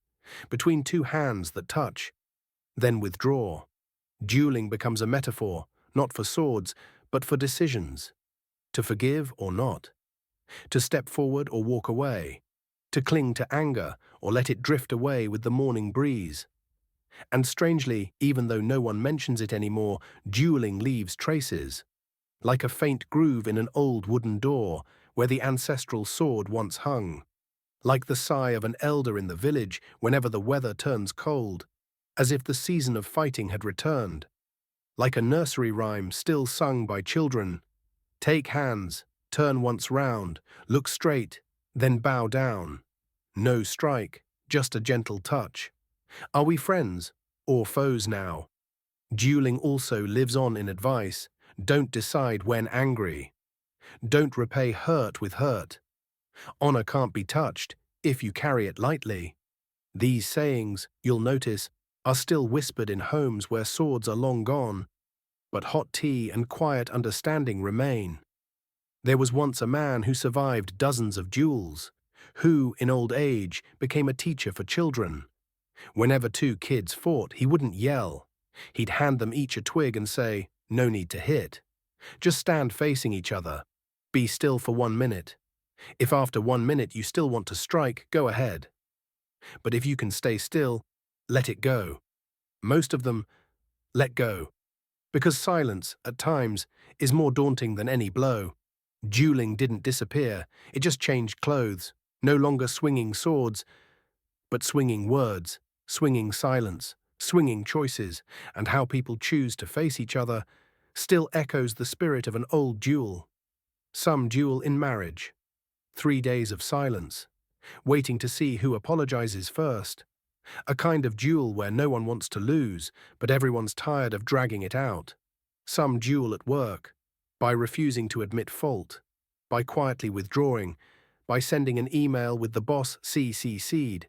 between two hands that touch, then withdraw. Dueling becomes a metaphor, not for swords, but for decisions. To forgive or not. To step forward or walk away. To cling to anger or let it drift away with the morning breeze. And strangely, even though no one mentions it anymore, dueling leaves traces. Like a faint groove in an old wooden door where the ancestral sword once hung. Like the sigh of an elder in the village whenever the weather turns cold, as if the season of fighting had returned. Like a nursery rhyme still sung by children. Take hands, turn once round, look straight, then bow down. No strike, just a gentle touch. Are we friends or foes now? Dueling also lives on in advice. Don't decide when angry. Don't repay hurt with hurt. Honor can't be touched if you carry it lightly. These sayings, you'll notice, are still whispered in homes where swords are long gone, but hot tea and quiet understanding remain. There was once a man who survived dozens of duels, who, in old age, became a teacher for children. Whenever two kids fought, he wouldn't yell. He'd hand them each a twig and say, "No need to hit. Just stand facing each other. Be still for 1 minute. If after 1 minute you still want to strike, go ahead. But if you can stay still, let it go." Most of them let go, because silence, at times, is more daunting than any blow. Dueling didn't disappear, it just changed clothes, no longer swinging swords, but swinging words, swinging silence, swinging choices, and how people choose to face each other still echoes the spirit of an old duel. Some duel in marriage. 3 days of silence, waiting to see who apologizes first. A kind of duel where no one wants to lose, but everyone's tired of dragging it out. Some duel at work, by refusing to admit fault, by quietly withdrawing, by sending an email with the boss CC'd.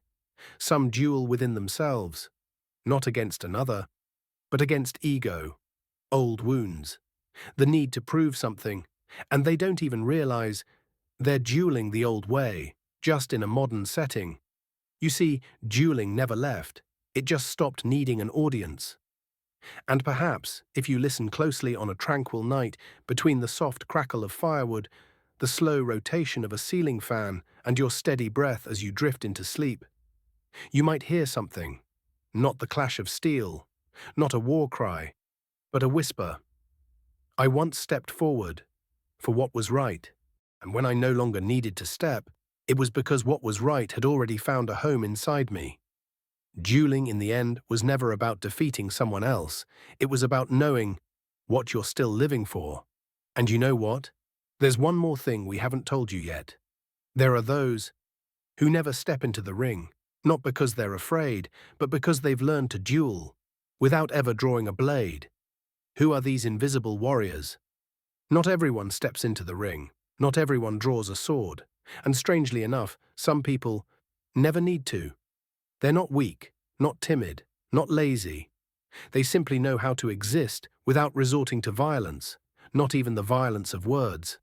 Some duel within themselves, not against another, but against ego, old wounds, the need to prove something, and they don't even realize they're dueling the old way, just in a modern setting. You see, dueling never left, it just stopped needing an audience. And perhaps, if you listen closely on a tranquil night, between the soft crackle of firewood, the slow rotation of a ceiling fan, and your steady breath as you drift into sleep, you might hear something. Not the clash of steel, not a war cry, but a whisper. I once stepped forward, for what was right, and when I no longer needed to step, it was because what was right had already found a home inside me. Dueling, in the end, was never about defeating someone else. It was about knowing what you're still living for. And you know what? There's one more thing we haven't told you yet. There are those who never step into the ring, not because they're afraid, but because they've learned to duel, without ever drawing a blade. Who are these invisible warriors? Not everyone steps into the ring. Not everyone draws a sword. And strangely enough, some people never need to. They're not weak, not timid, not lazy. They simply know how to exist without resorting to violence, not even the violence of words.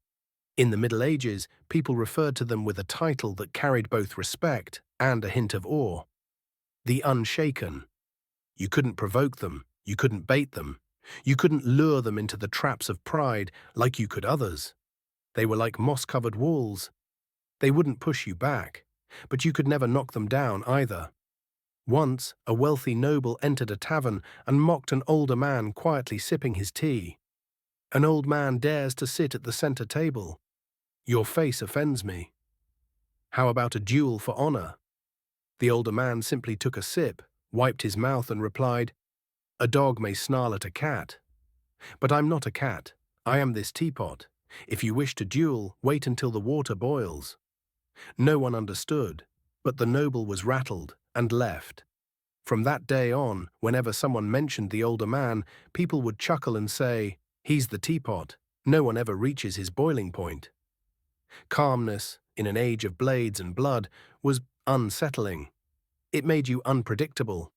In the Middle Ages, people referred to them with a title that carried both respect and a hint of awe. The unshaken. You couldn't provoke them, you couldn't bait them, you couldn't lure them into the traps of pride like you could others. They were like moss-covered walls. They wouldn't push you back, but you could never knock them down either. Once, a wealthy noble entered a tavern and mocked an older man quietly sipping his tea. An old man dares to sit at the center table. Your face offends me. How about a duel for honor? The older man simply took a sip, wiped his mouth and replied, "A dog may snarl at a cat. But I'm not a cat. I am this teapot. If you wish to duel, wait until the water boils." No one understood, but the noble was rattled and left. From that day on, whenever someone mentioned the older man, people would chuckle and say, "He's the teapot. No one ever reaches his boiling point." Calmness, in an age of blades and blood, was unsettling. It made you unpredictable.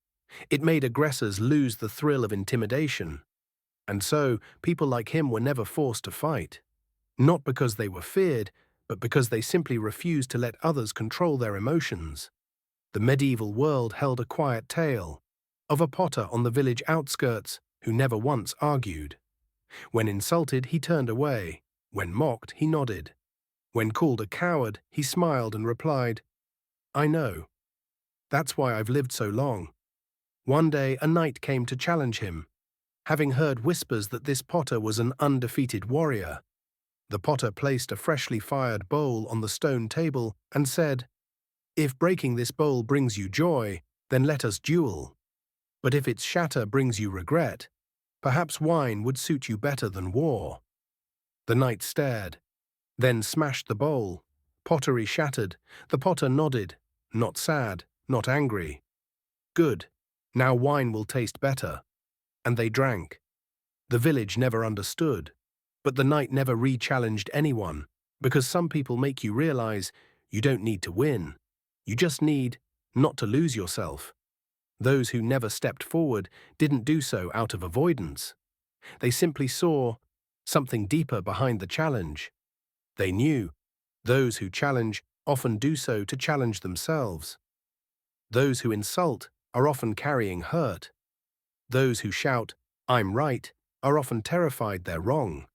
It made aggressors lose the thrill of intimidation. And so, people like him were never forced to fight. Not because they were feared, but because they simply refused to let others control their emotions. The medieval world held a quiet tale of a potter on the village outskirts who never once argued. When insulted, he turned away. When mocked, he nodded. When called a coward, he smiled and replied, "I know. That's why I've lived so long." One day, a knight came to challenge him. Having heard whispers that this potter was an undefeated warrior, the potter placed a freshly fired bowl on the stone table and said, "If breaking this bowl brings you joy, then let us duel. But if its shatter brings you regret, perhaps wine would suit you better than war." The knight stared, then smashed the bowl. Pottery shattered. The potter nodded, not sad, not angry. "Good. Now wine will taste better." And they drank. The village never understood, but the knight never re-challenged anyone, because some people make you realize you don't need to win. You just need not to lose yourself. Those who never stepped forward didn't do so out of avoidance. They simply saw something deeper behind the challenge. They knew those who challenge often do so to challenge themselves. Those who insult are often carrying hurt. Those who shout, "I'm right," are often terrified they're wrong.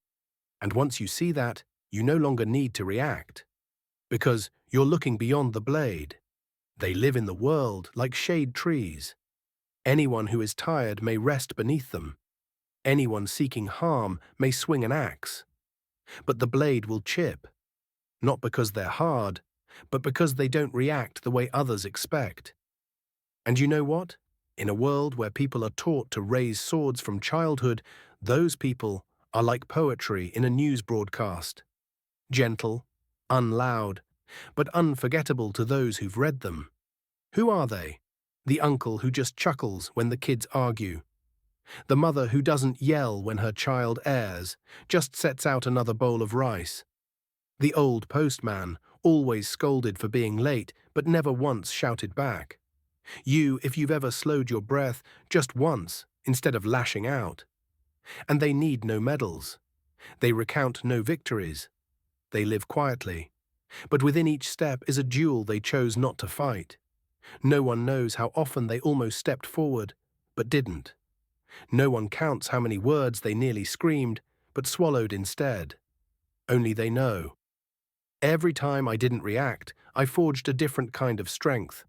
And once you see that, you no longer need to react, because you're looking beyond the blade. They live in the world like shade trees. Anyone who is tired may rest beneath them. Anyone seeking harm may swing an axe. But the blade will chip, not because they're hard, but because they don't react the way others expect. And you know what? In a world where people are taught to raise swords from childhood, those people are like poetry in a news broadcast. Gentle, unloud, but unforgettable to those who've read them. Who are they? The uncle who just chuckles when the kids argue. The mother who doesn't yell when her child errs, just sets out another bowl of rice. The old postman, always scolded for being late, but never once shouted back. You, if you've ever slowed your breath just once instead of lashing out. And they need no medals. They recount no victories. They live quietly. But within each step is a duel they chose not to fight. No one knows how often they almost stepped forward, but didn't. No one counts how many words they nearly screamed, but swallowed instead. Only they know. Every time I didn't react, I forged a different kind of strength.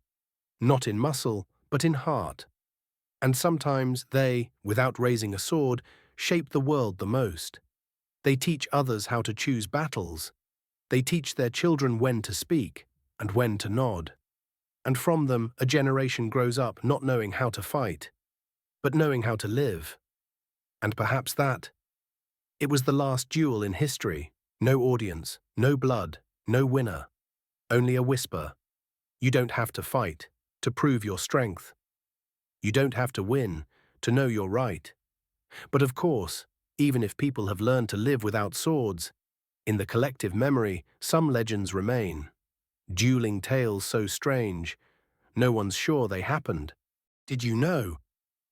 Not in muscle, but in heart. And sometimes they, without raising a sword, shape the world the most. They teach others how to choose battles. They teach their children when to speak and when to nod. And from them, a generation grows up not knowing how to fight, but knowing how to live. And perhaps it was the last duel in history. No audience, no blood, no winner. Only a whisper. You don't have to fight to prove your strength. You don't have to win to know you're right. But of course, even if people have learned to live without swords, in the collective memory, some legends remain. Dueling tales so strange, no one's sure they happened. Did you know?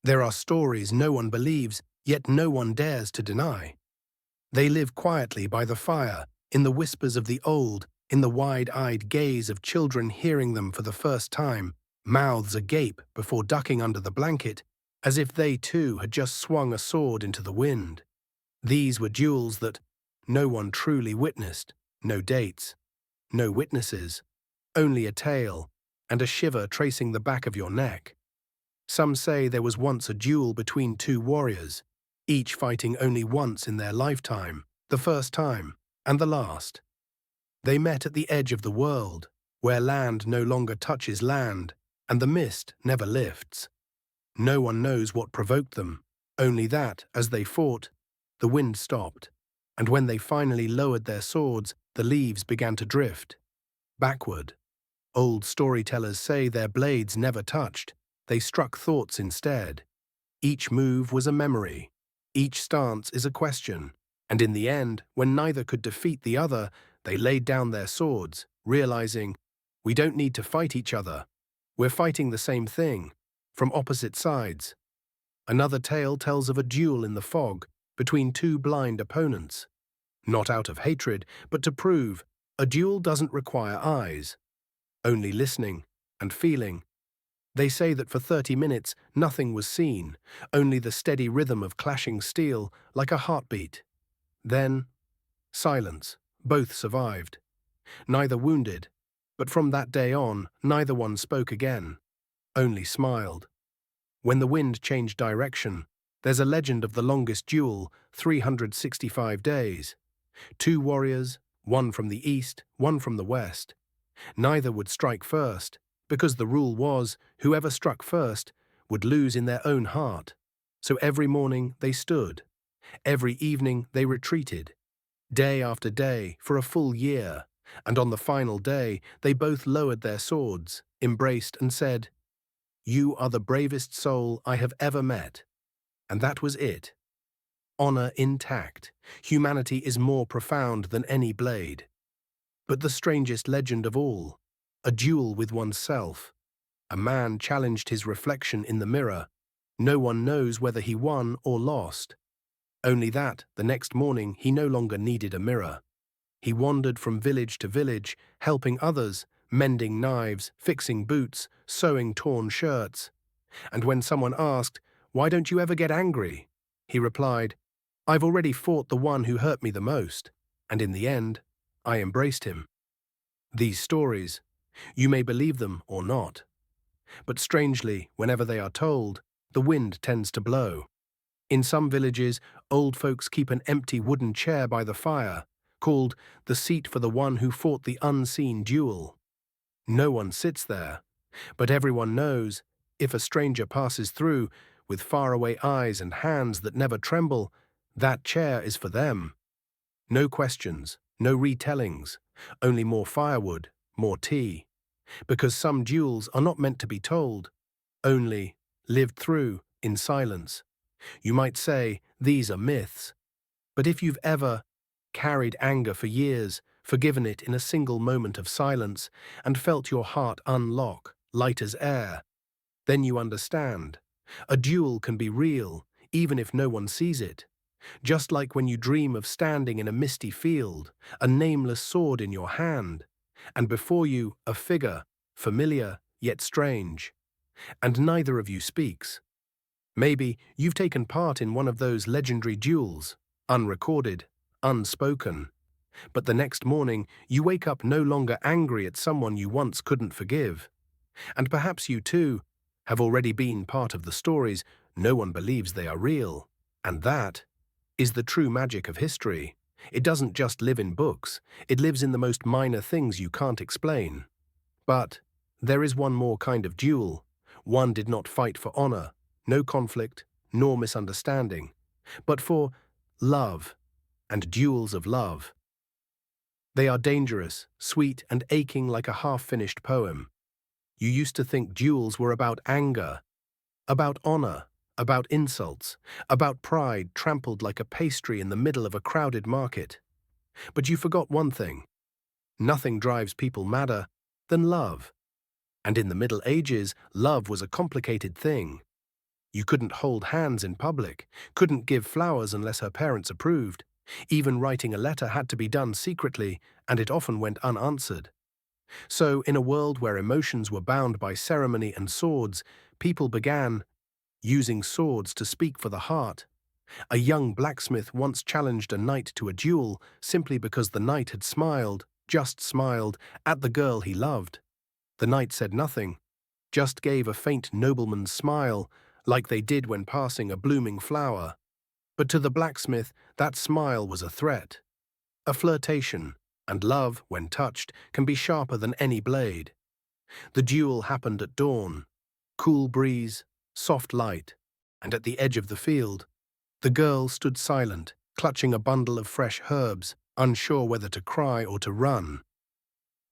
There are stories no one believes, yet no one dares to deny. They live quietly by the fire, in the whispers of the old, in the wide-eyed gaze of children hearing them for the first time, mouths agape before ducking under the blanket, as if they too had just swung a sword into the wind. These were duels that no one truly witnessed, no dates, no witnesses, only a tale and a shiver tracing the back of your neck. Some say there was once a duel between two warriors, each fighting only once in their lifetime, the first time and the last. They met at the edge of the world, where land no longer touches land and the mist never lifts. No one knows what provoked them, only that, as they fought, the wind stopped, and when they finally lowered their swords, the leaves began to drift backward. Old storytellers say their blades never touched, they struck thoughts instead. Each move was a memory, each stance is a question, and in the end, when neither could defeat the other, they laid down their swords, realizing, we don't need to fight each other. We're fighting the same thing, from opposite sides. Another tale tells of a duel in the fog between two blind opponents. Not out of hatred, but to prove a duel doesn't require eyes, only listening and feeling. They say that for 30 minutes nothing was seen, only the steady rhythm of clashing steel like a heartbeat. Then, silence. Both survived. Neither wounded, but from that day on, neither one spoke again, only smiled. When the wind changed direction, there's a legend of the longest duel, 365 days. Two warriors, one from the east, one from the west. Neither would strike first, because the rule was whoever struck first would lose in their own heart. So every morning they stood. Every evening they retreated. Day after day for a full year. And on the final day they both lowered their swords, embraced and said, "You are the bravest soul I have ever met." And that was it. Honor intact. Humanity is more profound than any blade. But the strangest legend of all, a duel with oneself. A man challenged his reflection in the mirror. No one knows whether he won or lost. Only that, the next morning, he no longer needed a mirror. He wandered from village to village, helping others, mending knives, fixing boots, sewing torn shirts. And when someone asked, "Why don't you ever get angry?" he replied, "I've already fought the one who hurt me the most, and in the end, I embraced him." These stories, you may believe them or not, but strangely, whenever they are told, the wind tends to blow. In some villages, old folks keep an empty wooden chair by the fire, called the seat for the one who fought the unseen duel. No one sits there, but everyone knows, if a stranger passes through, with faraway eyes and hands that never tremble, that chair is for them. No questions, no retellings, only more firewood, more tea. Because some duels are not meant to be told, only lived through in silence. You might say these are myths, but if you've ever carried anger for years, forgiven it in a single moment of silence, and felt your heart unlock, light as air, then you understand. A duel can be real, even if no one sees it. Just like when you dream of standing in a misty field, a nameless sword in your hand, and before you a figure, familiar yet strange, and neither of you speaks. Maybe you've taken part in one of those legendary duels, unrecorded, unspoken. But the next morning, you wake up no longer angry at someone you once couldn't forgive. And perhaps you too have already been part of the stories no one believes they are real. And that is the true magic of history. It doesn't just live in books, it lives in the most minor things you can't explain. But there is one more kind of duel. One did not fight for honor, no conflict, nor misunderstanding, but for love and duels of love. They are dangerous, sweet, and aching like a half-finished poem. You used to think duels were about anger, about honor, about insults, about pride trampled like a pastry in the middle of a crowded market. But you forgot one thing. Nothing drives people madder than love. And in the Middle Ages, love was a complicated thing. You couldn't hold hands in public, couldn't give flowers unless her parents approved. Even writing a letter had to be done secretly, and it often went unanswered. So, in a world where emotions were bound by ceremony and swords, people began using swords to speak for the heart. A young blacksmith once challenged a knight to a duel simply because the knight had smiled, just smiled, at the girl he loved. The knight said nothing, just gave a faint nobleman's smile, like they did when passing a blooming flower. But to the blacksmith, that smile was a threat, a flirtation, and love, when touched, can be sharper than any blade. The duel happened at dawn. Cool breeze, soft light, and at the edge of the field, the girl stood silent, clutching a bundle of fresh herbs, unsure whether to cry or to run.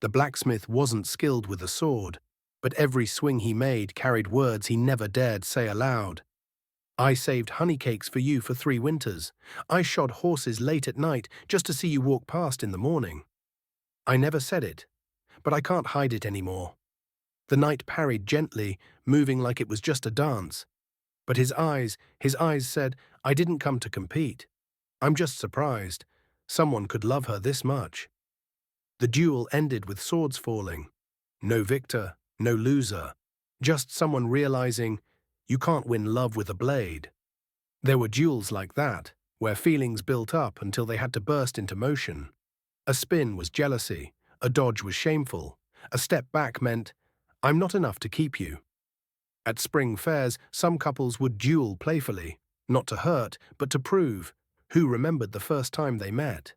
The blacksmith wasn't skilled with a sword, but every swing he made carried words he never dared say aloud. "I saved honey cakes for you for 3 winters. I shod horses late at night just to see you walk past in the morning. I never said it, but I can't hide it anymore." The knight parried gently, moving like it was just a dance. But his eyes said, "I didn't come to compete. I'm just surprised. Someone could love her this much." The duel ended with swords falling. No victor, no loser. Just someone realizing you can't win love with a blade. There were duels like that, where feelings built up until they had to burst into motion. A spin was jealousy, a dodge was shameful, a step back meant, I'm not enough to keep you. At spring fairs, some couples would duel playfully, not to hurt, but to prove who remembered the first time they met,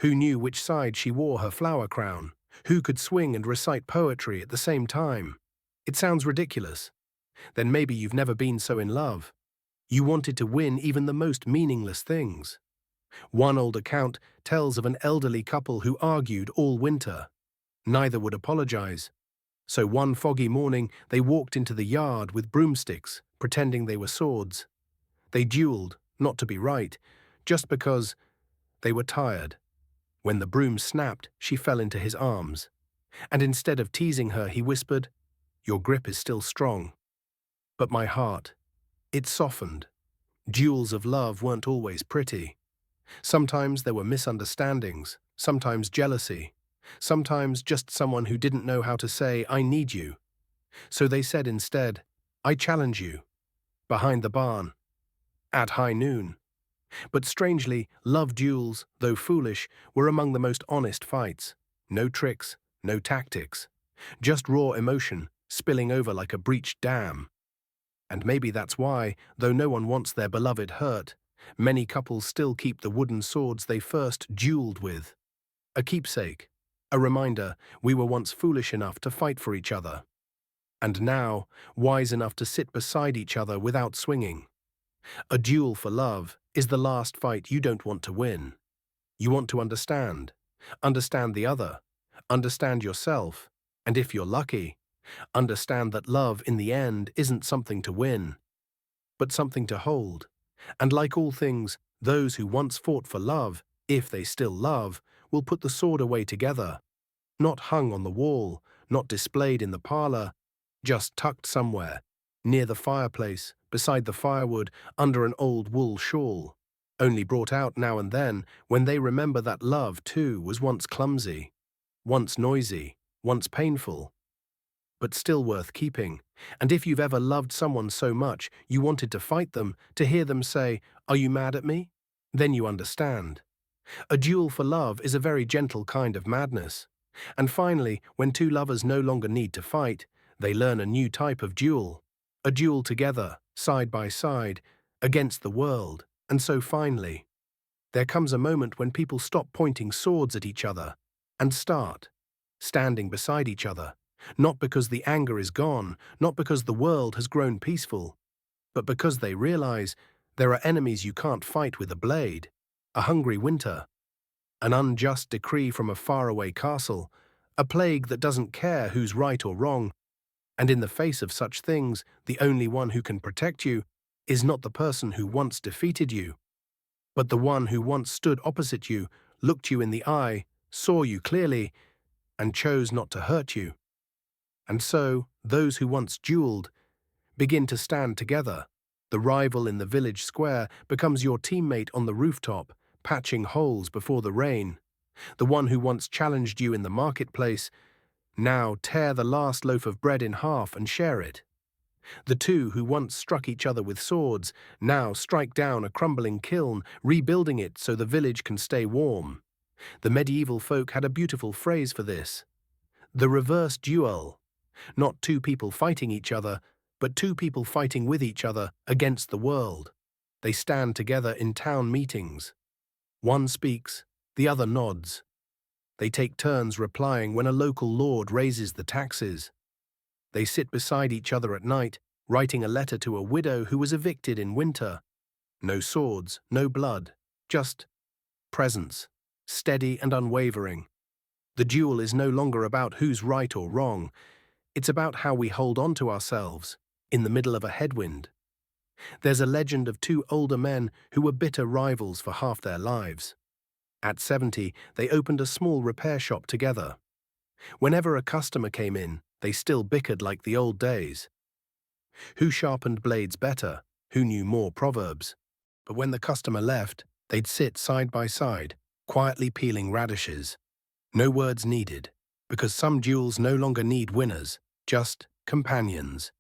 who knew which side she wore her flower crown, who could swing and recite poetry at the same time. It sounds ridiculous. Then maybe you've never been so in love. You wanted to win even the most meaningless things. One old account tells of an elderly couple who argued all winter. Neither would apologize. So one foggy morning, they walked into the yard with broomsticks, pretending they were swords. They dueled, not to be right, just because they were tired. When the broom snapped, she fell into his arms. And instead of teasing her, he whispered, "Your grip is still strong." But my heart, it softened. Duels of love weren't always pretty. Sometimes there were misunderstandings, sometimes jealousy, sometimes just someone who didn't know how to say, "I need you." So they said instead, "I challenge you," behind the barn, at high noon. But strangely, love duels, though foolish, were among the most honest fights. No tricks, no tactics. Just raw emotion, spilling over like a breached dam. And maybe that's why, though no one wants their beloved hurt, many couples still keep the wooden swords they first dueled with. A keepsake, a reminder we were once foolish enough to fight for each other. And now, wise enough to sit beside each other without swinging. A duel for love is the last fight you don't want to win. You want to understand the other, understand yourself, and if you're lucky, understand that love in the end isn't something to win, but something to hold. And like all things, those who once fought for love, if they still love, will put the sword away together. Not hung on the wall, not displayed in the parlor, just tucked somewhere, near the fireplace, beside the firewood, under an old wool shawl, only brought out now and then when they remember that love, too, was once clumsy, once noisy, once painful, but still worth keeping. And if you've ever loved someone so much you wanted to fight them, to hear them say, "Are you mad at me?" then you understand. A duel for love is a very gentle kind of madness. And finally, when two lovers no longer need to fight, they learn a new type of duel. A duel together, side by side, against the world. And so finally, there comes a moment when people stop pointing swords at each other and start standing beside each other. Not because the anger is gone, not because the world has grown peaceful, but because they realize there are enemies you can't fight with a blade. A hungry winter, an unjust decree from a faraway castle, a plague that doesn't care who's right or wrong. And in the face of such things, the only one who can protect you is not the person who once defeated you, but the one who once stood opposite you, looked you in the eye, saw you clearly, and chose not to hurt you. And so, those who once dueled begin to stand together. The rival in the village square becomes your teammate on the rooftop, patching holes before the rain. The one who once challenged you in the marketplace, now tear the last loaf of bread in half and share it. The two who once struck each other with swords, now strike down a crumbling kiln, rebuilding it so the village can stay warm. The medieval folk had a beautiful phrase for this: the reverse duel. Not two people fighting each other, but two people fighting with each other against the world. They stand together in town meetings. One speaks, the other nods. They take turns replying when a local lord raises the taxes. They sit beside each other at night, writing a letter to a widow who was evicted in winter. No swords, no blood, just presence, steady and unwavering. The duel is no longer about who's right or wrong. It's about how we hold on to ourselves in the middle of a headwind. There's a legend of two older men who were bitter rivals for half their lives. At 70, they opened a small repair shop together. Whenever a customer came in, they still bickered like the old days. Who sharpened blades better? Who knew more proverbs? But when the customer left, they'd sit side by side, quietly peeling radishes. No words needed, because some duels no longer need winners, just companions.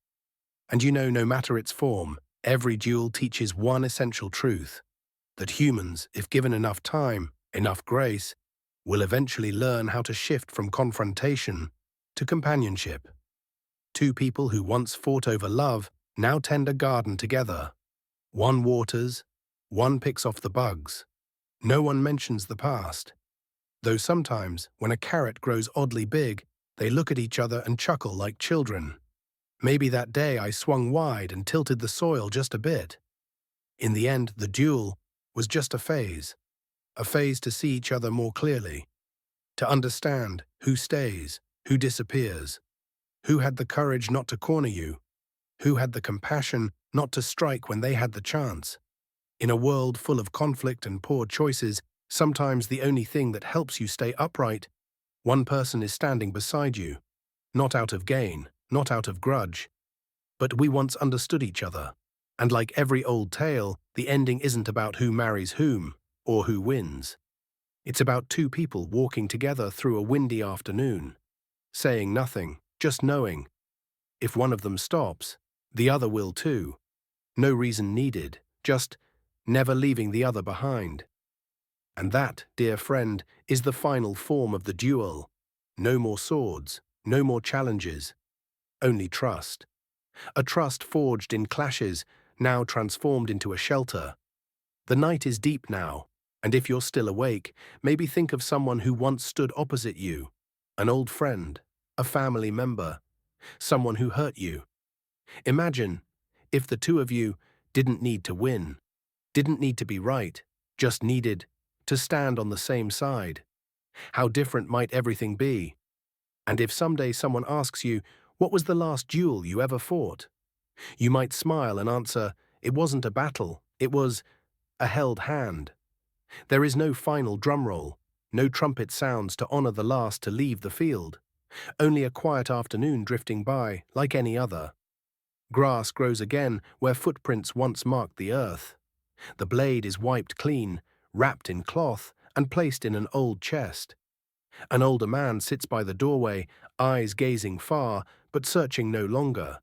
And you know, no matter its form, every duel teaches one essential truth, that humans, if given enough time, enough grace, will eventually learn how to shift from confrontation to companionship. Two people who once fought over love now tend a garden together. One waters, one picks off the bugs. No one mentions the past. Though sometimes, when a carrot grows oddly big, they look at each other and chuckle like children. Maybe that day I swung wide and tilted the soil just a bit. In the end, the duel was just a phase to see each other more clearly, to understand who stays, who disappears, who had the courage not to corner you, who had the compassion not to strike when they had the chance. In a world full of conflict and poor choices, sometimes the only thing that helps you stay upright, one person is standing beside you, not out of gain, not out of grudge. But we once understood each other, and like every old tale, the ending isn't about who marries whom or who wins. It's about two people walking together through a windy afternoon, saying nothing, just knowing. If one of them stops, the other will too. No reason needed, just never leaving the other behind. And that, dear friend, is the final form of the duel. No more swords, no more challenges, only trust. A trust forged in clashes, now transformed into a shelter. The night is deep now, and if you're still awake, maybe think of someone who once stood opposite you, an old friend, a family member, someone who hurt you. Imagine if the two of you didn't need to win, didn't need to be right, just needed to stand on the same side. How different might everything be? And if someday someone asks you, what was the last duel you ever fought? You might smile and answer, it wasn't a battle, it was a held hand. There is no final drum roll, no trumpet sounds to honor the last to leave the field. Only a quiet afternoon drifting by, like any other. Grass grows again where footprints once marked the earth. The blade is wiped clean, wrapped in cloth, and placed in an old chest. An older man sits by the doorway, eyes gazing far, but searching no longer.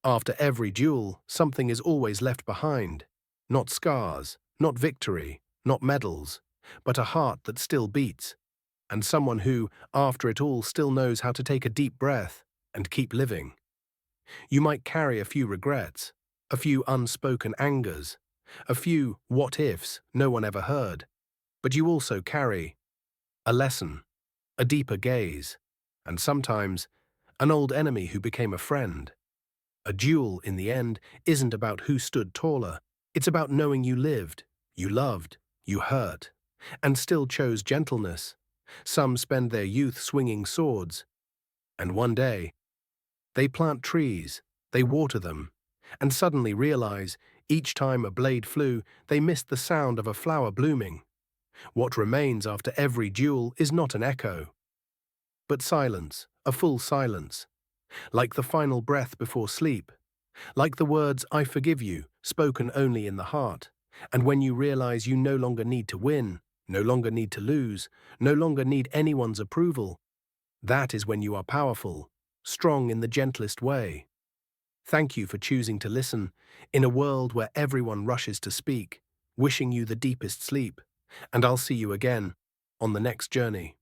After every duel, something is always left behind. Not scars, not victory, not medals, but a heart that still beats, and someone who, after it all, still knows how to take a deep breath and keep living. You might carry a few regrets, a few unspoken angers, a few what-ifs no one ever heard, but you also carry a lesson, a deeper gaze, and sometimes an old enemy who became a friend. A duel, in the end, isn't about who stood taller. It's about knowing you lived, you loved, you hurt, and still chose gentleness. Some spend their youth swinging swords, and one day, they plant trees, they water them, and suddenly realize, each time a blade flew, they missed the sound of a flower blooming. What remains after every duel is not an echo, but silence, a full silence, like the final breath before sleep, like the words, I forgive you, spoken only in the heart. And when you realize you no longer need to win, no longer need to lose, no longer need anyone's approval, that is when you are powerful, strong in the gentlest way. Thank you for choosing to listen, in a world where everyone rushes to speak, wishing you the deepest sleep, and I'll see you again on the next journey.